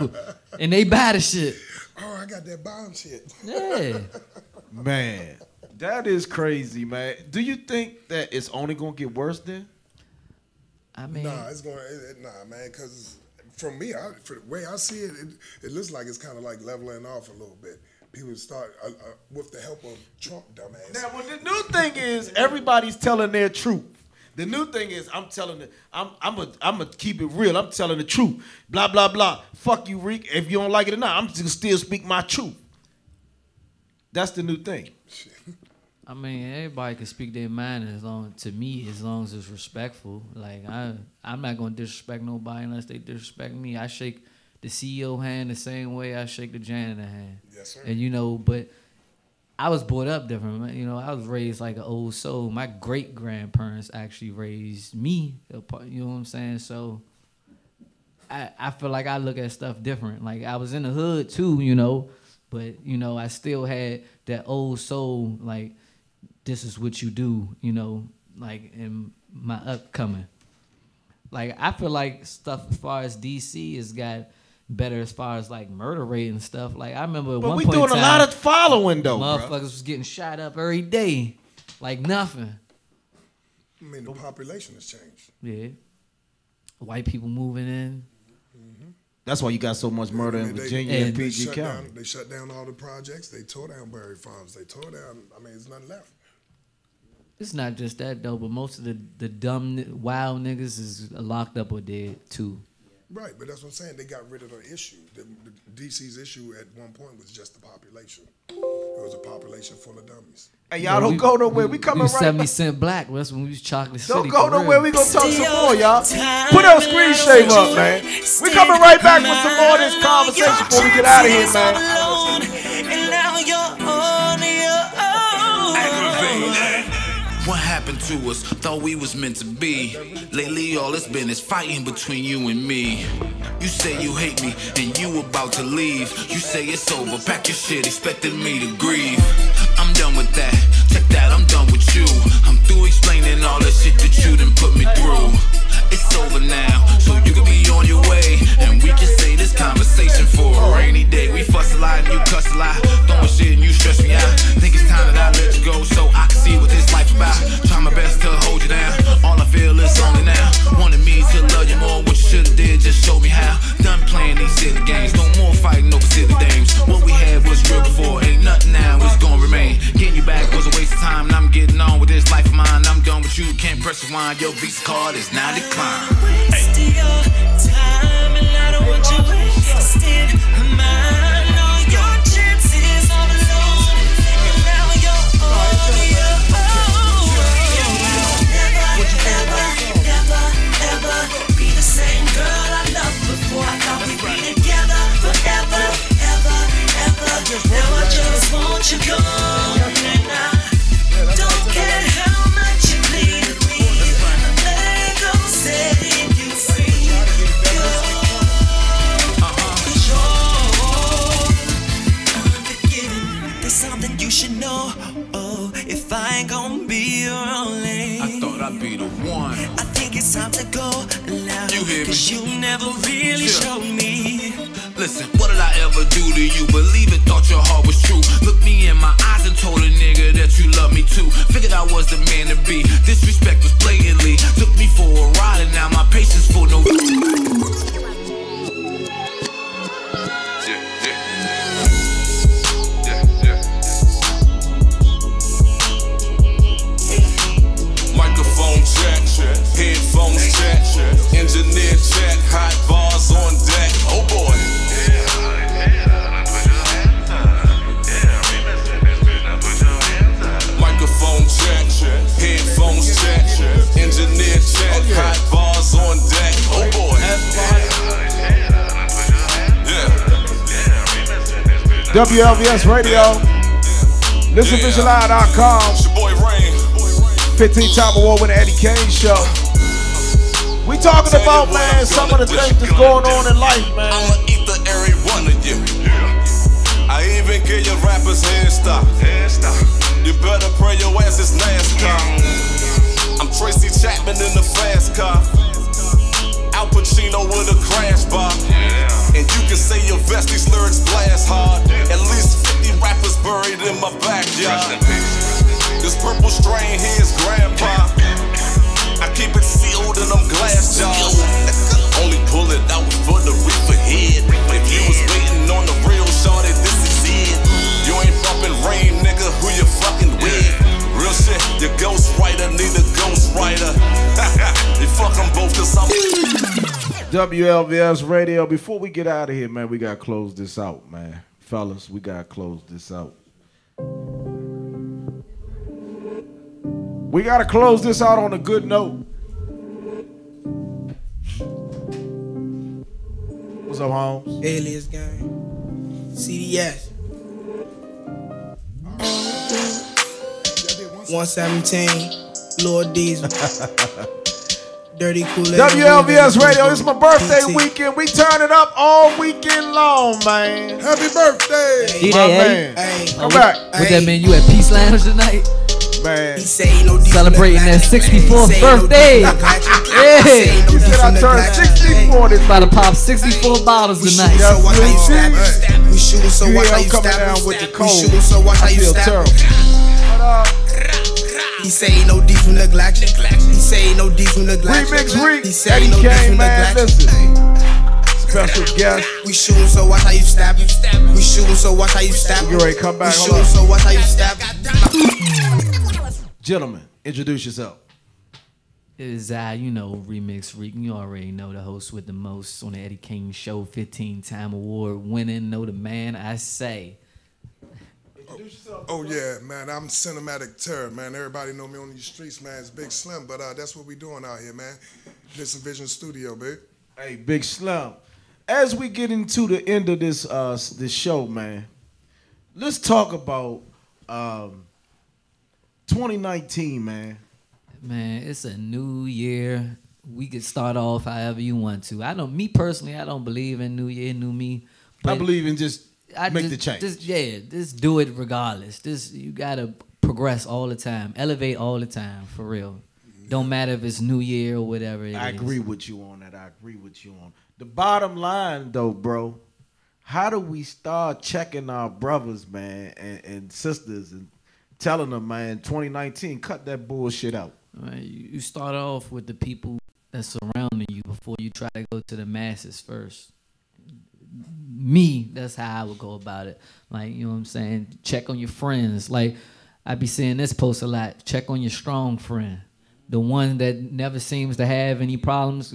and they buy the shit. Oh, I got that bomb shit. Yeah. Man, that is crazy, man. Do you think that it's only gonna get worse then? I mean, Nah, it's going. Nah, man, because from me, for the way I see it, it looks like it's kind of like leveling off a little bit. People start with the help of Trump, dumbass. Now, well, the new thing is everybody's telling their truth. The new thing is I'm telling it. I'm gonna keep it real. I'm telling the truth. Blah blah blah. Fuck you, Reek. If you don't like it or not, I'm just gonna still speak my truth. That's the new thing. I mean, everybody can speak their mind as long as it's respectful. Like I'm not gonna disrespect nobody unless they disrespect me. I shake the CEO hand the same way I shake the janitor hand. Yes, sir. And but I was brought up different. I was raised like an old soul. My great grandparents actually raised me. You know what I'm saying? So I feel like I look at stuff different. Like I was in the hood too, but I still had that old soul. Like this is what you do, like in my upcoming. Like I feel like stuff as far as DC has got better as far as like murder rate and stuff. Like I remember at But one we point doing in time, a lot of following though, motherfuckers bro. was getting shot up every day, like nothing. I mean, the population has changed. Yeah, white people moving in. That's why you got so much murder in Virginia and PG County. They shut down all the projects. They tore down Berry Farms. They tore down. I mean, there's nothing left. It's not just that though, but most of the dumb wild niggas is locked up or dead too. Right, but that's what I'm saying. They got rid of the issue. The DC's issue at one point was just the population. It was a population full of dummies. Hey, y'all don't go nowhere. We coming was right 70 back. Cent Black. That's when we was Chocolate City. Don't go for nowhere. real. We gonna talk some more, y'all. Put that screen shave up, man. We coming right back with some more of this conversation before we get out of here, man. And now you're on your own. Aggravated. What happened to us? Thought we was meant to be. Lately all it's been is fighting between you and me. You say you hate me and you about to leave. You say it's over, pack your shit, expecting me to grieve. I'm done with that, check that, I'm done with you. I'm through explaining all the shit that you done put me through. It's over now, so you can be on your way. And we can say this conversation for a rainy day. We fuss a lot and you cuss a lot, throwing shit and you stress me out. Think it's time that I let you go so I can see what this life about. Try my best to hold you down, all I feel is only now. Wanted me to love you more, what you should've did, just show me how. Done playing these silly games, no more fighting over silly dames. What we had was real before, ain't nothing now, it's gonna remain. Getting you back was a waste of time, and I'm getting on with this life of mine. I'm done with you, can't press rewind, your Visa card is now declined. Waste your time, and I don't want you wasting mine. All your chances all alone, and now you're on your own. Never be the same girl I loved before. I thought we'd be together forever. Now I just want you gone, and I don't care how much you bleed me. Let go, setting you free. Unforgiving. There's something you should know. Oh, if I ain't gon' be your only, I thought I'd be the one. I think it's time to go now. You hear me? 'Cause you never really showed me. Listen, what did I ever do to you? Believe it, thought your heart was true. Looked me in my eyes and told a nigga that you love me too. Figured I was the man to be. Disrespect was blatantly. Took me for a ride and now my patience for no. Microphone check, headphones check, engineer check, hot bars on deck. Oh boy. Microphone check, headphones check, engineer check, hot bars on deck. Oh boy. WLVS Radio. ListenVisualLive.com. 15-time award winner Eddie Kayne show. We talking about, man, some of the things that's going on in life, man. I'ma eat the every one of you. I even get your rappers hairstyle. You better pray your ass is NASCAR. I'm Tracy Chapman in the fast car. Al Pacino with a crash bar. And you can say your vest, these lyrics blast hard. At least 50 rappers buried in my backyard. This purple strain here is grandpa. I keep it sealed in them glass jars. Only pull it out for the reefer head. If you was waiting on the real shorty, this is it. You ain't bumping rain, nigga, who you fucking with? Real shit, your ghost writer need a ghost writer. You fuck them both cause I'm WLVS Radio. Before we get out of here, man, we gotta close this out, man. Fellas, we gotta close this out. We gotta close this out on a good note. What's up, Holmes? Alias gang. CDS. 117. Lord Diesel. Dirty Kool-Aid. WLVS Radio. It's my birthday weekend. We turn it up all weekend long, man. Happy birthday, my man. Come back. What that mean? You at Peace Lounge tonight? Man. Celebrating that 64th birthday. Yeah. He said I turned 64 this About to pop 64 bottles tonight. We shooting, so watch how you coming stab. down with the cold. We shooting, so watch how I you feel stab. terrible. He say no diesel neglect. He say no diesel neglect. Remix Reek. He say Eddie no diesel Kayne, man. neglect. Listen. Special guest. We shooting, so watch how you stab. We shooting, so watch how you stab. You ready to come back? We Hold shooting, up. so watch how you stab. Gentlemen, introduce yourself. It is you know, Remix Reek. You already know the host with the most on the Eddie Kayne Show, 15-time award winning. Know the man I say. Oh yeah, man, I'm Cinematic Terror, man. Everybody know me on these streets, man. It's Big Slim, but that's what we doing out here, man. Listen Vision Studio, babe. Hey, Big Slim. As we get into the end of this this show, man, let's talk about 2019, man. Man, it's a new year. We could start off however you want to. Me personally, I don't believe in New Year, New Me. I believe in just make the change. Just do it regardless. You gotta progress all the time, elevate all the time, for real. Don't matter if it's New Year or whatever it is. I agree with you on that. I agree with you on the bottom line, though, bro. How do we start checking our brothers, man, and sisters, and telling them, man, 2019, cut that bullshit out? Right, you start off with the people that's surrounding you before you try to go to the masses first. Me, that's how I would go about it. Like, you know what I'm saying? Check on your friends. Like, I be seeing this post a lot. Check on your strong friend. The one that never seems to have any problems.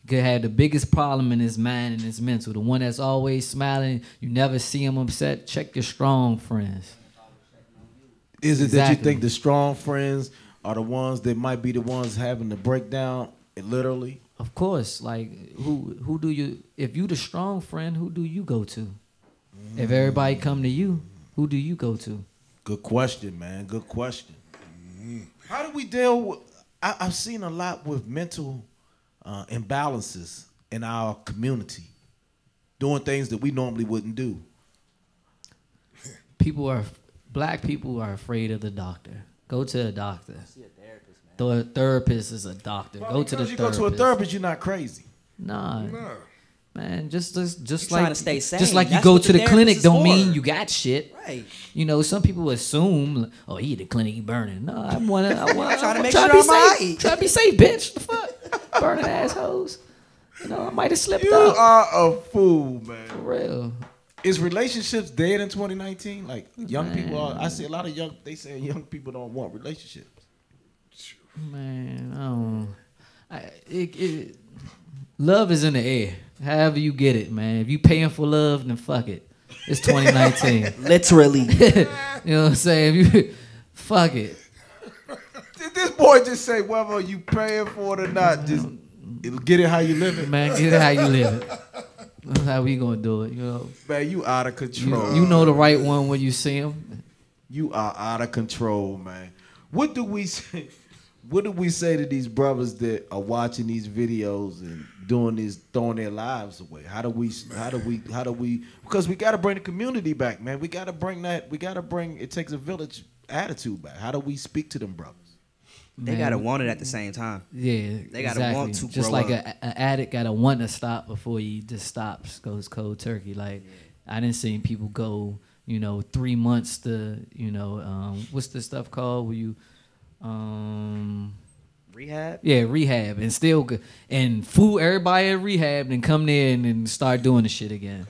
Could have the biggest problem in his mind and his mental. The one that's always smiling. You never see him upset. Check your strong friends. Is it that you think the strong friends are the ones that might be the ones having the breakdown, literally? Of course. Like, who do you, if you the strong friend, who do you go to? If everybody come to you, who do you go to? Good question, man. Good question. How do we deal with, I've seen a lot with mental imbalances in our community, doing things that we normally wouldn't do. Black people are afraid of the doctor. Go to a doctor. The therapist is a doctor. Well, go to the you therapist. go to a therapist, you're not crazy. Nah. Man, just like trying to stay sane. Just like you That's go what to the the clinic therapist is don't for. mean you got shit. Right. You know, some people assume, oh, he at the clinic, he burning. No, I want trying to make trying sure to be I'm safe. right. Trying to be safe, bitch. The fuck? Burning assholes. You know, I might have slipped You up. are a fool, man. For real. Is relationships dead in 2019? Like, young Man. people are, I see a lot of they say young people don't want relationships. Man, love is in the air. However you get it, man. If you paying for love, then fuck it. It's 2019. Literally. You know what I'm saying? Fuck it. Did this boy just say whether you paying for it or not, just get it how you live it? Man, get it how you live it. That's how we gonna do it, you know. Man, you out of control. You know the right one when you see him. You are out of control, man. What do we say? What do we say to these brothers that are watching these videos and doing this, throwing their lives away? How do we? Because we got to bring the community back, man. We got to bring that. We got to bring. It takes a village attitude back. How do we speak to them brothers? They gotta want it at the same time. Yeah, they gotta want to just grow like up. an addict gotta want to stop before he just stops, goes cold turkey. Like I didn't see people go, 3 months to, what's the stuff called where you, rehab. Yeah, rehab, and still and fool everybody at rehab, and come there and start doing the shit again.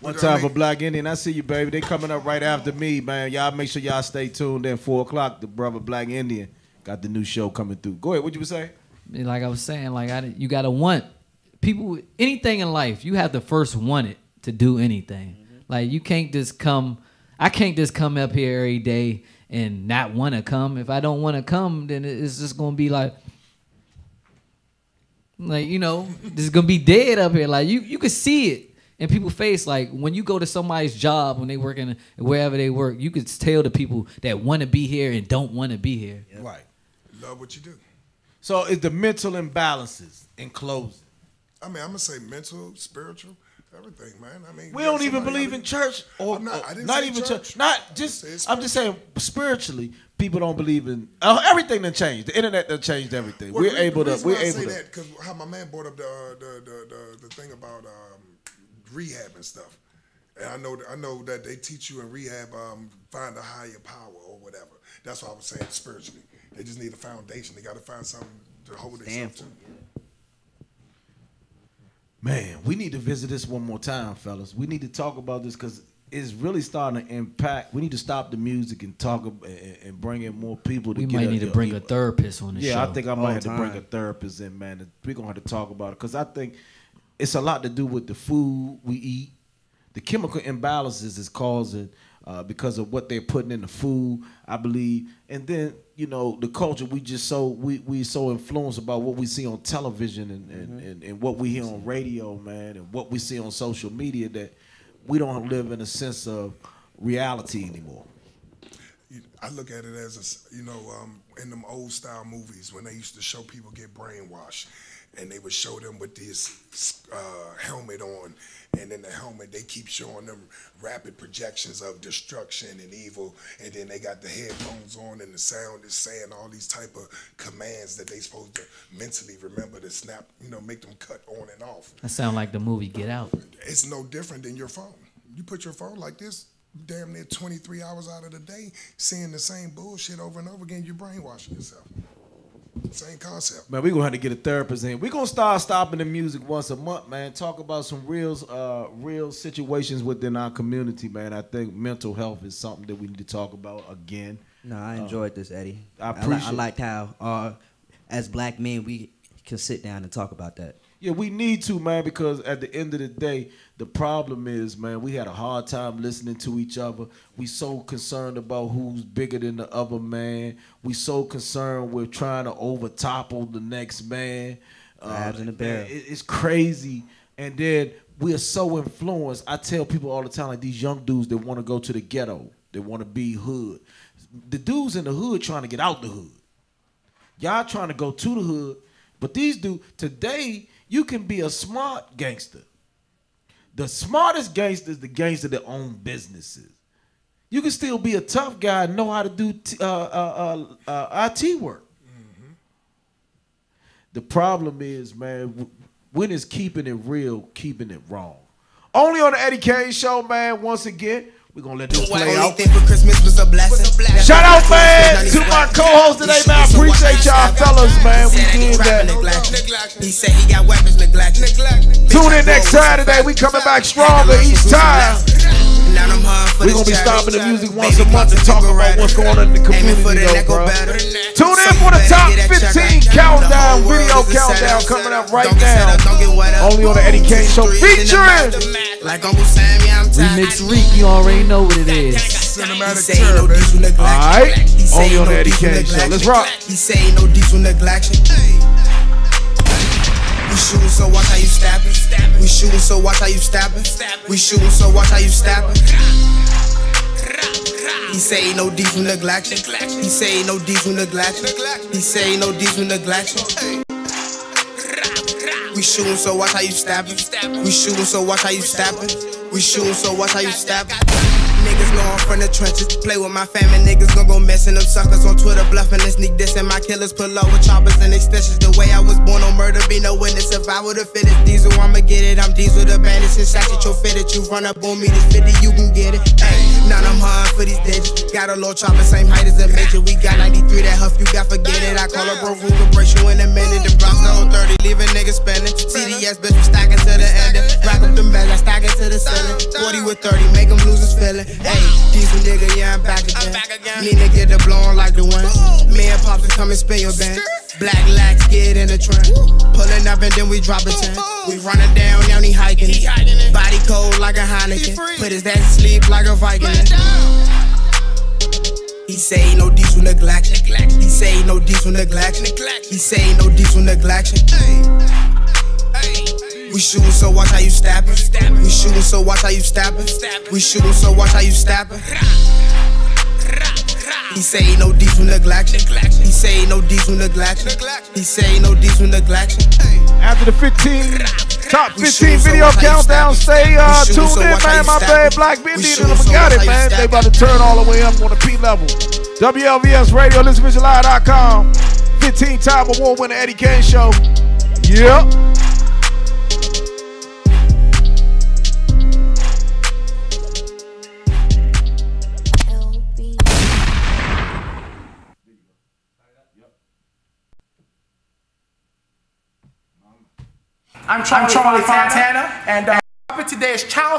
One time for Black Indian, I see you, baby. They coming up right after me, man. Y'all make sure y'all stay tuned. Then 4 o'clock, the brother Black Indian got the new show coming through. Go ahead. What you were saying? Like I was saying, you gotta want people. Anything in life, you have to first want it to do anything. Like you can't just come. I can't just come up here every day and not want to come. If I don't want to come, then it's just gonna be like you know, this is gonna be dead up here. Like you can see it in people's face. Like when you go to somebody's job when they work in wherever they work, you could tell the people that want to be here and don't want to be here. Right. Love what you do. So it's the mental imbalances in closing. I mean, I'm gonna say mental, spiritual, everything, man. I mean, We don't even believe in church, or I didn't not say even church. Not just. I'm just saying spiritually, people don't believe in everything. That changed. The internet that changed everything. Well, We're able to. We're able to. Because how my man brought up the thing about rehab and stuff, and I know that they teach you in rehab find a higher power or whatever. That's what I was saying spiritually. They just need a foundation. They got to find something to hold themselves to. Man, we need to visit this one more time, fellas. We need to talk about this because it's really starting to impact. We need to stop the music and talk and bring in more people. We might need to bring a therapist on the show. Yeah, I think I might have to bring a therapist in, man. We're going to have to talk about it because I think it's a lot to do with the food we eat. The chemical imbalances is causing because of what they're putting in the food, I believe. And then, you know, the culture, we so influenced about what we see on television and what we hear on radio, man, and what we see on social media that we don't live in a sense of reality anymore. I look at it as, in them old style movies when they used to show people get brainwashed and they would show them with this helmet on, and in the helmet they keep showing them rapid projections of destruction and evil, and then they got the headphones on and the sound is saying all these type of commands that they supposed to mentally remember to snap, make them cut on and off. That sound like the movie Get Out. It's no different than your phone. You put your phone like this, damn near 23 hours out of the day, seeing the same bullshit over and over again, you're brainwashing yourself. Same concept. Man, we're going to have to get a therapist in. We're going to start stopping the music once a month, man. Talk about some real situations within our community, man. I think mental health is something that we need to talk about again. No, I enjoyed this, Eddie. I liked how, as black men, we can sit down and talk about that. Yeah, we need to, man, because at the end of the day, the problem is, man, we had a hard time listening to each other. We so concerned about who's bigger than the other man. We so concerned with trying to over-topple the next man. Crabs in the barrel. It's crazy. And then we are so influenced. I tell people all the time, like these young dudes that want to go to the ghetto, they want to be hood. The dudes in the hood trying to get out the hood. Y'all trying to go to the hood. But these dudes, today, you can be a smart gangster. The smartest gangster is the gangster that own businesses. You can still be a tough guy and know how to do IT work. Mm-hmm. The problem is, man, when is keeping it real, keeping it wrong? Only on the Eddie Kayne Show, man, once again. We're going to let this play out. Shout out, man, to my co-host today, man. I appreciate y'all fellas, man. We did that. He said he got weapons neglected. Tune in next Saturday. We coming back stronger each time. We're going to be stopping the music once a month and talking about what's going on in the community, though, bro. Tune in for the top 15 countdown, video countdown coming up right now. Only on the Eddie Kayne Show featuring Remix Reek, you already know what it is. Cinematic terror, baby. Alright, only on the Eddie Kayne Show. Let's rock. He say no diesel neglection. We shootin', so watch how you stabbin'. We shootin', so watch how you stabbin'. We shootin', so watch how you stabbin'. He say no diesel neglection. He say no diesel neglection. He say no diesel neglection. We shootin', so watch how you stabbin'. We shootin', so watch how you stabbin'. We shootin', so watch how you stabbin'. Niggas know I'm from the trenches. Play with my family, niggas gon' go messin' them suckers on Twitter bluffin' and sneak dissing. My killers pull up with choppers and extensions. The way I was born on murder, be no witness. If I would've fit it, Diesel, I'ma get it. I'm Diesel the bandit, since I get your fitted. You run up on me, this 50, you can get it. Ay, now I'm hard for these digits. Got a low chopper, same height as a midget. We got 93, that huff, you got forget it. I call a bro, who can break you in a minute. Them drops the whole 30, leave a nigga spending. CDS, bitch, we stacking to the end. Rock up them bags, I stack it to the ceiling. 40 with 30, make them lose his feeling. Hey, Diesel nigga, yeah, I'm back again. Need to get the blowin' like the wind. Me and Pops is come and spin your band. Black lax, get in the trend. Pullin' up and then we drop a 10. We run it down, now he hiking it. Body cold like a Heineken. Put his ass to sleep like a Viking. He say ain't no diesel neglection. He say ain't no diesel neglection. He say ain't no diesel neglection. We shootin', so watch how you stabbin'. We shootin', so watch how you stabbin'. We shootin', so watch how you stabbin'. He say ain't no diesel neglection. He say ain't no diesel neglection. He say ain't no diesel neglection. After the top 15 video countdown, stay tuned in, man. My bad, Black Bendy, and I got it, man. They about to turn all the way up on the P level. WLVS Radio, listenvisualize.com. 15-time award winner Eddie Kayne show. Yep. I'm Charlie Fontana, and today is Child